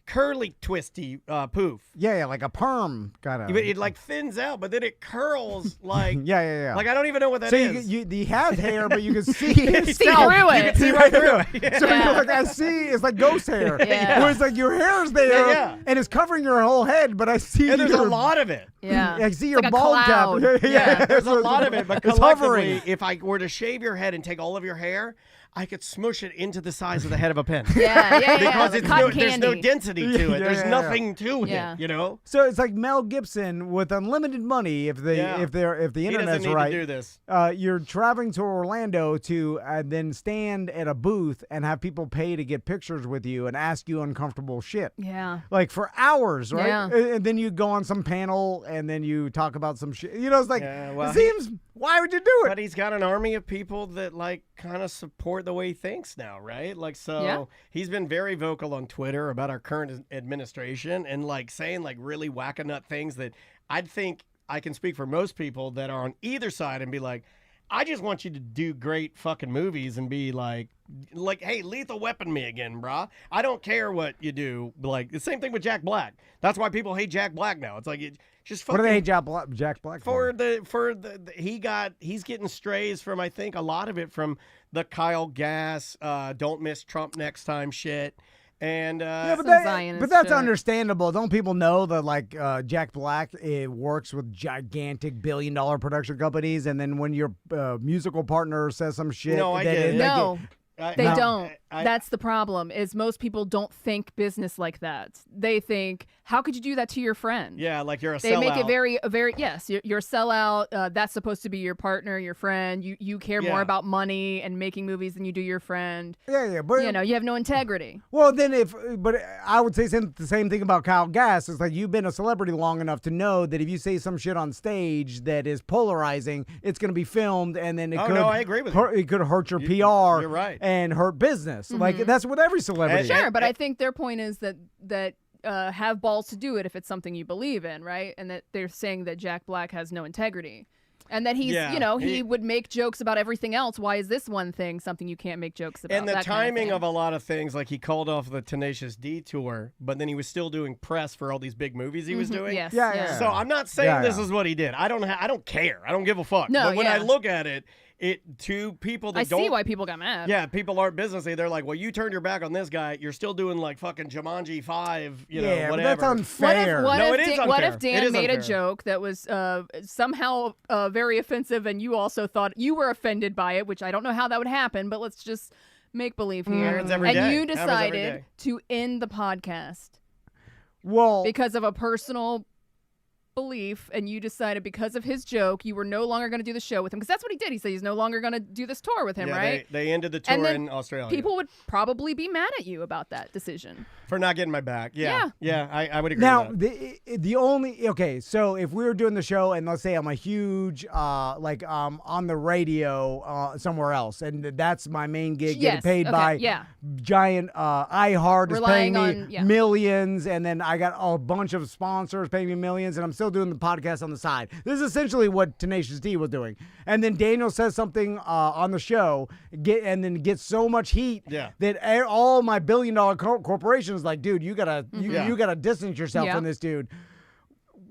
curly, twisty poof. Yeah, like a perm kind of. It like thins out, but then it curls like yeah. Like I don't even know what that so is. he has hair, but you can see his See scalp. through it. You can see right through it. So Yeah. you're like, I see, it's like ghost hair. Yeah. Where it's like your hair's there Yeah. and it's covering your whole head, but I see And there's a your, lot of it. Yeah. I see It's your like a bald cloud. cap. Yeah, there's a so lot of it, but it's collectively, hovering. if I were to shave your head and take all of your hair, I could smush it into the size of the head of a pen. Yeah. Because The it's cotton there's no candy. density to it. Yeah, There's yeah, nothing to Yeah. it, you know? So it's like Mel Gibson with unlimited money if the Yeah. if the He doesn't internet's need right. to do this. You're traveling to Orlando to then stand at a booth and have people pay to get pictures with you and ask you uncomfortable shit. Yeah. Like for hours, right? Yeah. And then you go on some panel and then you talk about some shit. It's like, Yeah, well, it seems, why would you do it? But he's got an army of people that like kind of support the way he thinks now, right? Like so Yeah. he's been very vocal on Twitter about our current administration and like saying like really whack-a-nut things that I'd think I can speak for most people that are on either side and be like, I just want you to do great fucking movies and be like, hey, Lethal Weapon me again, brah. I don't care what you do. Like the same thing with Jack Black. That's why people hate Jack Black now. It's like just What fucking do they hate Jack Black for? he's getting strays from I think a lot of it from the Kyle Gass don't miss Trump next time shit. And Yeah, but, Some Zionist that's shit. understandable. Don't people know that like Jack Black works with gigantic billion-dollar production companies, and then when your musical partner says some shit, No, I then get it. No. They don't. That's the problem, is most people don't think business like that. They think, how could you do that to your friend? Yeah, like you're a sellout. They make it yes, you're a sellout. That's supposed to be your partner, your friend. You care more about money and making movies than you do your friend. Yeah, but you have no integrity. Well, then but I would say the same thing about Kyle Gass. It's like, you've been a celebrity long enough to know that if you say some shit on stage that is polarizing, it's going to be filmed, and then I agree with you. It could hurt your PR. You're right. And hurt business. Like, that's with every celebrity. Sure, but I think their point is that have balls to do it if it's something you believe in, right? And that they're saying that Jack Black has no integrity. And that he's, he would make jokes about everything else. Why is this one thing something you can't make jokes about? And the that timing kind of a lot of things, like he called off the Tenacious D tour, but then he was still doing press for all these big movies he was doing. Yes, yeah. So I'm not saying this is what he did. I don't care. I don't give a fuck. No, but when I look at it, to people that I don't... see why people got mad. Yeah, people aren't businessy. They're like, well, you turned your back on this guy. You're still doing like fucking Jumanji 5, whatever. But that's unfair. What unfair. if Dan made a joke that was somehow very offensive, and you also thought you were offended by it, which I don't know how that would happen, but let's just make believe here. Happens every day. You decided to end the podcast. Well, because of a personal belief, and you decided because of his joke you were no longer going to do the show with him, because that's what he did. He said he's no longer going to do this tour with him, right? They ended the tour in Australia. People would probably be mad at you about that decision for not getting my back. Yeah, I would agree now, with that. the only so if we were doing the show, and let's say I'm a huge on the radio somewhere else, and that's my main gig, getting paid by giant iHeart is paying me millions, and then I got a bunch of sponsors paying me millions, and I'm still doing the podcast on the side. This is essentially what Tenacious D was doing. And then Daniel says something on the show, and then gets so much heat that all my billion-dollar corporations like, dude, you gotta distance yourself from this dude.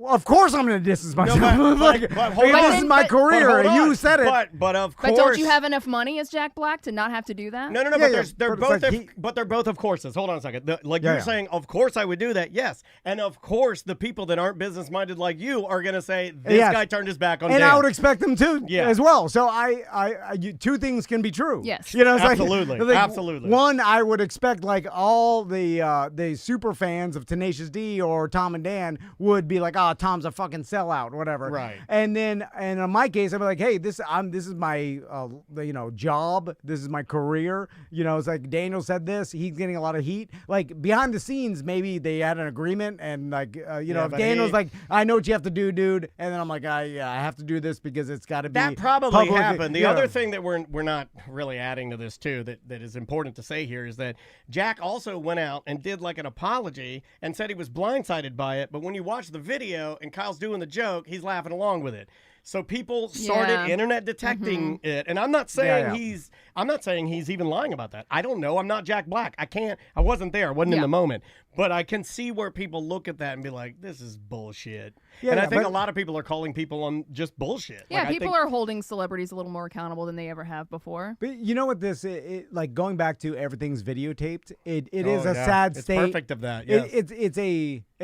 Of course I'm going to distance myself. This is my career. You said it. But of course. But don't you have enough money as Jack Black to not have to do that? No. But they're both of courses. Hold on a second. You're saying, of course I would do that. Yes. And of course the people that aren't business minded like you are going to say this guy turned his back on Dan. And I would expect them to as well. So two things can be true. Yes. Absolutely. Absolutely. One, I would expect like all the super fans of Tenacious D or Tom and Dan would be like, Tom's a fucking sellout, whatever. Right. And then, and in my case, I'd be like, hey, this is my, job. This is my career. It's like Daniel said this. He's getting a lot of heat. Like behind the scenes, maybe they had an agreement, and like, if Daniel's like, I know what you have to do, dude, and then I'm like, I have to do this because it's got to be. That probably happened. The other thing that we're not really adding to this too that is important to say here is that Jack also went out and did like an apology and said he was blindsided by it, but when you watch the video and Kyle's doing the joke, he's laughing along with it. So people started internet detecting it, and I'm not saying he's even lying about that. I don't know. I'm not Jack Black. I wasn't there. I wasn't in the moment. But I can see where people look at that and be like, this is bullshit. And I think a lot of people are calling people on just bullshit. Yeah, people are holding celebrities a little more accountable than they ever have before. But you know what this, like going back to everything's videotaped, it is a sad state. It's perfect of that, yes.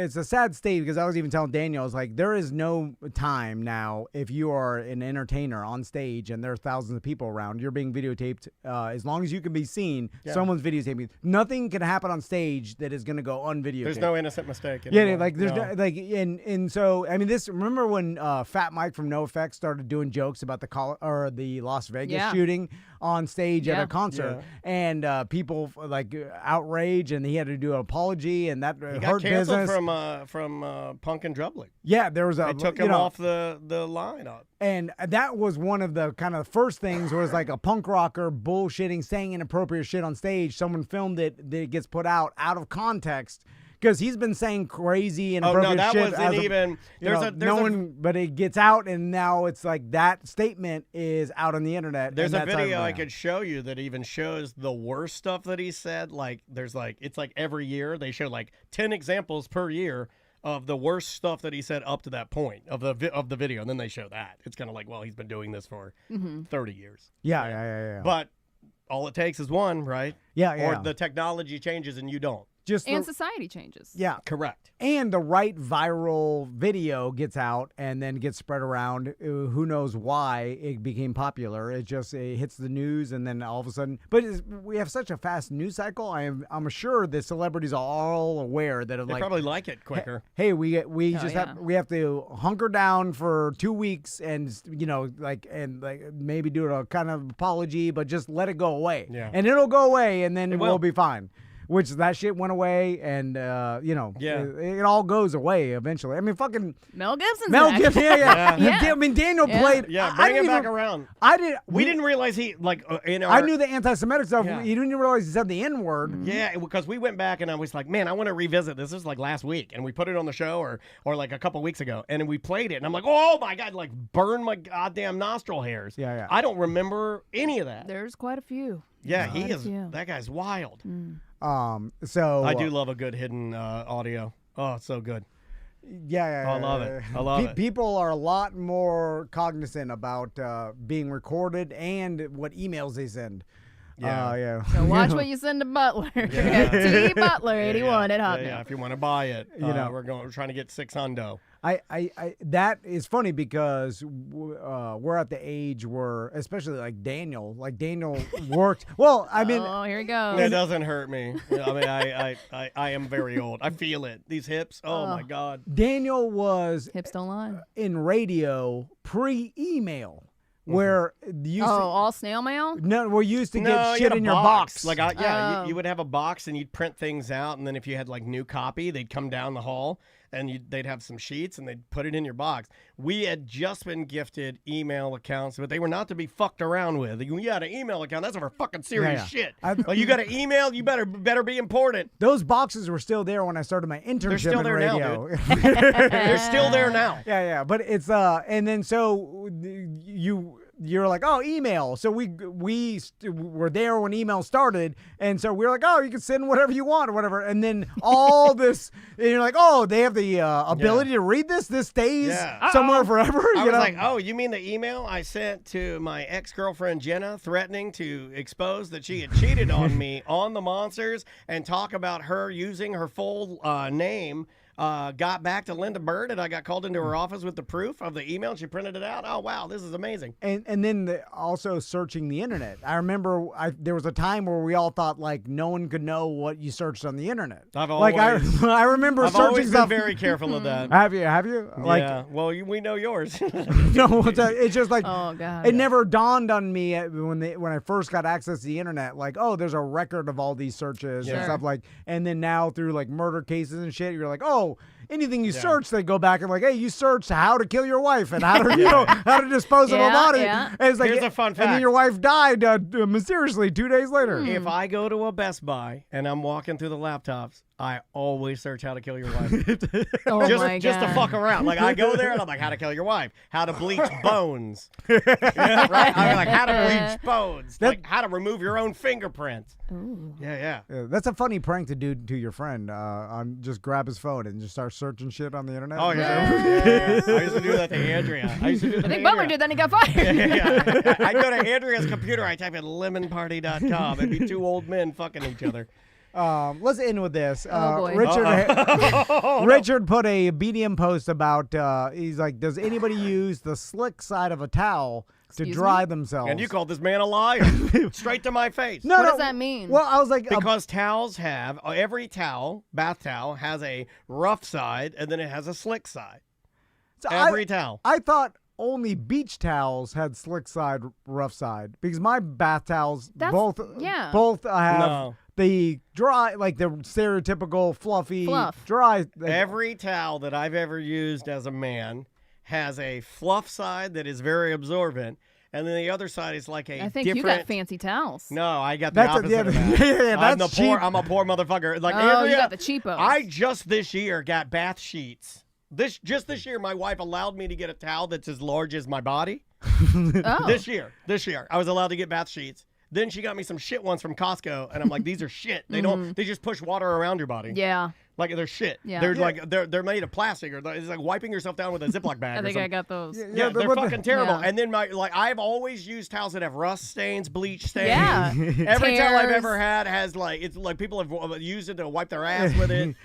It's a sad state, because I was even telling Daniel, I was like, there is no time now if you are an entertainer on stage and there are thousands of people around, you're being videotaped. As long as you can be seen, someone's videotaping. Nothing can happen on stage that is going to go unvideotaped. There's no innocent mistake anymore. Yeah, like there's and so I mean, this. Remember when Fat Mike from NoFX started doing jokes about the Las Vegas shooting on stage at a concert, and people like outrage, and he had to do an apology, and that he hurt got canceled business from Punk and Drublic. Yeah, there was they took him off the lineup. And that was one of the kind of first things, where it's like a punk rocker bullshitting, saying inappropriate shit on stage. Someone filmed it, that it gets put out of context. Because he's been saying crazy and inappropriate shit. Oh, no, that wasn't even... But it gets out, and now it's like that statement is out on the internet. There's a video I could show you that even shows the worst stuff that he said. Like, it's like every year they show like 10 examples per year of the worst stuff that he said up to that point of the video, and then they show that. It's kind of like, well, he's been doing this for 30 years. Yeah. But all it takes is one, right? Yeah. Or the technology changes and you don't. just And society changes. yeah, Correct. and the right viral video gets out and then gets spread around. Who knows why it became popular? It hits the news, and then all of a sudden. But we have such a fast news cycle. I'm sure the celebrities are all aware that They probably like it quicker. Hey, we have to hunker down for 2 weeks and maybe do a kind of apology, but just let it go away. Yeah. And it'll go away, and then It will. we'll be fine. Which that shit went away, and it all goes away eventually. I mean, fucking Mel Gibson's Mel back. Gibson, yeah. Yeah. I mean, Daniel played. Yeah, I bring didn't it back even- around. We didn't realize he in our. I knew the anti-Semitic stuff. Yeah. You didn't realize he said the N-word. Yeah, because we went back and I was like, man, I want to revisit this. This is like last week, and we put it on the show or like a couple weeks ago, and we played it, and I'm like, oh my god, like burn my goddamn nostril hairs. Yeah. I don't remember any of that. There's quite a few. Yeah, Quite he a is. few. That guy's wild. So I do love a good hidden audio. Oh, it's so good. Yeah. I love it. I love it. People are a lot more cognizant about being recorded and what emails they send. Yeah. So watch what you send to Butler. Yeah. T Butler 81 at Hotmail. Yeah, if you want to buy it, we're trying to get 6 hundo. I that is funny because we're at the age where, especially like Daniel worked. Well, I mean, Oh, here he goes. It doesn't hurt me. I mean, I am very old. I feel it. These hips. Oh my god. Daniel was Hips don't lie. in radio pre-email. Where you all snail mail? No, we used to No, get you shit had a in your box. Like, Oh. you would have a box and you'd print things out, and then if you had like new copy, they'd come down the hall and they'd have some sheets and they'd put it in your box. We had just been gifted email accounts, but they were not to be fucked around with. You got an email account, that's for fucking serious shit. Like, you got an email, you better be important. Those boxes were still there when I started my internship They're still in there radio. now, dude. They're still there now. Yeah, but it's and then so you're like, oh, email. So we were there when email started, and so we were like, oh, you can send whatever you want or whatever. And then all this, and you're like, oh, they have the ability to read this. This stays somewhere forever. I was like, oh, you mean the email I sent to my ex-girlfriend Jenna threatening to expose that she had cheated on me on the Monsters and talk about her using her full name. Got back to Linda Bird, and I got called into her office with the proof of the email, and she printed it out. Oh, wow, this is amazing. And then also searching the internet. I remember there was a time where we all thought, like, no one could know what you searched on the internet. I've always, I remember I've searching always stuff. been very careful of that. Have you? Like, yeah. Well, we know yours. No, it's just like, Oh, God. it never dawned on me when I first got access to the internet, like, oh, there's a record of all these searches and stuff like, and then now through like murder cases and shit, you're like, oh, anything you search, they go back and like, hey, you searched how to kill your wife and how to how to dispose of a body. Yeah. And it's like, Here's a fun and then fact. your wife died mysteriously 2 days later. If I go to a Best Buy and I'm walking through the laptops, I always search how to kill your wife. Oh my just to God. fuck around. Like, I go there and I'm like, how to kill your wife, how to bleach bones. Yeah, right? I'm like, how to bleach bones, like how to remove your own fingerprints. Ooh. Yeah. Yeah, that's a funny prank to do to your friend. On just grab his phone and just start searching shit on the internet. Oh yeah. I used to do that to Andrea. I think Butler did, then he got fired. Yeah. I'd go to Andrea's computer. I type in lemonparty.com. It'd be two old men fucking each other. Let's end with this. boy. Richard put a BDM post about, he's like, does anybody use the slick side of a towel to Excuse dry me? themselves? And you called this man a liar. Straight to my face. No, What no. does that mean? Well, I was like, Because towels have, every towel, bath towel, has a rough side and then it has a slick side. so Every towel. I thought only beach towels had slick side, rough side, because my bath towls both have No. the dry, like the stereotypical fluffy, Fluff. dry. Every towel that I've ever used as a man has a fluff side that is very absorbent, and then the other side is like a I think different... you got fancy towels. No, I got the That's opposite of that. yeah, that's cheap. I'm a poor motherfucker. Like, Oh, Andrea, you got the cheapos. I just this year got bath sheets. This year, my wife allowed me to get a towel that's as large as my body. Oh. This year, I was allowed to get bath sheets. Then she got me some shit ones from Costco, and I'm like, these are shit. They don't. They just push water around your body. Yeah. Like they're shit. Yeah. They're like they're made of plastic, or it's like wiping yourself down with a Ziploc bag. I think or I something. got those. Yeah, they're fucking terrible. Yeah. And then I've always used towels that have rust stains, bleach stains. Yeah. Every towel I've Tears. ever had has it's like people have used it to wipe their ass with it.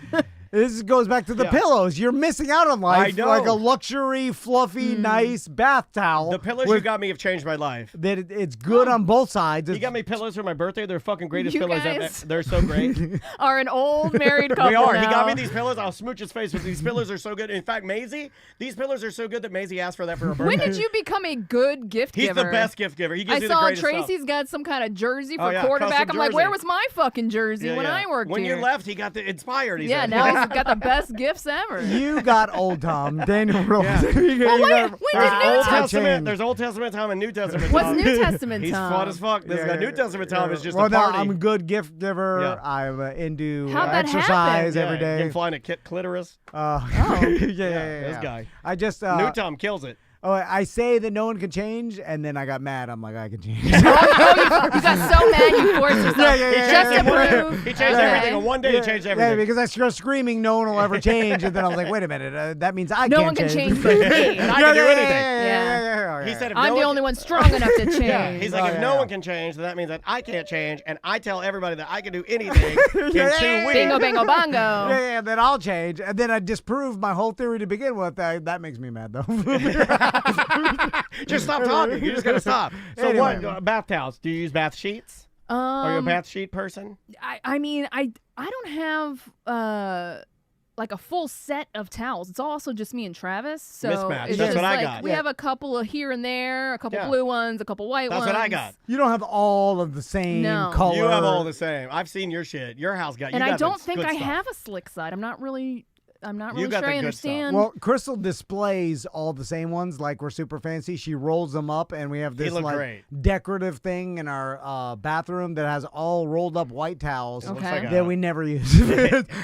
This goes back to the pillows. You're missing out on life. I know. Like a luxury, fluffy, nice bath towel. The pillows you got me have changed my life. That it's good on both sides. You got me pillows for my birthday. They're fucking greatest You pillows guys ever. They're so great. Are an old married couple We are. now. He got me these pillows. I'll smooch his face with these pillows. Are so good. In fact, Maisie, these pillows are so good that Maisie asked for that for her birthday. When did you become a good gift He's giver? the best gift giver. He gives I you the saw greatest Tracy's stuff. got some kind of jersey for Oh, yeah, quarterback. custom I'm like, where jersey. was my fucking jersey Yeah, when yeah. I worked When here? you left, he got the inspired. He Yeah, said. now he's got the best gifts ever. You got Old Tom. Daniel Rose. Yeah. Well, wait, when did New Testament. There's Old Testament Tom and New Testament What's Tom. New Testament He's Tom? fun as fuck. The New Testament Tom is just well, a party. No, I'm a good gift giver. Yeah. I'm into How'd that exercise happen? every day. Him flying a clitoris. Yeah. This guy. I just New Tom kills it. Oh, I say that no one can change, and then I got mad. I'm like, I can change. You got so mad you forced yourself. Just to prove. He changed everything. In one day, he changed everything. Yeah, because I started screaming, no one will ever change, and then I was like, wait a minute, that means I No can't one can change. change but me. And I can do anything. Yeah. He said, if I'm no the one only one strong enough to change. Yeah, he's like, if no one can change, then that means that I can't change, and I tell everybody that I can do anything in 2 weeks. Bingo, bingo, bongo. Yeah, then I'll change, and then I disprove my whole theory to begin with. That makes me mad, though. Just stop talking. You just gotta stop. So Anyway. what? Bath towels? Do you use bath sheets? Are you a bath sheet person? I mean, I don't have like a full set of towels. It's also just me and Travis. So Mismatch. it's That's just what I like, got. We have a couple of here and there, a couple blue ones, a couple white ones. That's what I got. You don't have all of the same No. color. You have all the same. I've seen your shit. Your house got. You And got I don't the think good I stuff. have a slick side. I'm not really You sure got the I good understand. Well, Crystal displays all the same ones, like we're super fancy. She rolls them up, and we have They this look like great. decorative thing in our bathroom that has all rolled up white towels Okay. Looks like that we never use.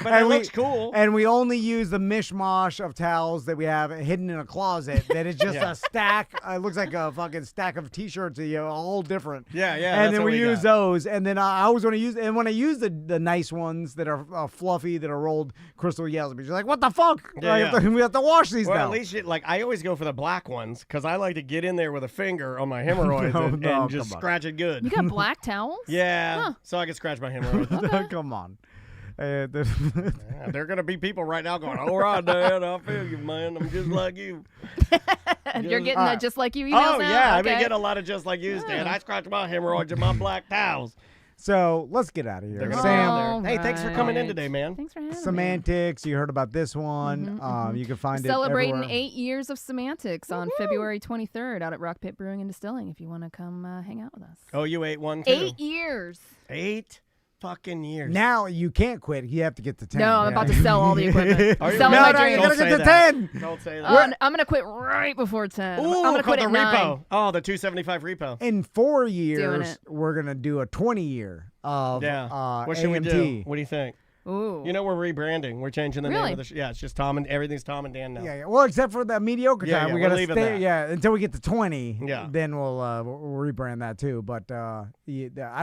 But it looks cool. And we only use the mishmash of towels that we have hidden in a closet. That is just Yeah. a stack. It looks like a fucking stack of T-shirts, all different. Yeah, yeah. And that's then what we use got. those, and then I always want to use. And when I use the nice ones that are fluffy, that are rolled, Crystal yells at me. She's like, "What the fuck? Yeah, yeah. We have to wash these Well, now." at least I always go for the black ones because I like to get in there with a finger on my hemorrhoids and just come on. scratch it good. you got black towels? Yeah, Huh. so I can scratch my hemorrhoids. Come on. Yeah, there are gonna be people right now going, "All right, Dad, I feel you, man. I'm just like you." You're getting that just like you emails Oh now? yeah, I've been Okay. getting a lot of just like you, Dad. I scratch my hemorrhoids in my black towels. So let's get out of here. They're gonna Sam, be out there. Hey, thanks for coming in today, man. Thanks for having me. Semantics. You heard about this one. You can find Celebrating it everywhere. 8 years of Semantics on February 23rd out at Rock Pit Brewing and Distilling if you want to come hang out with us. Oh, you ate one too. 8 years. 8 fucking years. Now you can't quit. You have to get to 10. No, I'm about to sell all the equipment. Are you Selling really? my No, you dreams. gotta Don't get to say 10. Don't say that. I'm going to quit right before 10. Ooh, I'm going to quit called at the 9. repo. Oh, the 275 repo. In 4 Doing years, it. we're gonna do a 20-year of Yeah. What should AMT. we do? What do you think? Ooh. You know, we're rebranding. We're changing the Really? name of the yeah, it's just Tom and everything's Tom and Dan now. Yeah, yeah. Well, except for that mediocre Yeah, time, yeah, we we'll gotta leave it stay. that. Yeah, until we get to 20. Yeah. Then we'll rebrand that too. But I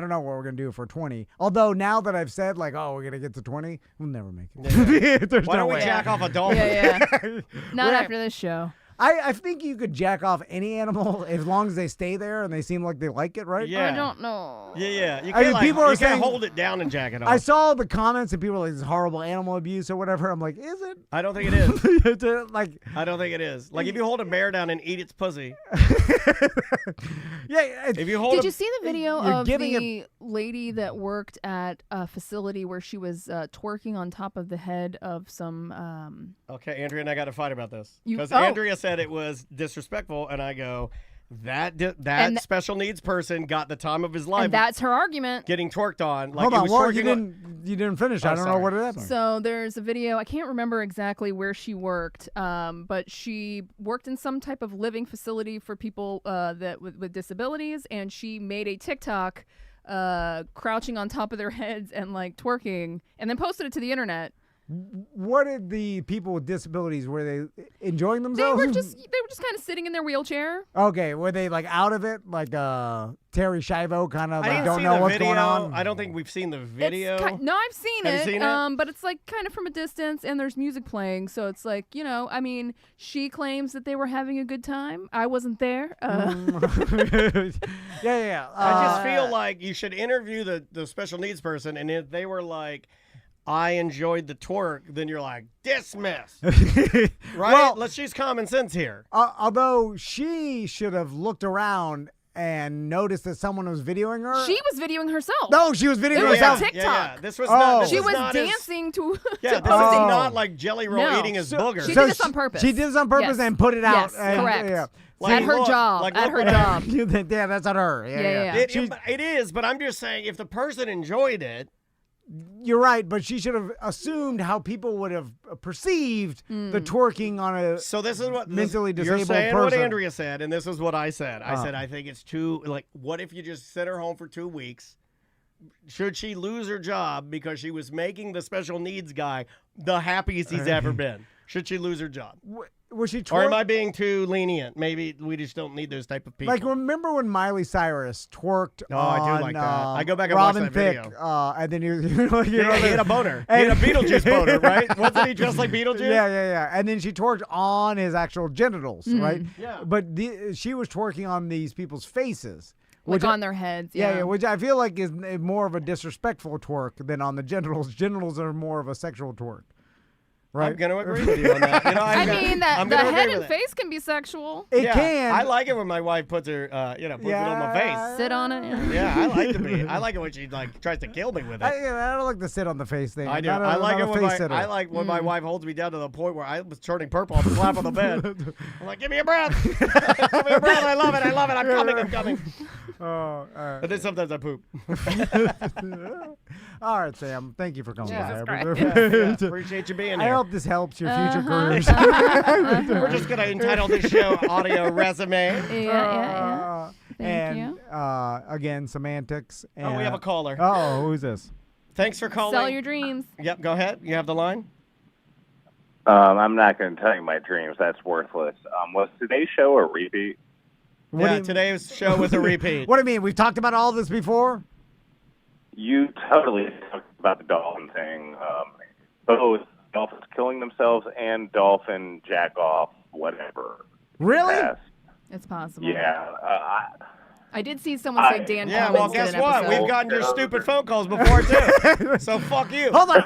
don't know what we're gonna do for 20. Although now that I've said like, oh, we're gonna get to 20, we'll never make it. There's Why no don't we way. jack off a dolphin? Yeah. Not We're- after this show. I think you could jack off any animal as long as they stay there and they seem like they like it, right? Yeah. I don't know. Yeah, yeah. You I can't, mean, people are you can't saying- hold it down and jack it off. I saw the comments and people were like, this is horrible animal abuse or whatever. I'm like, is it? I don't think it is. Like, I don't think it is. Like if you hold a bear down and eat its pussy. yeah. If you hold Did a, you see the video you're of giving the lady that worked at a facility where she was twerking on top of the head of some Okay, Andrea and I got to fight about this You- because oh. Andrea said it was disrespectful, and I go, that And- special needs person got the time of his life and that's her argument. getting twerked on. Like Hold he on, was what? twerking You didn't finish. Oh, I don't know sorry. what it happened. So there's a video. I can't remember exactly where she worked, but she worked in some type of living facility for people that with disabilities, and she made a TikTok crouching on top of their heads and like twerking, and then posted it to the internet. What did the people with disabilities, were they enjoying They themselves? were just kind of sitting in their wheelchair. Okay, were they like out of it? Like Terry Schiavo kind of I like didn't don't see know the what's video. going on? I don't think we've seen the video. No, I've seen Have it. you seen it? But it's like kind of from a distance, and there's music playing, so it's like, I mean, she claims that they were having a good time. I wasn't there. Yeah. I just feel like you should interview the special needs person, and if they were like, I enjoyed the twerk, then you're like, dismiss. Right? Well, Let's use common sense here. although she should have looked around and noticed that someone was videoing her. She was videoing herself. No, she was videoing It was herself. on TikTok. This was not. This She was not as- dancing to. Yeah, to this is posing. not like Jelly Roll No. eating his So- booger. She So did this on purpose. She did this on purpose Yes. and put it out. Yes, and- correct. Yeah. Like, At her look, job. like, At look her what I- job. Yeah, that's on her. Yeah. It is, but I'm just saying, if the person enjoyed it, You're right, but she should have assumed how people would have perceived the twerking on a so this is what mentally you're disabled saying. person. What Andrea said, and this is what I said. I said I think it's too like. What if you just sent her home for 2 weeks? Should she lose her job because she was making the special needs guy the happiest he's ever been? Should she lose her job? Was she Or am twerk? I being too lenient? Maybe we just don't need those type of people. Like, remember when Miley Cyrus twerked Oh, I do on like that. I go back and watch Robin that Thicke, video. and then he He had a boner. He had a Beetlejuice boner, right? Wasn't he dressed like Beetlejuice? Yeah. And then she twerked on his actual genitals, right? Yeah. But she was twerking on these people's faces. Like on their heads. Yeah, which I feel like is more of a disrespectful twerk than on the genitals. Genitals are more of a sexual twerk. Right? I'm going to agree with you on that. I mean, I'm the gonna head agree and with it. face can be sexual. It Yeah, can. I like it when my wife puts her, puts it on my face. Sit on it. Yeah, I like to be. I like it when she like tries to kill me with it. I don't like the sit on the face thing. I do. Not a- I like not it a when face my sitter. I like when my wife holds me down to the point where I was turning purple on the flap of the bed. I'm like, give me a breath. Give me a breath. I love it. I'm coming. Oh, all right. But then sometimes I poop. All right, Sam. Thank you for coming Jesus by. Christ. Appreciate you being I here. hope this helps your future careers. We're just gonna entitle this show "Audio Resume." Yeah. Thank and you. Again, semantics. And, Oh, we have a caller. Oh, who's this? Thanks for calling. Sell your dreams. Yep, go ahead. You have the line. I'm not going to tell you my dreams. That's worthless. Was today's show a repeat? Yeah, today's show was a repeat. What do you mean? We've talked about all this before? You totally talked about the dolphin thing. Both dolphins killing themselves and dolphin jack off, whatever. Really? Yes. It's possible. Yeah. I did see someone say Dan Yeah, Cummins well, did guess an what? episode. We've gotten your stupid phone calls before, too. So fuck you. Hold on.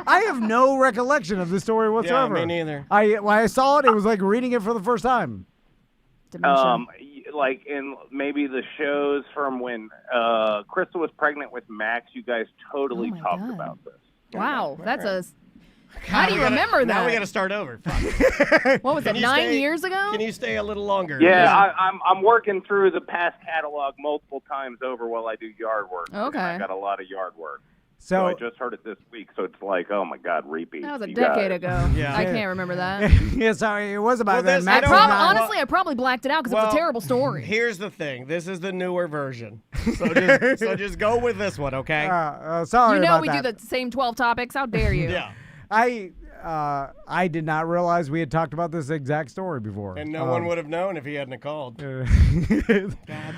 I have no recollection of this story whatsoever. me neither. When I saw it, it was like reading it for the first time. Like in maybe the shows from when Crystal was pregnant with Max, you guys totally talked about this. Wow, that's a. How do you remember that? Now we got to start over. Fuck. What was it? 9 years ago? Can you stay a little longer? Yeah, I'm working through the past catalog multiple times over while I do yard work. Okay. I got a lot of yard work. So I just heard it this week, so it's like, oh my God, repeat. That was a You decade guys. ago. Yeah. I can't remember that. Yeah, sorry, it was about Well, that. this- Max I was don't- not- Honestly, I probably blacked it out because it was a terrible story. Here's the thing. This is the newer version. So just go with this one, okay? sorry You know about we that. do the same 12 topics. How dare you? Yeah. I did not realize we had talked about this exact story before. And no one would have known if he hadn't called. God damn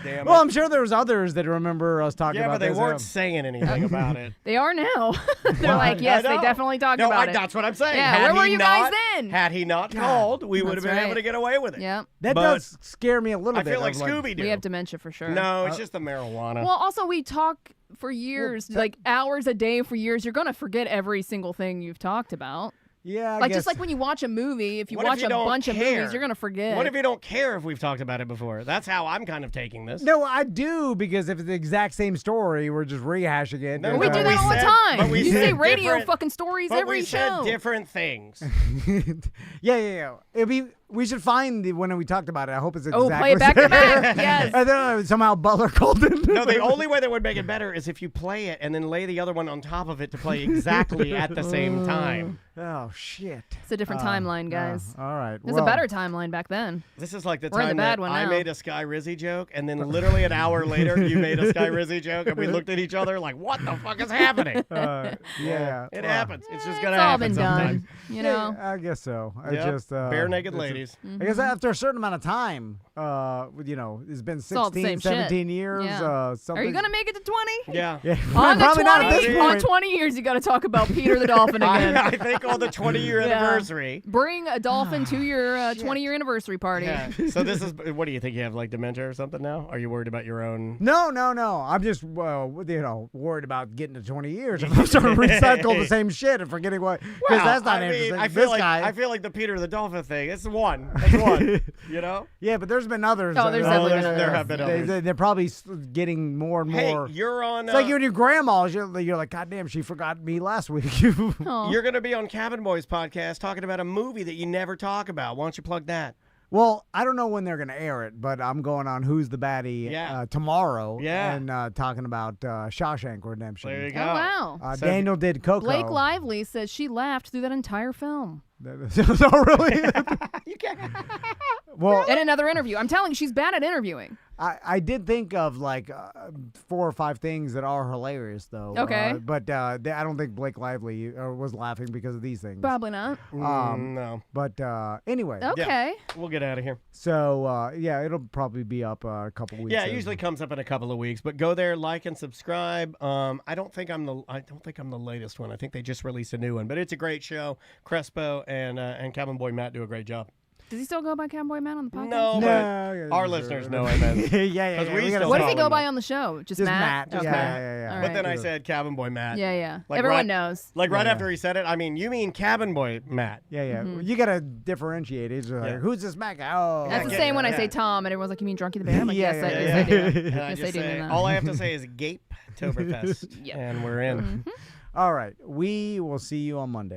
it. Well, I'm sure there's others that remember us talking Yeah, about but they this. weren't saying anything about it. They are now. They're like, yes, I they know. definitely talked No, about it. That's what I'm saying. Yeah, Had where were he you not, guys then? Had he not called, we would have That's been able right. to get away with it. Yep. That But does scare me a little I bit. feel like of Scooby-Doo. We have dementia for sure. No, it's just the marijuana. Well, also we talk for years, like hours a day for years. You're gonna forget every single thing you've talked about. Yeah, I like guess. just like when you watch a movie, if you What if watch you a don't bunch of care? movies, you're gonna forget. What if you don't care if we've talked about it before? That's how I'm kind of taking this. No, I do, because if it's the exact same story, we're just rehashing it. No, and, we do that all the time. but we You said say radio different- fucking stories But every we show. said different things. yeah. It'd be We should find when we talked about it. I hope it's Oh, exactly play it back to back. Yes. And then somehow Butler called in. No, the only way that would make it better is if you play it and then lay the other one on top of it to play exactly at the same time. Oh, shit. It's a different timeline, guys. All right. There's a better timeline back then. This is like the We're in time the bad that one I now. made a Sky Rizzy joke, and then literally an hour later, you made a Sky Rizzy joke, and we looked at each other like, what the fuck is happening? Yeah. It happens. It's just going It's to all happen been sometimes. done, you know. I guess so. I Yep. just Bare naked it's ladies. I guess after a certain amount of time, it's been all the 16, same 17 shit. years. Yeah. Are you gonna make it to 20? Yeah. Yeah. On the Probably 20, not at this on point. 20 years, you got to talk about Peter the Dolphin again. I think on the 20-year Yeah. anniversary. Bring a dolphin to your 20-year anniversary party. Yeah. So this is, what do you think? You have like dementia or something now? Are you worried about your own? No. I'm just, worried about getting to 20 years. If I'm starting to recycle the same shit and forgetting what, because that's not interesting. I This guy. feel like the Peter the Dolphin thing. It's one. That's one. You know? Yeah, but there's been others. Oh, there's definitely been there others. have been others. They're probably getting more and Hey, more. you're on. It's like you and your grandma. You're like, God damn, she forgot me last week. Aw. You're going to be on Cabin Boys podcast talking about a movie that you never talk about. Why don't you plug that? Well, I don't know when they're going to air it, but I'm going on Who's the Baddie tomorrow and talking about Shawshank Redemption. There you go. Oh, wow. Daniel did Coco. Blake Lively says she laughed through that entire film. So really? You can't. Well, In another interview. I'm telling you, she's bad at interviewing. I did think of like 4 or 5 things that are hilarious, though. Okay. But I don't think Blake Lively was laughing because of these things. Probably not. No. But anyway. Okay. We'll get out of here. So, it'll probably be up a couple weeks. Yeah, it usually comes up in a couple of weeks. But go there, like and subscribe. I don't think I'm the latest one. I think they just released a new one. But it's a great show. Crespo and Cabin Boy Matt do a great job. Does he still go by Cowboy Matt on the podcast? No, but our listeners know I meant. yeah. 'Cause we gotta still What does he call go him by that. on the show? Just Matt. Okay. Yeah. All But right. then I said Cabin Boy Matt. Yeah. Like Everyone knows. Like right after he said it, I mean, you mean Cabin Boy Matt. Yeah. You got to differentiate. It's like, who's this Matt guy? Oh. That's the same when I say Tom, and everyone's like, "You mean Drunky the Bear?" I'm like, Yeah, "Yes, yeah, I do. And I Yes, I just do say, mean that." all I have to say is Gape Toberfest, Yep. and we're in. All right. We will see you on Monday.